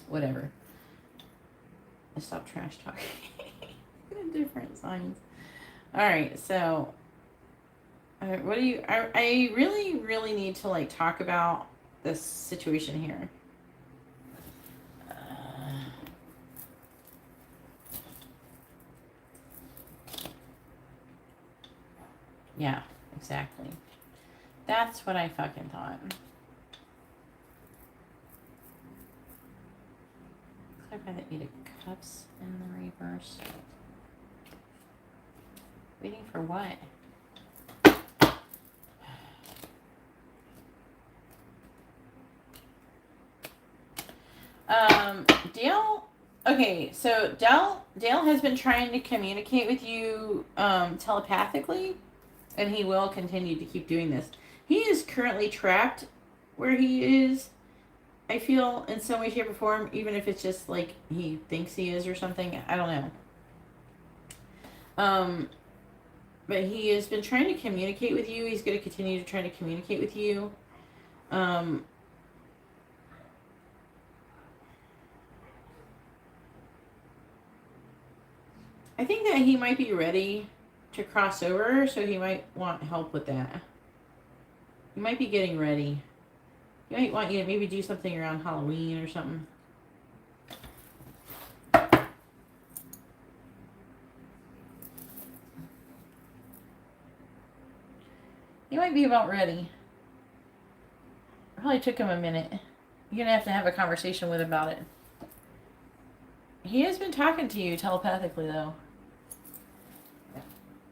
Whatever. Stop trash talking. Different signs. All right, so what do you? I really need to like talk about this situation here. Yeah, exactly. That's what I fucking thought. Clarify the Eight of Cups in the reverse. Waiting for what? Dale. Okay, so Dale has been trying to communicate with you telepathically, and he will continue to keep doing this. He is currently trapped where he is. I feel in some way, shape, or form, even if it's just like he thinks he is or something. I don't know. But he has been trying to communicate with you. He's going to continue to try to communicate with you. I think that he might be ready to cross over, so he might want help with that. He might be getting ready. He might want you to maybe do something around Halloween or something. He might be about ready. It probably took him a minute. You're going to have a conversation with him about it. He has been talking to you telepathically, though.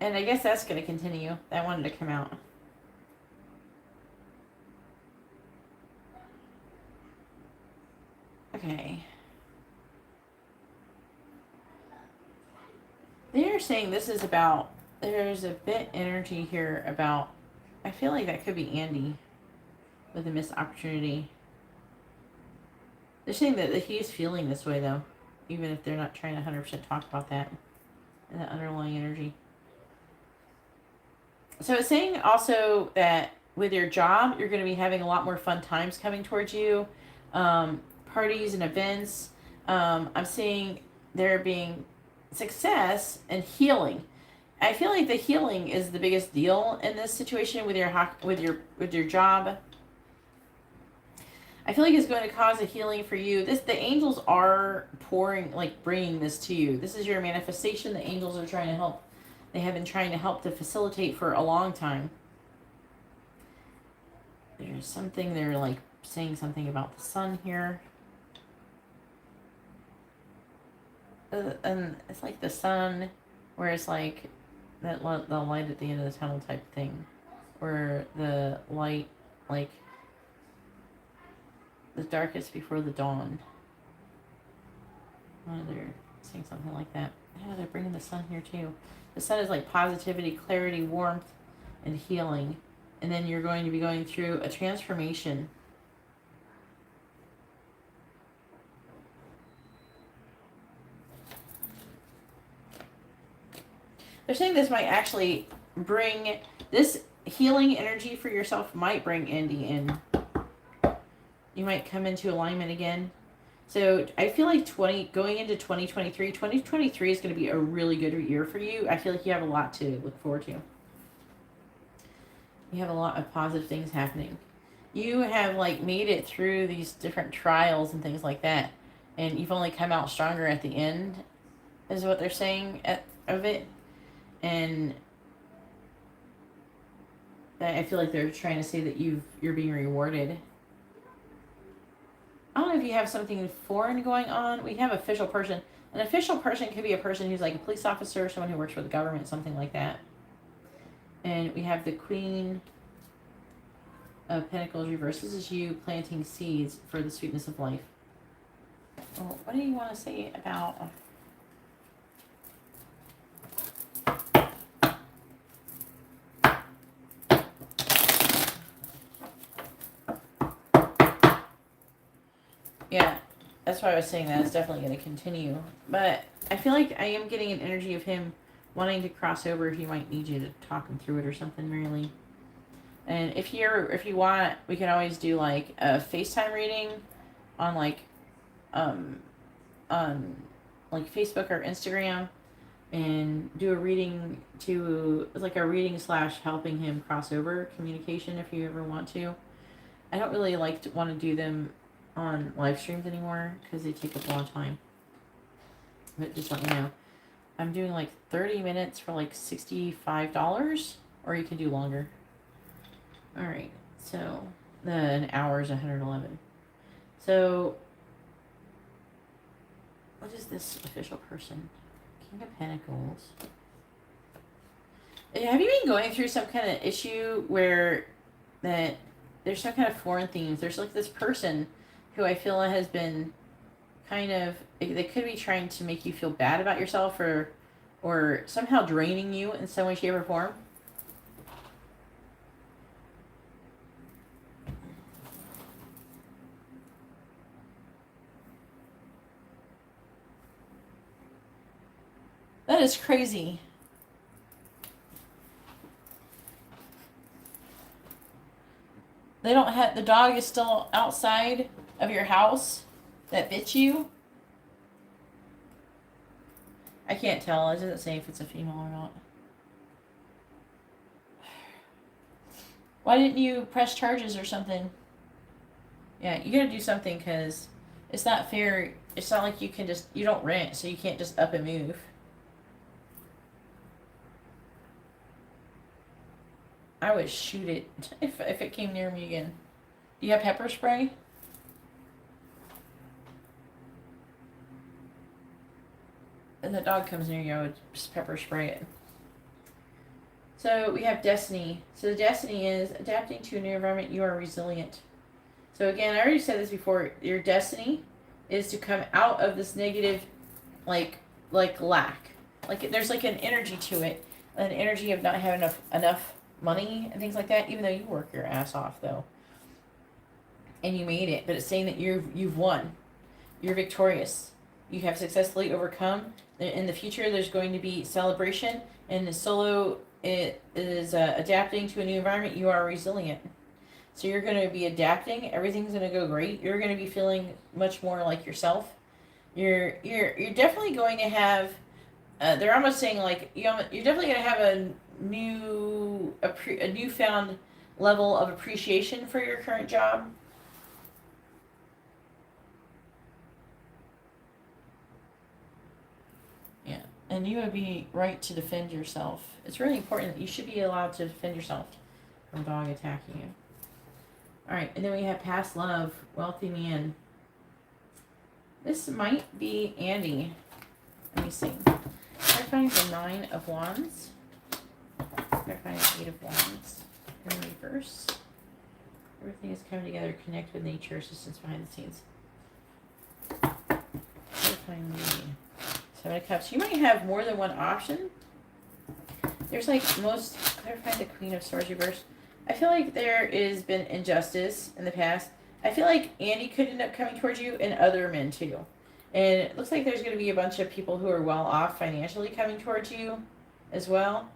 And I guess that's going to continue. That wanted to come out. Okay. They're saying this is about, there's a bit energy here about, I feel like that could be Andy with a missed opportunity. They're saying that he's feeling this way, though, even if they're not trying to 100% talk about that and that underlying energy. So it's saying also that with your job, you're going to be having a lot more fun times coming towards you. Parties and events. I'm seeing there being success and healing. I feel like the healing is the biggest deal in this situation with your job. I feel like it's going to cause a healing for you. The angels are bringing this to you. This is your manifestation. The angels are trying to help. They have been trying to help to facilitate for a long time. There's something, they're like saying something about the sun here. And it's like the sun, where it's like the light at the end of the tunnel type thing. Where the light, like, the darkest before the dawn. Oh, they're saying something like that. Yeah, they're bringing the sun here too. The sun is like positivity, clarity, warmth, and healing. And then you're going to be going through a transformation. They're saying this might actually bring, this healing energy for yourself might bring Andy in. You might come into alignment again. So I feel like going into 2023 is going to be a really good year for you. I feel like you have a lot to look forward to. You have a lot of positive things happening. You have like made it through these different trials and things like that. And you've only come out stronger at the end, is what they're saying of it. And I feel like they're trying to say that you're being rewarded. I don't know if you have something foreign going on. We have official person. An official person could be a person who's like a police officer, someone who works for the government, something like that. And we have the Queen of Pentacles reversed. This is you planting seeds for the sweetness of life. Well, what do you want to say about... Yeah, that's why I was saying that it's definitely going to continue. But I feel like I am getting an energy of him wanting to cross over. He might need you to talk him through it or something, really. And if you want, we can always do like a FaceTime reading on like like Facebook or Instagram and do a reading to like a reading / helping him cross over communication if you ever want to. I don't really like to want to do them on live streams anymore because they take up a lot of time. But just let me know. I'm doing like 30 minutes for like $65, or you can do longer. All right, so an hour is 111. So what is this official person? King of Pentacles. Have you been going through some kind of issue where that there's some kind of foreign themes? There's like this person who I feel has been kind of, they could be trying to make you feel bad about yourself or somehow draining you in some way, shape, or form. That is crazy. They don't have, the dog is still outside of your house that bit you. I can't tell. It doesn't say if it's a female or not. Why didn't you press charges or something? Yeah, you gotta do something because it's not fair. It's not like you can just, you don't rent, so you can't just up and move. I would shoot it if it came near me again. Do you have pepper spray? And the dog comes near you, I would just pepper spray it. So we have destiny. So the destiny is adapting to a new environment. You are resilient. So again, I already said this before. Your destiny is to come out of this negative, like lack. Like there's like an energy to it, an energy of not having enough money and things like that. Even though you work your ass off though, and you made it, but it's saying that you've won. You're victorious. You have successfully overcome. In the future, there's going to be celebration, and the solo it is adapting to a new environment. You are resilient, so you're going to be adapting. Everything's going to go great. You're going to be feeling much more like yourself. You're definitely going to have. They're almost saying like you're definitely going to have a newfound level of appreciation for your current job. And you would be right to defend yourself. It's really important that you should be allowed to defend yourself from a dog attacking you. Alright, and then we have past love, wealthy man. This might be Andy. Let me see. I find the 9 of Wands. I find the 8 of Wands in reverse. Everything is coming together, connect with nature, assistance behind the scenes. Clarifying the 7 of Cups. You might have more than one option. There's like most, clarify the Queen of Swords reverse. I feel like there has been injustice in the past. I feel like Andy could end up coming towards you and other men too. And it looks like there's going to be a bunch of people who are well off financially coming towards you as well.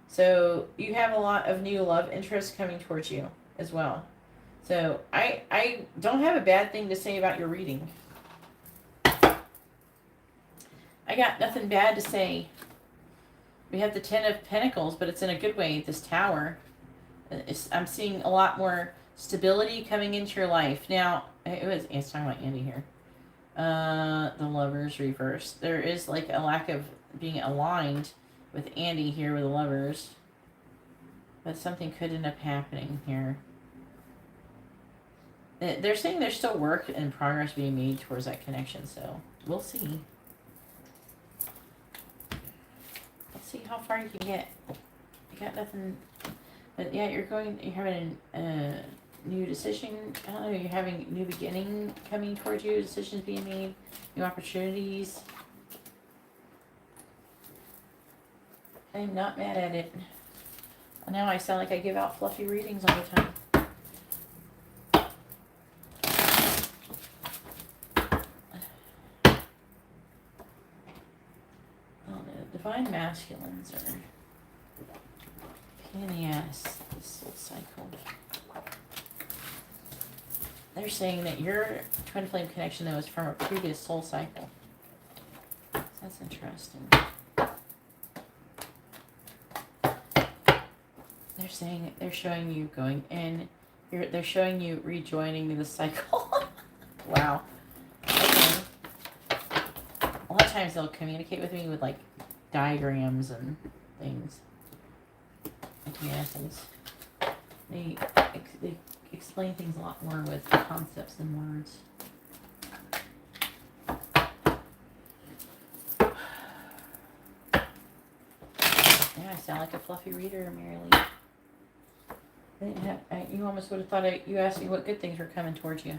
So you have a lot of new love interests coming towards you as well. So I don't have a bad thing to say about your reading. I got nothing bad to say. We have the 10 of Pentacles, but it's in a good way, this Tower. I'm seeing a lot more stability coming into your life. Now, it's talking about Andy here. The Lovers reverse. There is like a lack of being aligned with Andy here with the Lovers. But something could end up happening here. They're saying there's still work and progress being made towards that connection, so we'll see. See how far you can get. You got nothing, but yeah, you're having a new decision. I don't know, you're having a new beginning coming towards you, decisions being made, new opportunities. I'm not mad at it. Now I sound like I give out fluffy readings all the time. Divine masculines are pain in the ass, this soul cycle. They're saying that your twin flame connection though is from a previous soul cycle. So That's interesting. They're saying, they're showing you going in. They're showing you rejoining the cycle. Wow. Okay. A lot of times they'll communicate with me with like diagrams and things. In essence, they explain things a lot more with concepts than words. Yeah, I sound like a fluffy reader, Mary Lee. I didn't have. You almost would have thought you asked me what good things were coming towards you.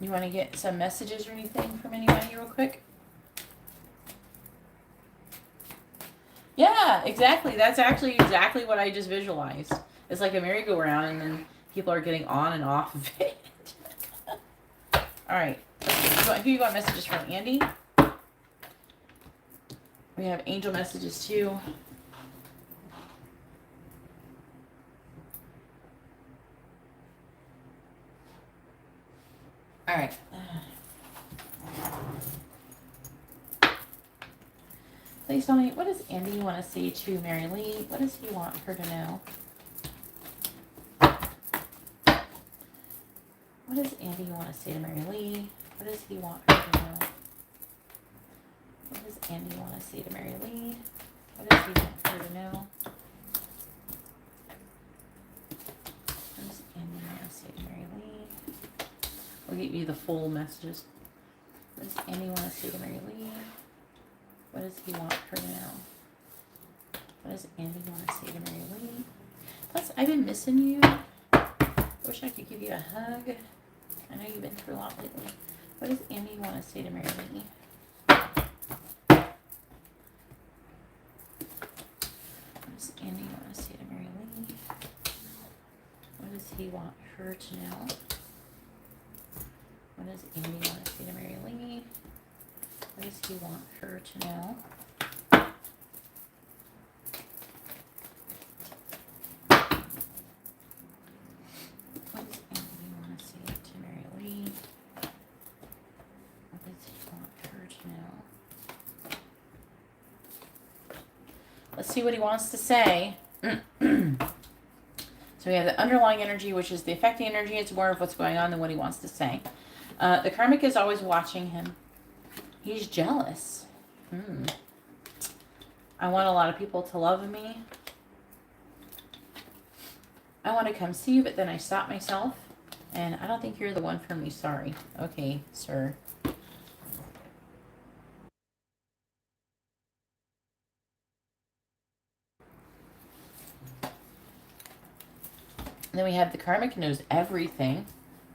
You want to get some messages or anything from anybody real quick? Yeah, exactly. That's actually exactly what I just visualized. It's like a merry-go-round, and then people are getting on and off of it. All right. Who you got messages from? Andy? We have angel messages too. All right. Please tell me, what does Andy want to say to Mary Lee? What does he want her to know? What does Andy want to say to Mary Lee? What does he want her to know? What does Andy want to say to Mary Lee? What does he want her to know? What does Andy want to say to Mary Lee? We'll get you the full messages. What does Andy want to say to Mary Lee? What does he want her to know? What does Andy want to say to Mary Lee? Plus, I've been missing you. Wish I could give you a hug. I know you've been through a lot lately. What does Andy want to say to Mary Lee? What does Andy want to say to Mary Lee? What does he want her to know? What does Andy want to say to Mary Lee? What does he want her to know? What does Andy want to say to Mary Lee? What does he want her to know? Let's see what he wants to say. So we have the underlying energy, which is the affecting energy. It's more of what's going on than what he wants to say. The karmic is always watching him. He's jealous. I want a lot of people to love me. I want to come see you, but then I stop myself. And I don't think you're the one for me. Sorry. Okay, sir. Then we have the karmic knows everything.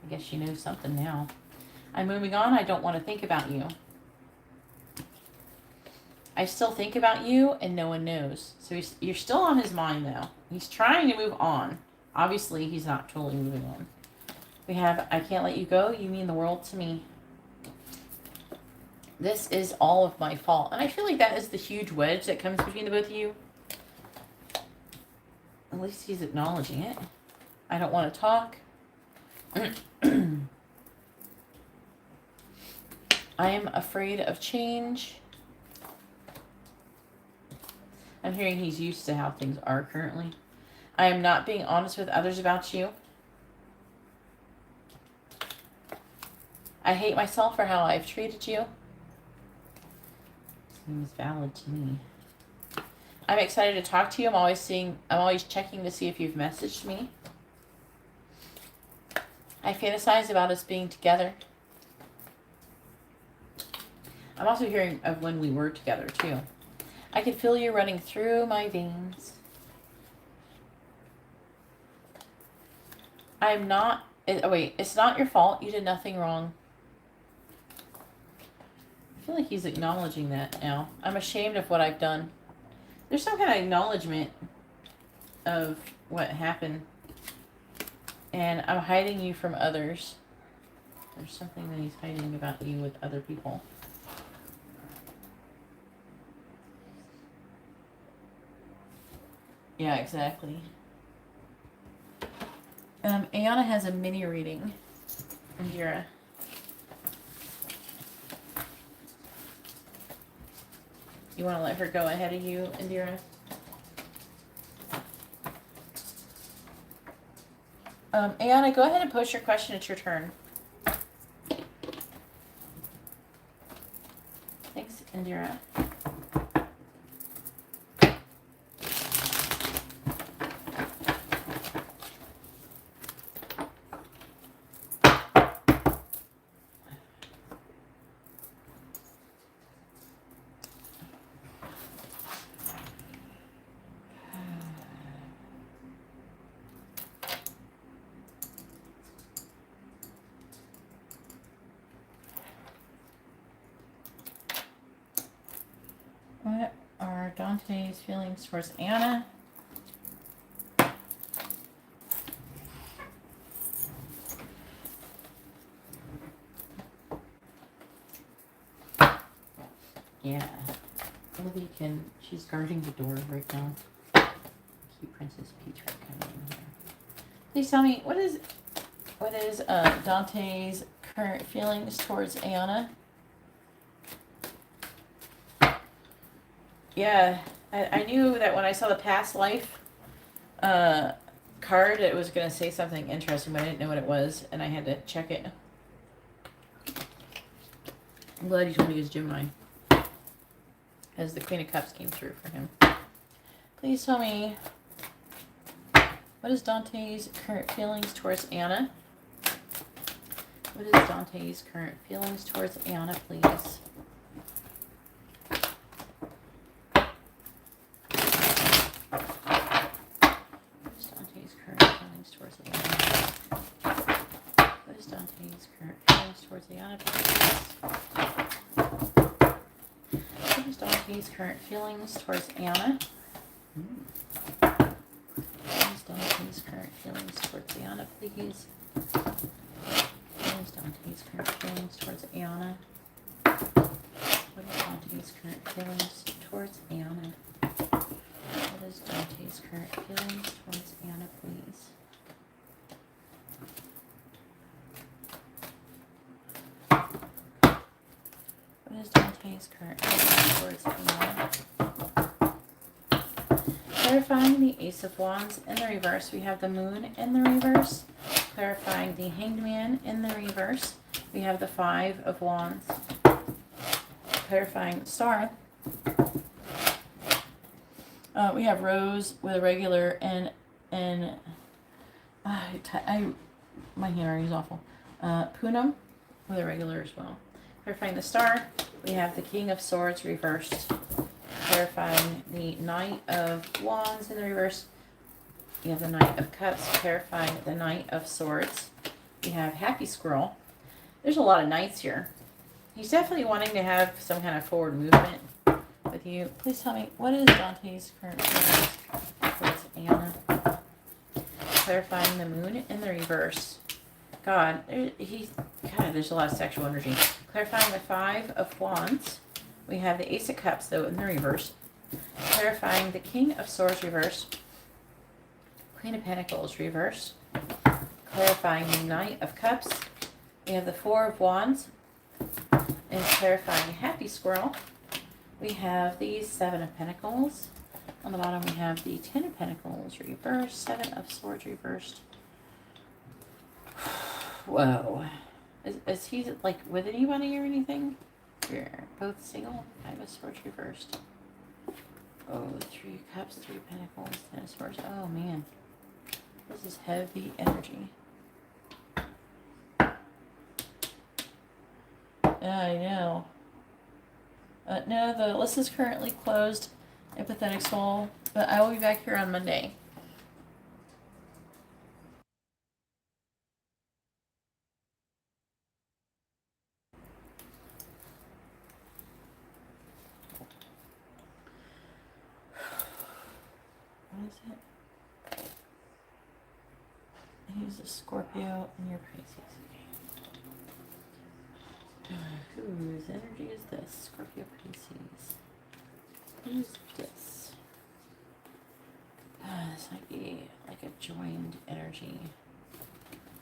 I guess she knows something now. I'm moving on. I don't want to think about you. I still think about you and no one knows. So you're still on his mind though. He's trying to move on. Obviously, he's not totally moving on. We have, I can't let you go. You mean the world to me. This is all of my fault. And I feel like that is the huge wedge that comes between the both of you. At least he's acknowledging it. I don't want to talk. I am afraid of change. I'm hearing he's used to how things are currently. I am not being honest with others about you. I hate myself for how I've treated you. Seems valid to me. I'm excited to talk to you. I'm always checking to see if you've messaged me. I fantasize about us being together. I'm also hearing of when we were together too. I can feel you running through my veins. I'm not... Oh wait, it's not your fault. You did nothing wrong. I feel like he's acknowledging that now. I'm ashamed of what I've done. There's some kind of acknowledgement of what happened. And I'm hiding you from others. There's something that he's hiding about you with other people. Yeah, exactly. Ayana has a mini reading. Indira. You want to let her go ahead of you, Indira? Ayana, go ahead and post your question. It's your turn. Thanks, Indira. What are Dante's feelings towards Anna? Yeah. Olivia she's guarding the door right now. Keep Princess Peach from coming in here. Please tell me, what is Dante's current feelings towards Anna? Yeah, I knew that when I saw the past life card, it was going to say something interesting, but I didn't know what it was, and I had to check it. I'm glad you told me he was Gemini, as the Queen of Cups came through for him. Please tell me, what is Dante's current feelings towards Anna? What is Dante's current feelings towards Anna, please? Current feelings towards Anna. What is Dante's current feelings towards Anna, please? What is Dante's current feelings towards Anna? What is Dante's current feelings towards Anna? What is Dante's current feelings towards Anna, please? What is Dante's current feelings towards Anna? Clarifying the Ace of Wands in the reverse. We have the Moon in the reverse. Clarifying the Hanged Man in the reverse. We have the Five of Wands. Clarifying the Star. We have Rose with a regular and my handwriting is awful. Poonam with a regular as well. Clarifying the Star, we have the King of Swords reversed. Clarifying the Knight of Wands in the reverse. We have the Knight of Cups. Clarifying the Knight of Swords. We have Happy Squirrel. There's a lot of knights here. He's definitely wanting to have some kind of forward movement with you. Please tell me, what is Dante's current feelings towards Anna? Clarifying the Moon in the reverse. God, there's a lot of sexual energy. Clarifying the Five of Wands. We have the Ace of Cups, though, in the reverse. Clarifying the King of Swords reverse. Queen of Pentacles reverse. Clarifying the Knight of Cups. We have the Four of Wands. And clarifying Happy Squirrel. We have the Seven of Pentacles. On the bottom, we have the Ten of Pentacles reversed. Seven of Swords reversed. Whoa. Is he, like, with anybody or anything? You're both single. Five of Swords reversed. Oh, Three of Cups, Three of Pentacles, Ten of Swords. Oh, man. This is heavy energy. I know. No, the list is currently closed. Empathetic Soul. But I will be back here on Monday. What is it? He's a Scorpio and you're Pisces. Whose energy is this? Scorpio, Pisces. Who's this? This might be like a joined energy.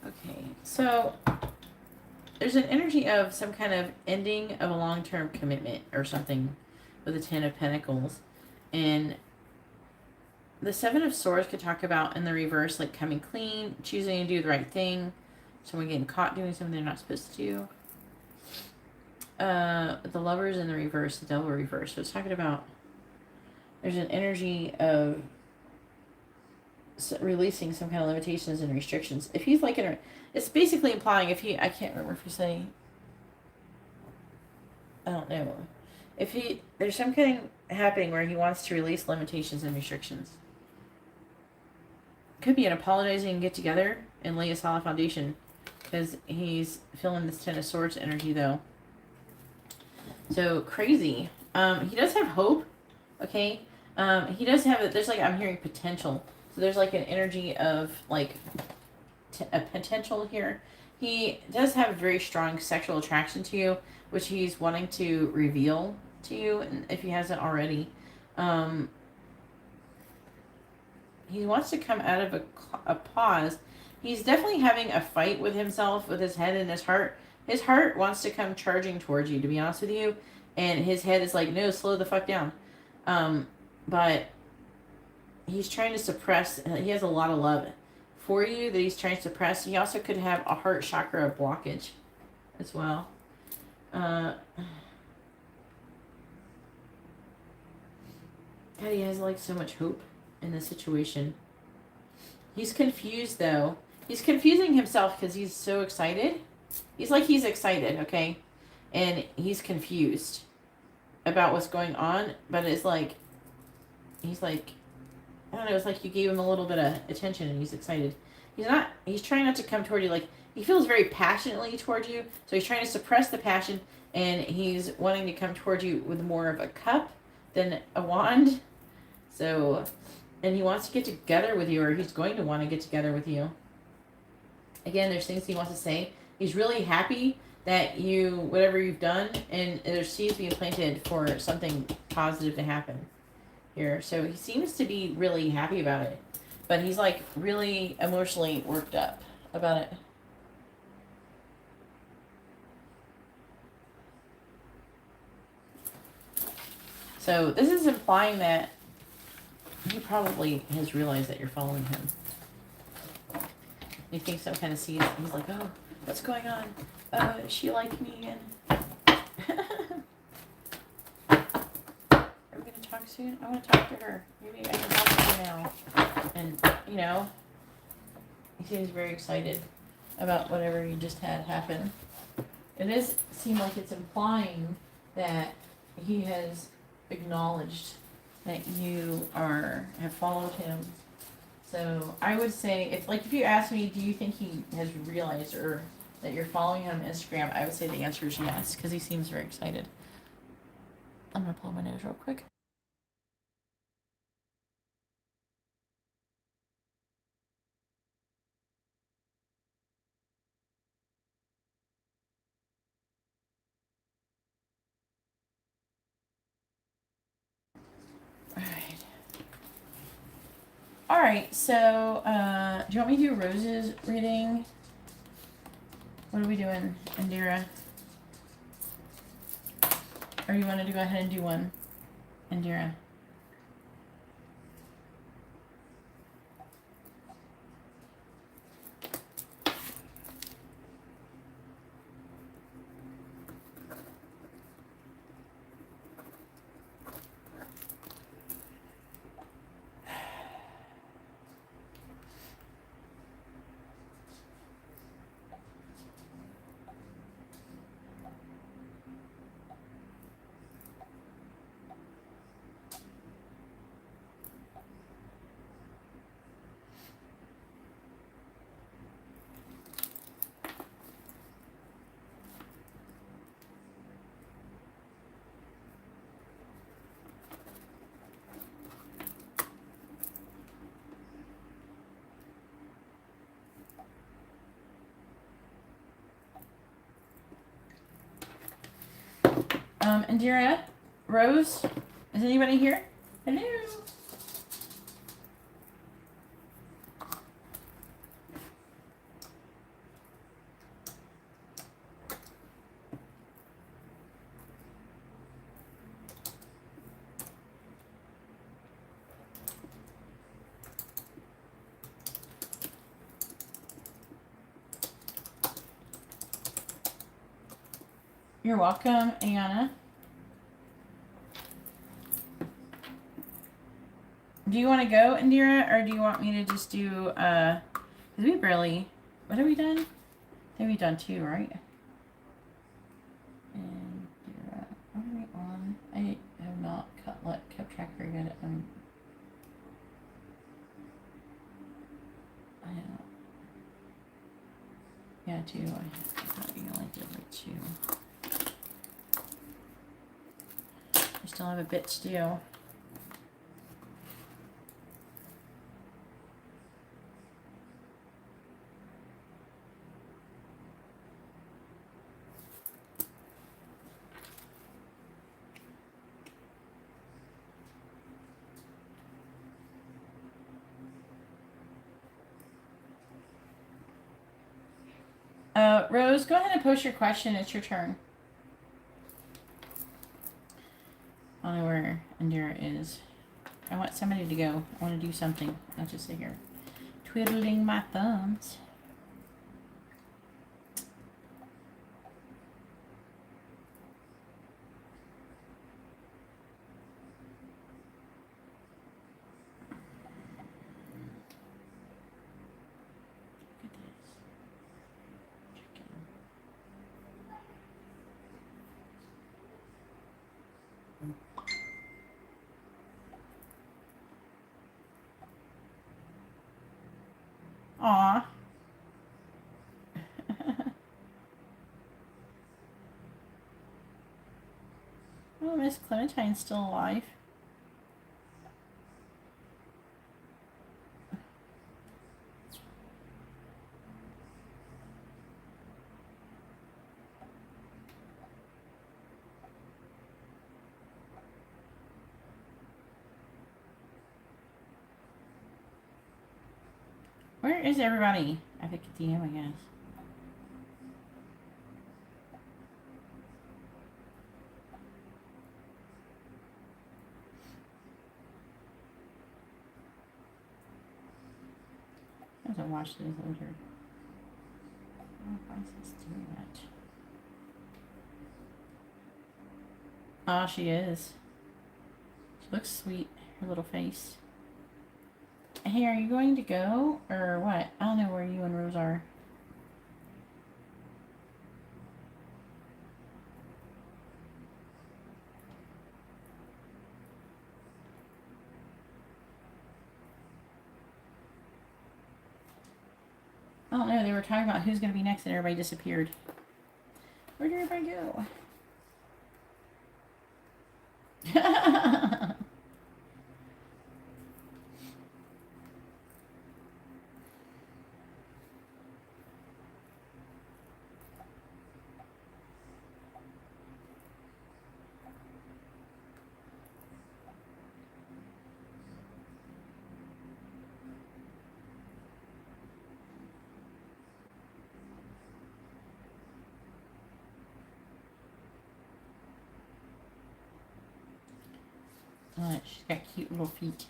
Okay, so there's an energy of some kind of ending of a long-term commitment or something with the Ten of Pentacles. And the Seven of Swords could talk about in the reverse, like coming clean, choosing to do the right thing, someone getting caught doing something they're not supposed to do. The Lovers in the reverse, the Devil reverse. So it's talking about there's an energy of releasing some kind of limitations and restrictions. If he's like it's basically implying if he, I can't remember if you say, I don't know. If there's something happening where he wants to release limitations and restrictions. Could be an apologizing and get together and lay a solid foundation, because he's feeling this Ten of Swords energy though. So crazy. He does have hope. Okay. He does have there's like, I'm hearing potential. So there's like an energy of like a potential here. He does have a very strong sexual attraction to you, which he's wanting to reveal to you, and if he hasn't already. He wants to come out of a pause. He's definitely having a fight with himself, with his head and his heart. His heart wants to come charging towards you, to be honest with you. And his head is like, no, slow the fuck down. But he's trying to suppress. He has a lot of love for you that he's trying to suppress. He also could have a heart chakra blockage as well. God, he has like so much hope in this situation. He's confused though. He's confusing himself because he's so excited. He's excited, okay? And he's confused about what's going on, but it's like, he's like, I don't know, it's like you gave him a little bit of attention and he's excited. He's trying not to come toward you. Like, he feels very passionately toward you, so he's trying to suppress the passion, and he's wanting to come toward you with more of a cup than a wand. So, and he wants to get together with you, or he's going to want to get together with you. Again, there's things he wants to say. He's really happy that whatever you've done, and there's seeds being planted for something positive to happen here. So he seems to be really happy about it, but he's like really emotionally worked up about it. So this is implying that he probably has realized that you're following him. He thinks some kind of seed. He's like, oh, what's going on? Is she like me? And are we going to talk soon? I want to talk to her. Maybe I can talk to her now. And, he seems very excited about whatever you just had happen. It does seem like it's implying that he has acknowledged that you have followed him. So I would say, if you ask me, do you think he has realized or that you're following him on Instagram, I would say the answer is yes, because he seems very excited. I'm going to pull my nose real quick. All right, so do you want me to do Rose's reading? What are we doing, Indira? Or you wanted to go ahead and do one, Indira? Indira, Rose, is anybody here? Hello. You're welcome, Ayana. Do you want to go, Indira, or do you want me to just do, because we barely, what have we done? I think we've done 2, right? Indira, what are we on? I have not kept track very good. I don't. Yeah, 2. I thought you only did like 2. I still have a bit to do. Rose, go ahead and post your question. It's your turn. I don't know where Indira is. I want somebody to go. I want to do something. Not just sit here twiddling my thumbs. Look at this. Aw. Oh, Miss Clementine's still alive. Where is everybody? I think it's DM, I guess. I have to watch this later. Why is this doing that? Ah, she is. She looks sweet. Her little face. Hey, are you going to go? Or what? I don't know where you and Rose are. I don't know. They were talking about who's going to be next and everybody disappeared. Where did everybody go? She's got cute little feet.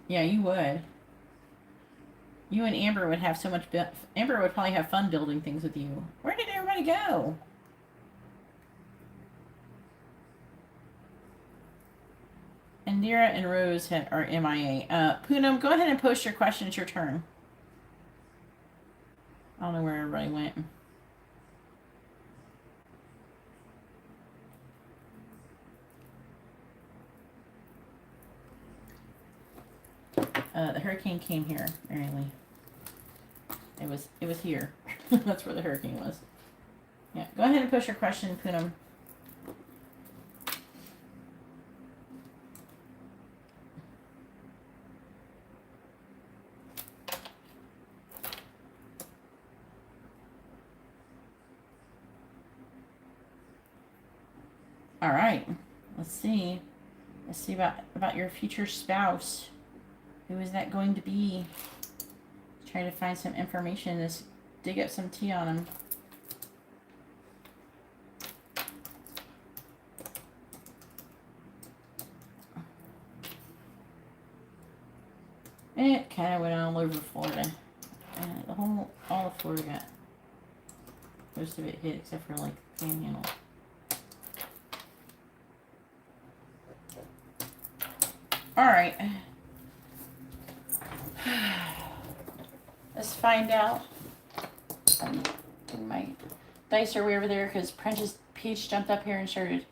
Yeah, you would. You and Amber would have so much... Amber would probably have fun building things with you. Where did everybody go? Indira and Rose are MIA. Poonam, go ahead and post your question. It's your turn. I don't know where everybody went. The hurricane came here, apparently. It was here. That's where the hurricane was. Yeah, go ahead and post your question, Poonam. All right. Let's see. Let's see about your future spouse. Who is that going to be? Trying to find some information. Let's dig up some tea on him. And it kind of went all over Florida. All of Florida got most of it hit except for like Panhandle. All right. Let's find out. My dice are way over there because Prentice Peach jumped up here and started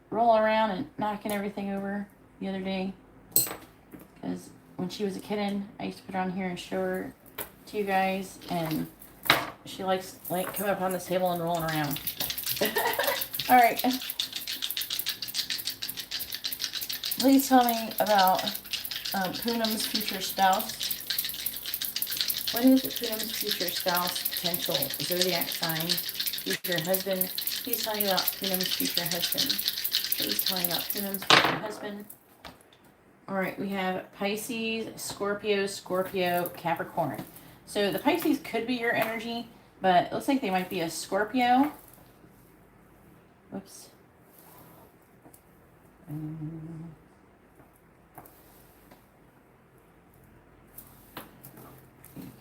rolling around and knocking everything over the other day. Because when she was a kitten, I used to put her on here and show her to you guys, and she likes coming up on this table and rolling around. All right. Please tell me about Poonam's future spouse. What is Poonam's future spouse potential zodiac sign? Future husband. Please tell me about Poonam's future husband. Please tell me about Poonam's future husband. All right, we have Pisces, Scorpio, Capricorn. So the Pisces could be your energy, but it looks like they might be a Scorpio. Whoops.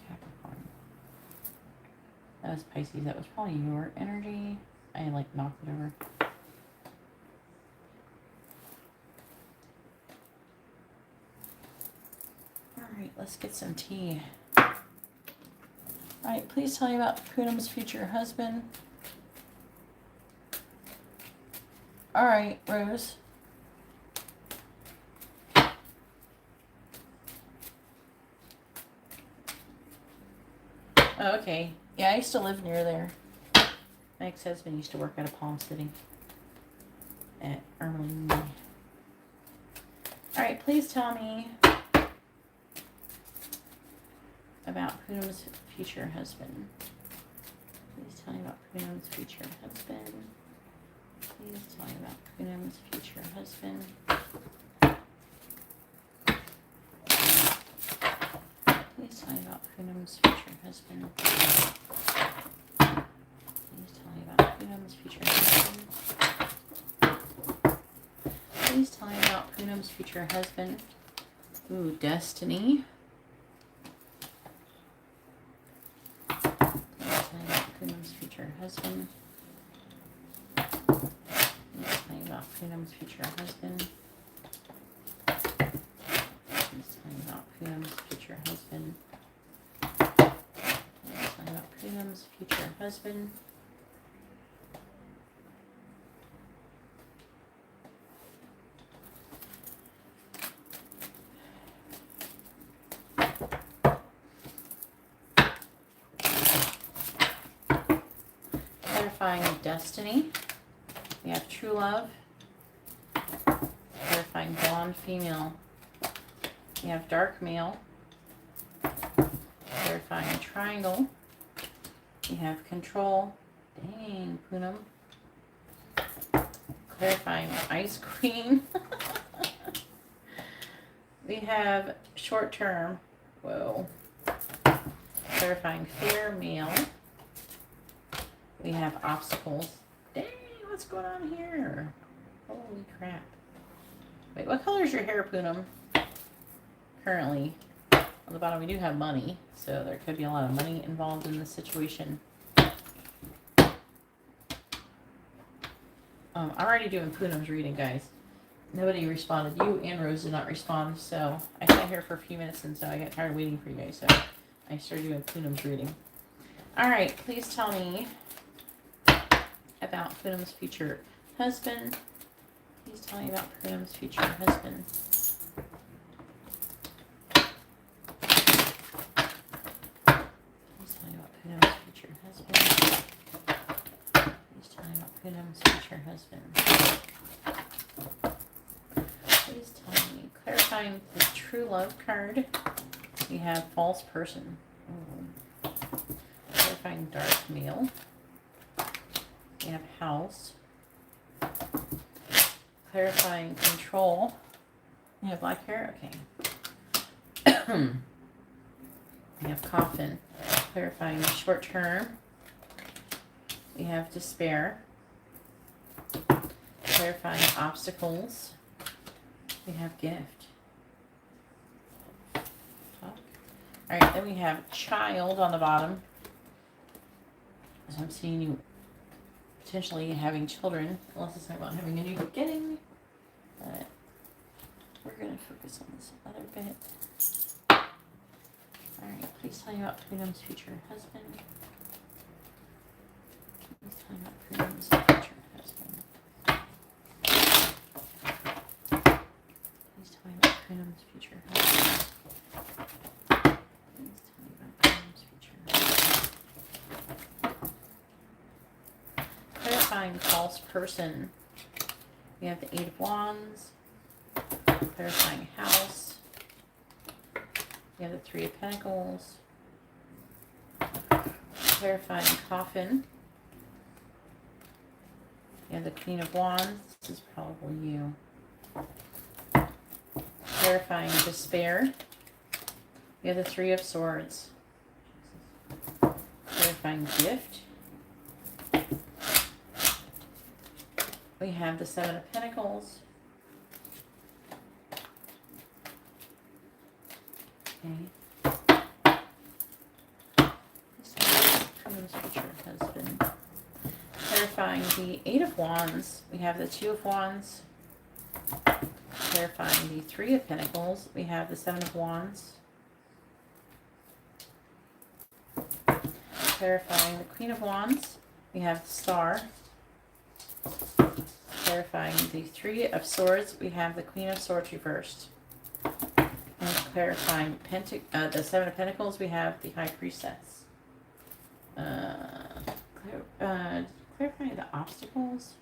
Capricorn. That was Pisces. That was probably your energy. I knocked it over. Alright, let's get some tea. Alright, please tell me about Poonam's future husband. Alright, Rose. Oh, okay. Yeah, I used to live near there. My ex-husband used to work out of Palm City. At Ermeling. Alright, please tell me about Poonam's future husband. Please tell me about Poonam's future husband. Please tell me about Poonam's future husband. Please tell me about Poonam's future husband. Please tell me about Poonam's future husband. Please tell me about Poonam's future husband. Ooh, Destiny. Poonam's future husband. Please tell me about Poonam's future husband. Please tell me about Poonam's future husband. Please tell me about Poonam's future husband. Clarifying Destiny. We have True Love. Clarifying Blonde Female. We have Dark Male. Clarifying Triangle. We have Control. Dang, Poonam. Clarifying Ice Queen. We have Short Term. Whoa. Clarifying Fair Male. We have Obstacles. Dang, what's going on here? Holy crap. Wait, what color is your hair, Poonam? Currently, on the bottom we do have money, so there could be a lot of money involved in this situation. I'm already doing Poonam's reading, guys. Nobody responded. You and Rose did not respond, so I sat here for a few minutes, and so I got tired of waiting for you guys, so I started doing Poonam's reading. Alright, please tell me about Poonam's future husband. Please tell me about Poonam's future husband. Please tell me about Poonam's future husband. Please tell me about Poonam's future husband. Please tell me. Clarifying the True Love card. We have False Person. Ooh. Clarifying Dark Male. We have House. Clarifying Control. We have Black Hair. Okay. We have Coffin. Clarifying Short Term. We have Despair. Clarifying Obstacles. We have Gift. All right, then we have child on the bottom. So I'm seeing you potentially having children, unless it's talking about having a new beginning. But we're going to focus on this other bit. All right, please tell me about Freedom's future husband. Please tell me about Freedom's future husband. Please tell me about Freedom's future husband. Please tell me about Freedom's future husband. Clarifying false person. We have the Eight of Wands. Clarifying house. We have the Three of Pentacles. Clarifying coffin. We have the Queen of Wands. This is probably you. Clarifying despair. We have the Three of Swords. Clarifying gift. We have the Seven of Pentacles. Okay. Freedom's future husband. Clarifying the Eight of Wands. We have the Two of Wands. Clarifying the Three of Pentacles. We have the Seven of Wands. Clarifying the Queen of Wands. We have the Star. Clarifying the Three of Swords. We have the Queen of Swords reversed. And clarifying the Seven of Pentacles, we have the High Priestess. Clarifying the obstacles.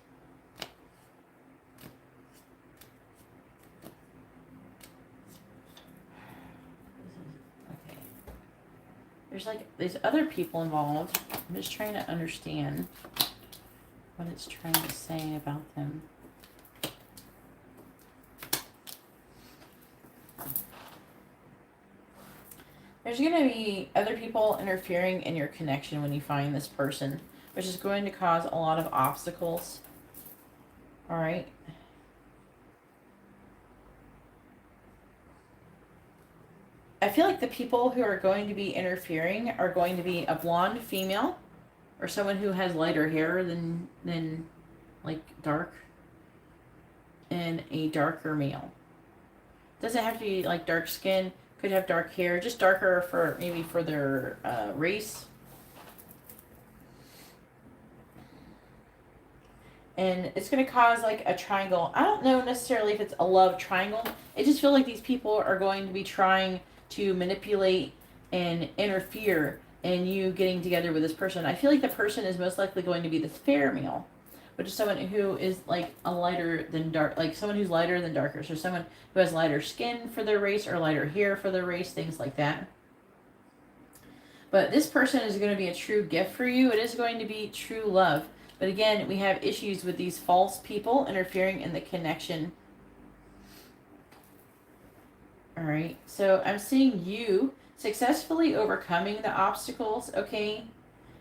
Okay. There's like these other people involved. I'm just trying to understand what it's trying to say about them. There's going to be other people interfering in your connection when you find this person, which is going to cause a lot of obstacles. All right. I feel like the people who are going to be interfering are going to be a blonde female or someone who has lighter hair than like dark, and a darker male. Doesn't have to be like dark skin. Could have dark hair, just darker for maybe for their race. And it's going to cause like a triangle. I don't know necessarily if it's a love triangle. I just feel like these people are going to be trying to manipulate and interfere in you getting together with this person. I feel like the person is most likely going to be the fair male, which is someone who is like a lighter than dark, like someone who's lighter than darker. So someone who has lighter skin for their race or lighter hair for their race, things like that. But this person is going to be a true gift for you. It is going to be true love. But again, we have issues with these false people interfering in the connection. All right. So I'm seeing you successfully overcoming the obstacles, okay?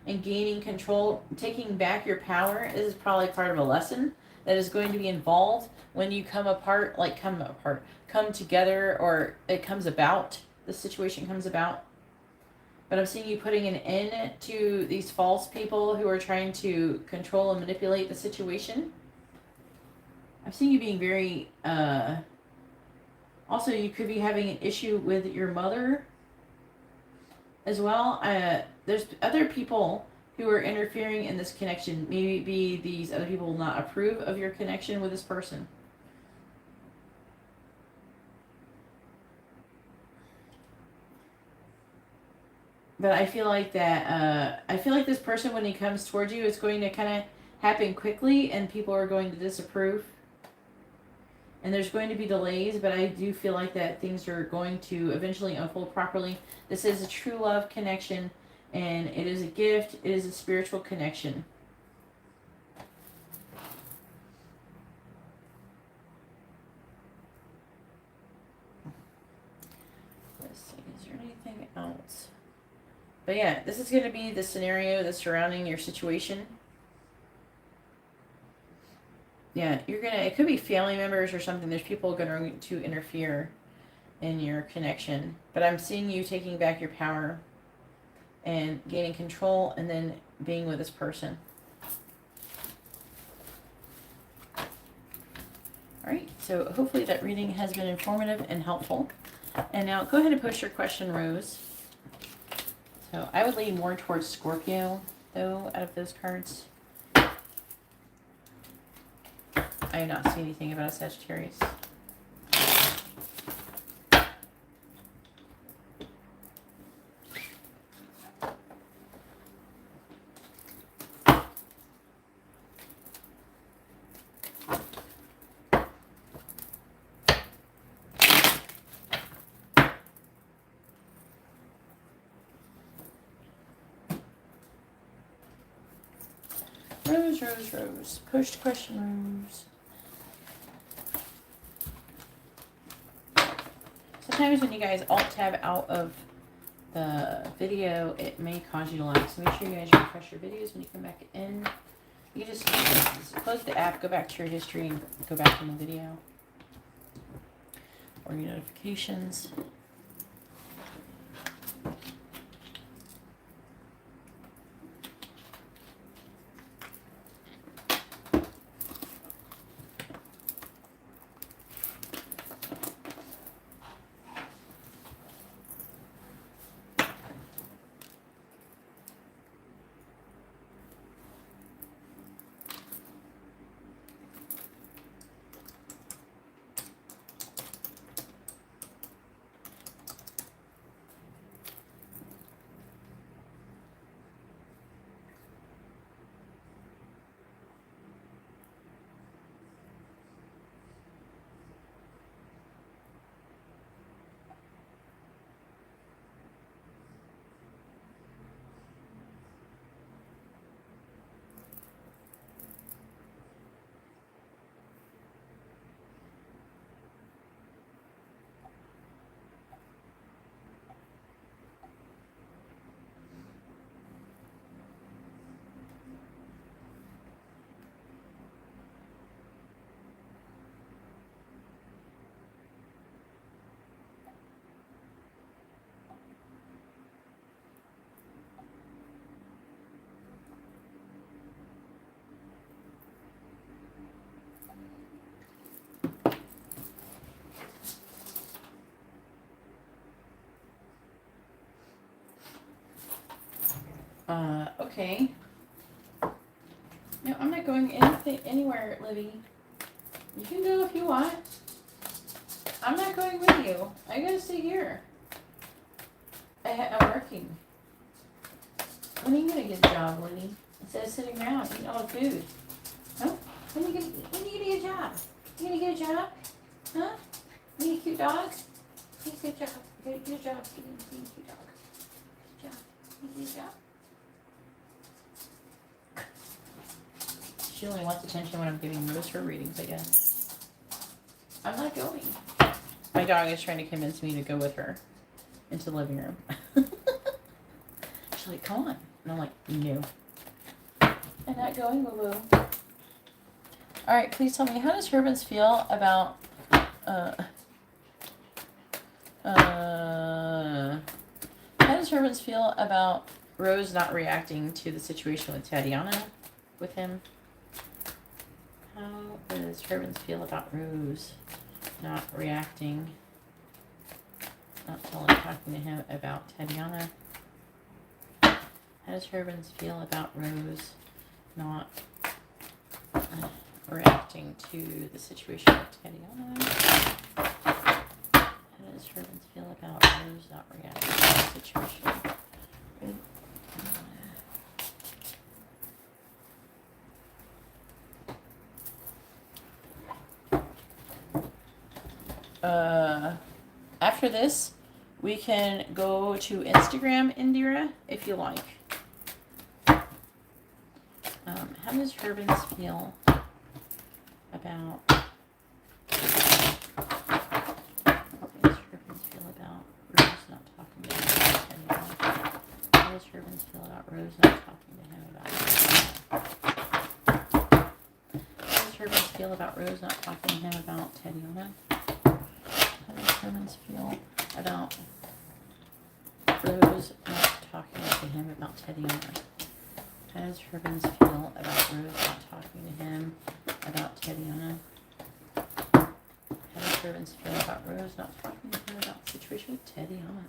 And gaining control, taking back your power. This is probably part of a lesson that is going to be involved when you come together, or it comes about, the situation comes about. But I'm seeing you putting an end to these false people who are trying to control and manipulate the situation. I'm seeing you being very, also you could be having an issue with your mother as well. There's other people who are interfering in this connection. Maybe these other people will not approve of your connection with this person. But I feel like that, I feel like this person, when he comes towards you, it's going to kind of happen quickly and people are going to disapprove. And there's going to be delays, but I do feel like that things are going to eventually unfold properly. This is a true love connection, and it is a gift. It is a spiritual connection. Let's see, is there anything else? But yeah, this is going to be the scenario that's surrounding your situation. Yeah, it could be family members or something. There's people going to interfere in your connection, but I'm seeing you taking back your power and gaining control and then being with this person. All right, so hopefully that reading has been informative and helpful. And now go ahead and post your question, Rose. So I would lean more towards Scorpio, though, out of those cards. I do not see anything about a Sagittarius. Rose, Rose, Rose. Post question, Rose. Sometimes when you guys alt-tab out of the video, it may cause you to lag. So make sure you guys refresh your videos when you come back in. You just close the app, go back to your history, and go back in the video. Or your notifications. Okay. No, I'm not going anywhere, Libby. You can go if you want. I'm not going with you. I gotta stay here. I'm working. When are you gonna get a job, Libby? Instead of sitting around eating all the food. Oh, when are you gonna get a job? You gonna get a job? Huh? You need a cute dog? Get a job. Get a job. Get a cute dog. Good job. You get a job. She only wants attention when I'm giving Rose her readings, I guess. I'm not going. My dog is trying to convince me to go with her into the living room. She's like, come on. And I'm like, no. I'm not going, Boo-Boo. All right, please tell me, how does Rubens feel about... how does Rubens feel about Rose not reacting to the situation with Tatiana with him? How does Rubens feel about Rose not reacting, not talking to him about Tatiana? How does Rubens feel about Rose not reacting to the situation with Tatiana? How does Rubens feel about Rose not reacting to the situation? After this, we can go to Instagram, Indira, if you like. How does Rubens feel about... How does Rubens feel about Rose not talking to him about... How does Rubens feel about Rose not talking to him about Tatiana? How does Rubens Heavens feel about Rose not talking to him about Tatiana? How does Heavens feel about Rose not talking to him about Tatiana? How does Heavens feel about Rose not talking to him about the situation with Tatiana?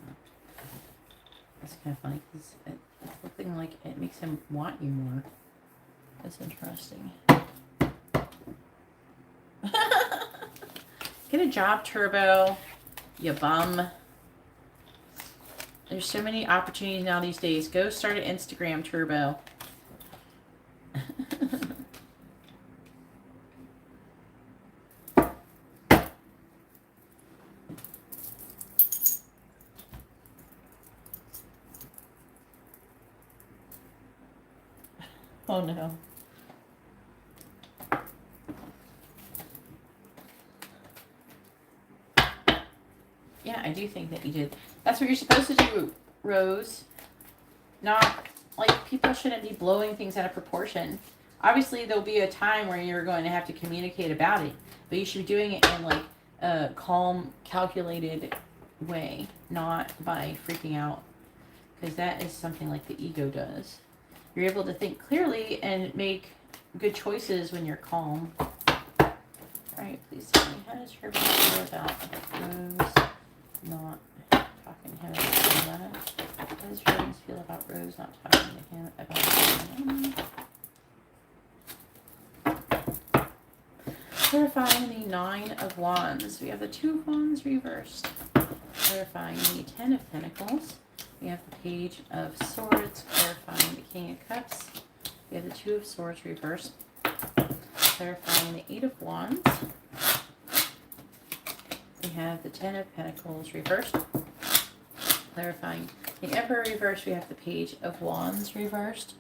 That's kind of funny because it's looking like it makes him want you more. That's interesting. Get a job, Turbo. You bum. There's so many opportunities now these days. Go start an Instagram, Turbo. Oh no. Yeah, I do think that you did. That's what you're supposed to do, Rose. Not, like, people shouldn't be blowing things out of proportion. Obviously, there'll be a time where you're going to have to communicate about it. But you should be doing it in, like, a calm, calculated way. Not by freaking out. Because that is something like the ego does. You're able to think clearly and make good choices when you're calm. Alright, please tell me, how does her feel about Rose not talking to him about Tatiana? How does Rose feel about Rose not talking to him about Tatiana? Clarifying the 9 of Wands. We have the 2 of Wands reversed. Clarifying the 10 of Pentacles. We have the Page of Swords. Clarifying the King of Cups. We have the 2 of Swords reversed. Clarifying the 8 of Wands. We have the 10 of Pentacles reversed. Clarifying the Emperor reversed. We have the Page of Wands reversed.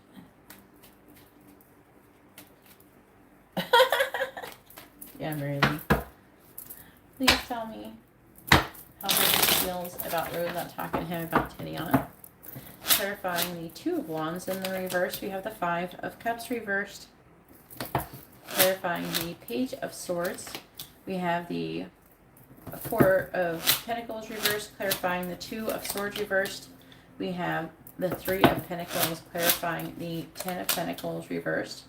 Yeah, really. Please tell me how he feels about Rose not talking to him about Tatiana. Clarifying the 2 of Wands in the reverse. We have the 5 of Cups reversed. Clarifying the Page of Swords. We have the 4 of Pentacles reversed. Clarifying the 2 of Swords reversed. We have the 3 of Pentacles. Clarifying the 10 of Pentacles reversed.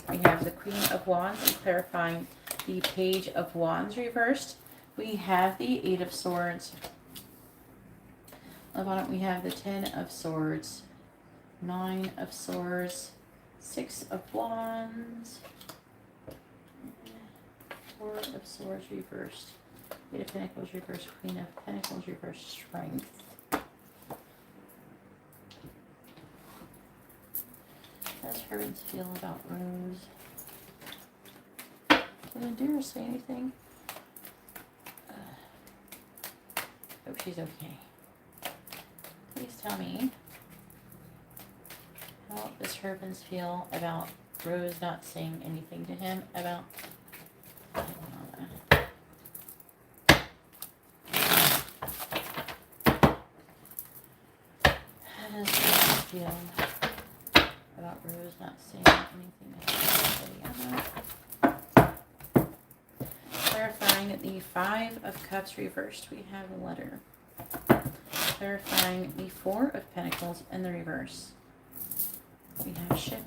We have the Queen of Wands and clarifying the Page of Wands reversed. We have the 8 of Swords. On the bottom we have the 10 of Swords, 9 of Swords, 6 of Wands, 4 of Swords reversed, 8 of Pentacles reversed, Queen of Pentacles reversed, Strength. How does Heavens feel about Rose? Did Indira say anything? Hope she's okay. Please tell me, how does Heavens feel about Rose not saying anything to him about How does Heavens feel about Rose not saying anything about Tatiana? Clarifying the 5 of Cups reversed, we have a letter. Clarifying the 4 of Pentacles in the reverse. We have Ship.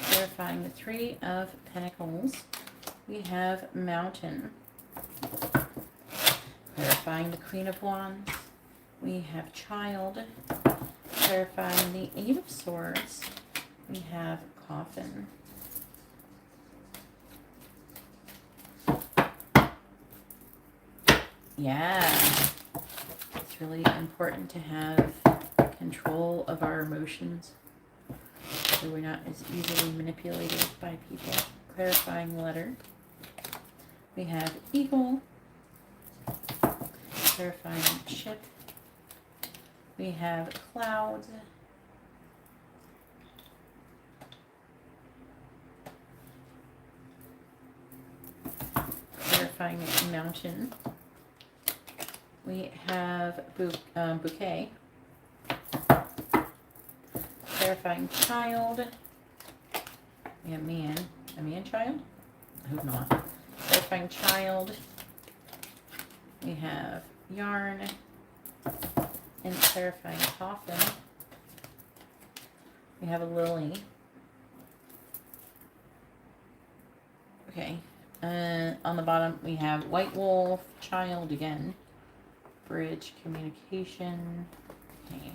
Clarifying the 3 of Pentacles. We have Mountain. Clarifying the Queen of Wands. We have Child. Clarifying the 8 of Swords. We have Coffin. Yeah. It's really important to have control of our emotions so we're not as easily manipulated by people. Clarifying letter. We have Eagle. Clarifying Ship. We have Cloud. Clarifying Mountain. We have Bouquet. Clarifying Child. We have Man. A man child? I hope not. Clarifying Child. We have yarn and clarifying coffin. We have a lily. Okay. And on the bottom, we have white wolf, child again. Bridge, communication. Okay.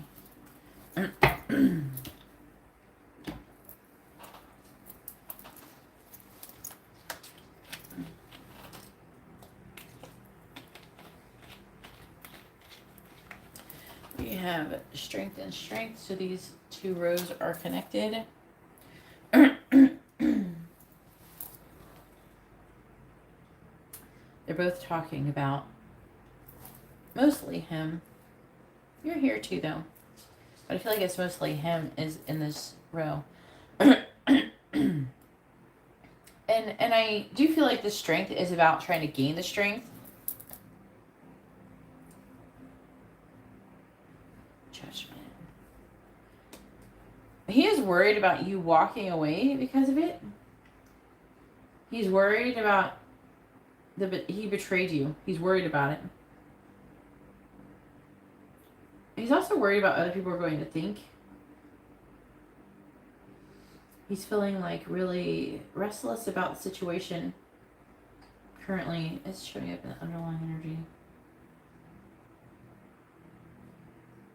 We have strength and strength, so these two rows are connected. They're both talking about mostly him. You're here too, though. But I feel like it's mostly him is in this row. And I do feel like the strength is about trying to gain the strength. Judgment. He is worried about you walking away because of it. He's worried about he betrayed you. He's worried about it. He's also worried about other people are going to think. He's feeling like really restless about the situation. Currently, it's showing up in the underlying energy.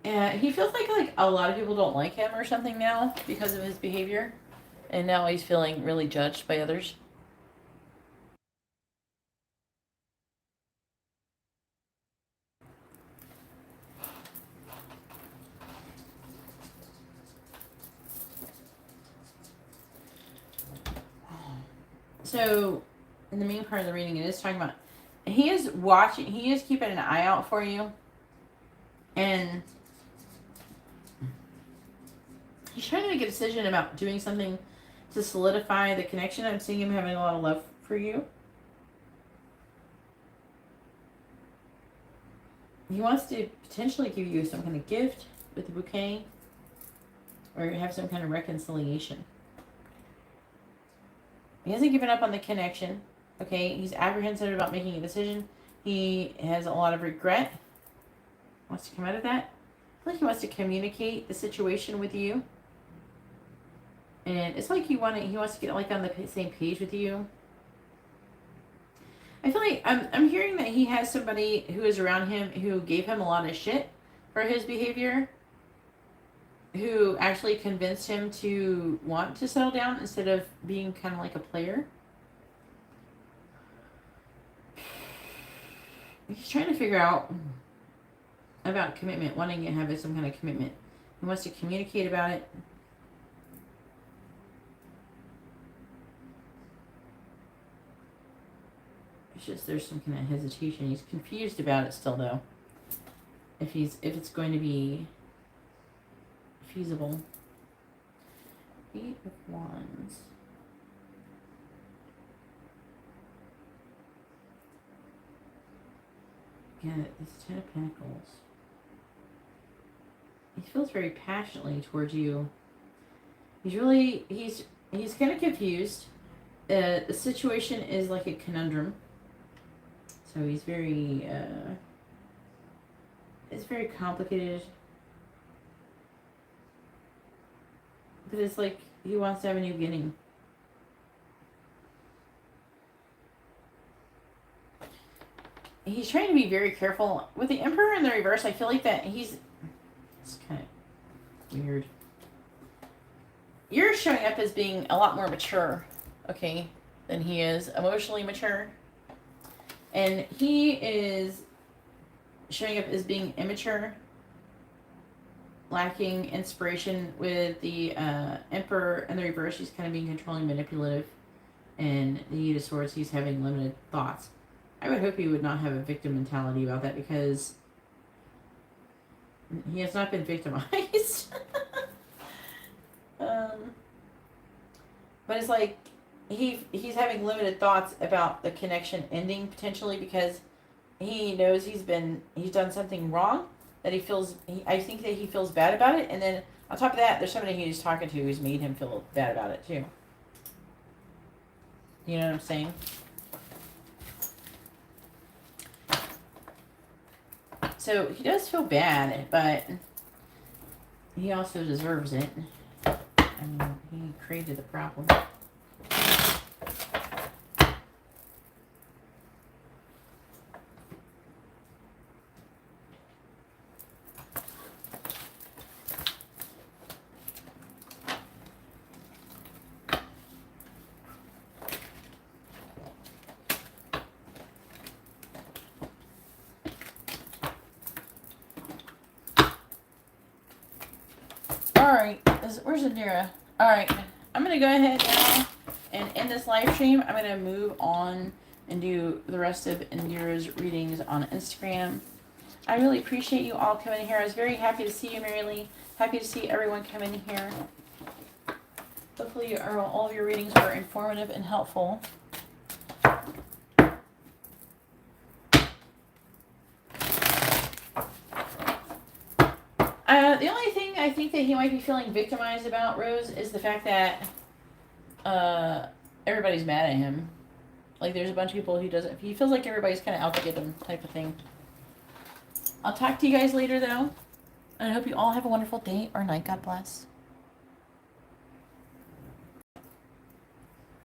And he feels like a lot of people don't like him or something now because of his behavior. And now he's feeling really judged by others. So, in the main part of the reading, it is talking about he is watching, he is keeping an eye out for you. And he's trying to make a decision about doing something to solidify the connection. I'm seeing him having a lot of love for you. He wants to potentially give you some kind of gift with a bouquet or have some kind of reconciliation. He hasn't given up on the connection. Okay, he's apprehensive about making a decision. He has a lot of regret. Wants to come out of that. I feel like he wants to communicate the situation with you. And it's like he wants to get like on the same page with you. I feel like I'm hearing that he has somebody who is around him who gave him a lot of shit for his behavior, who actually convinced him to want to settle down instead of being kind of like a player. He's trying to figure out about commitment, wanting to have some kind of commitment. He wants to communicate about it. It's just there's some kind of hesitation. He's confused about it still, though. If it's going to be feasible. 8 of Wands. Yeah, it's 10 of Pentacles. He feels very passionately towards you. He's kind of confused. The situation is like a conundrum. So he's very, it's very complicated. But it's like he wants to have a new beginning. He's trying to be very careful. With the Emperor in the reverse, I feel like that it's kind of weird. You're showing up as being a lot more mature, okay, than he is. Emotionally mature. And he is showing up as being immature, lacking inspiration. With the Emperor in the reverse, he's kind of being controlling, manipulative. And the Eight of Swords, he's having limited thoughts. I would hope he would not have a victim mentality about that, because he has not been victimized. But it's like he's having limited thoughts about the connection ending potentially, because he knows he's done something wrong, that I think that he feels bad about it. And then on top of that, there's somebody he's talking to who's made him feel bad about it too. You know what I'm saying? So he does feel bad, but he also deserves it. I mean, he created the problem. Alright, where's Indira? Alright, I'm going to go ahead now and end this live stream. I'm going to move on and do the rest of Indira's readings on Instagram. I really appreciate you all coming here. I was very happy to see you, Mary Lee. Happy to see everyone come in here. Hopefully all of your readings were informative and helpful. The only thing I think that he might be feeling victimized about, Rose, is the fact that everybody's mad at him. Like, there's a bunch of people he feels like everybody's kind of out to get him type of thing. I'll talk to you guys later, though. And I hope you all have a wonderful day or night. God bless.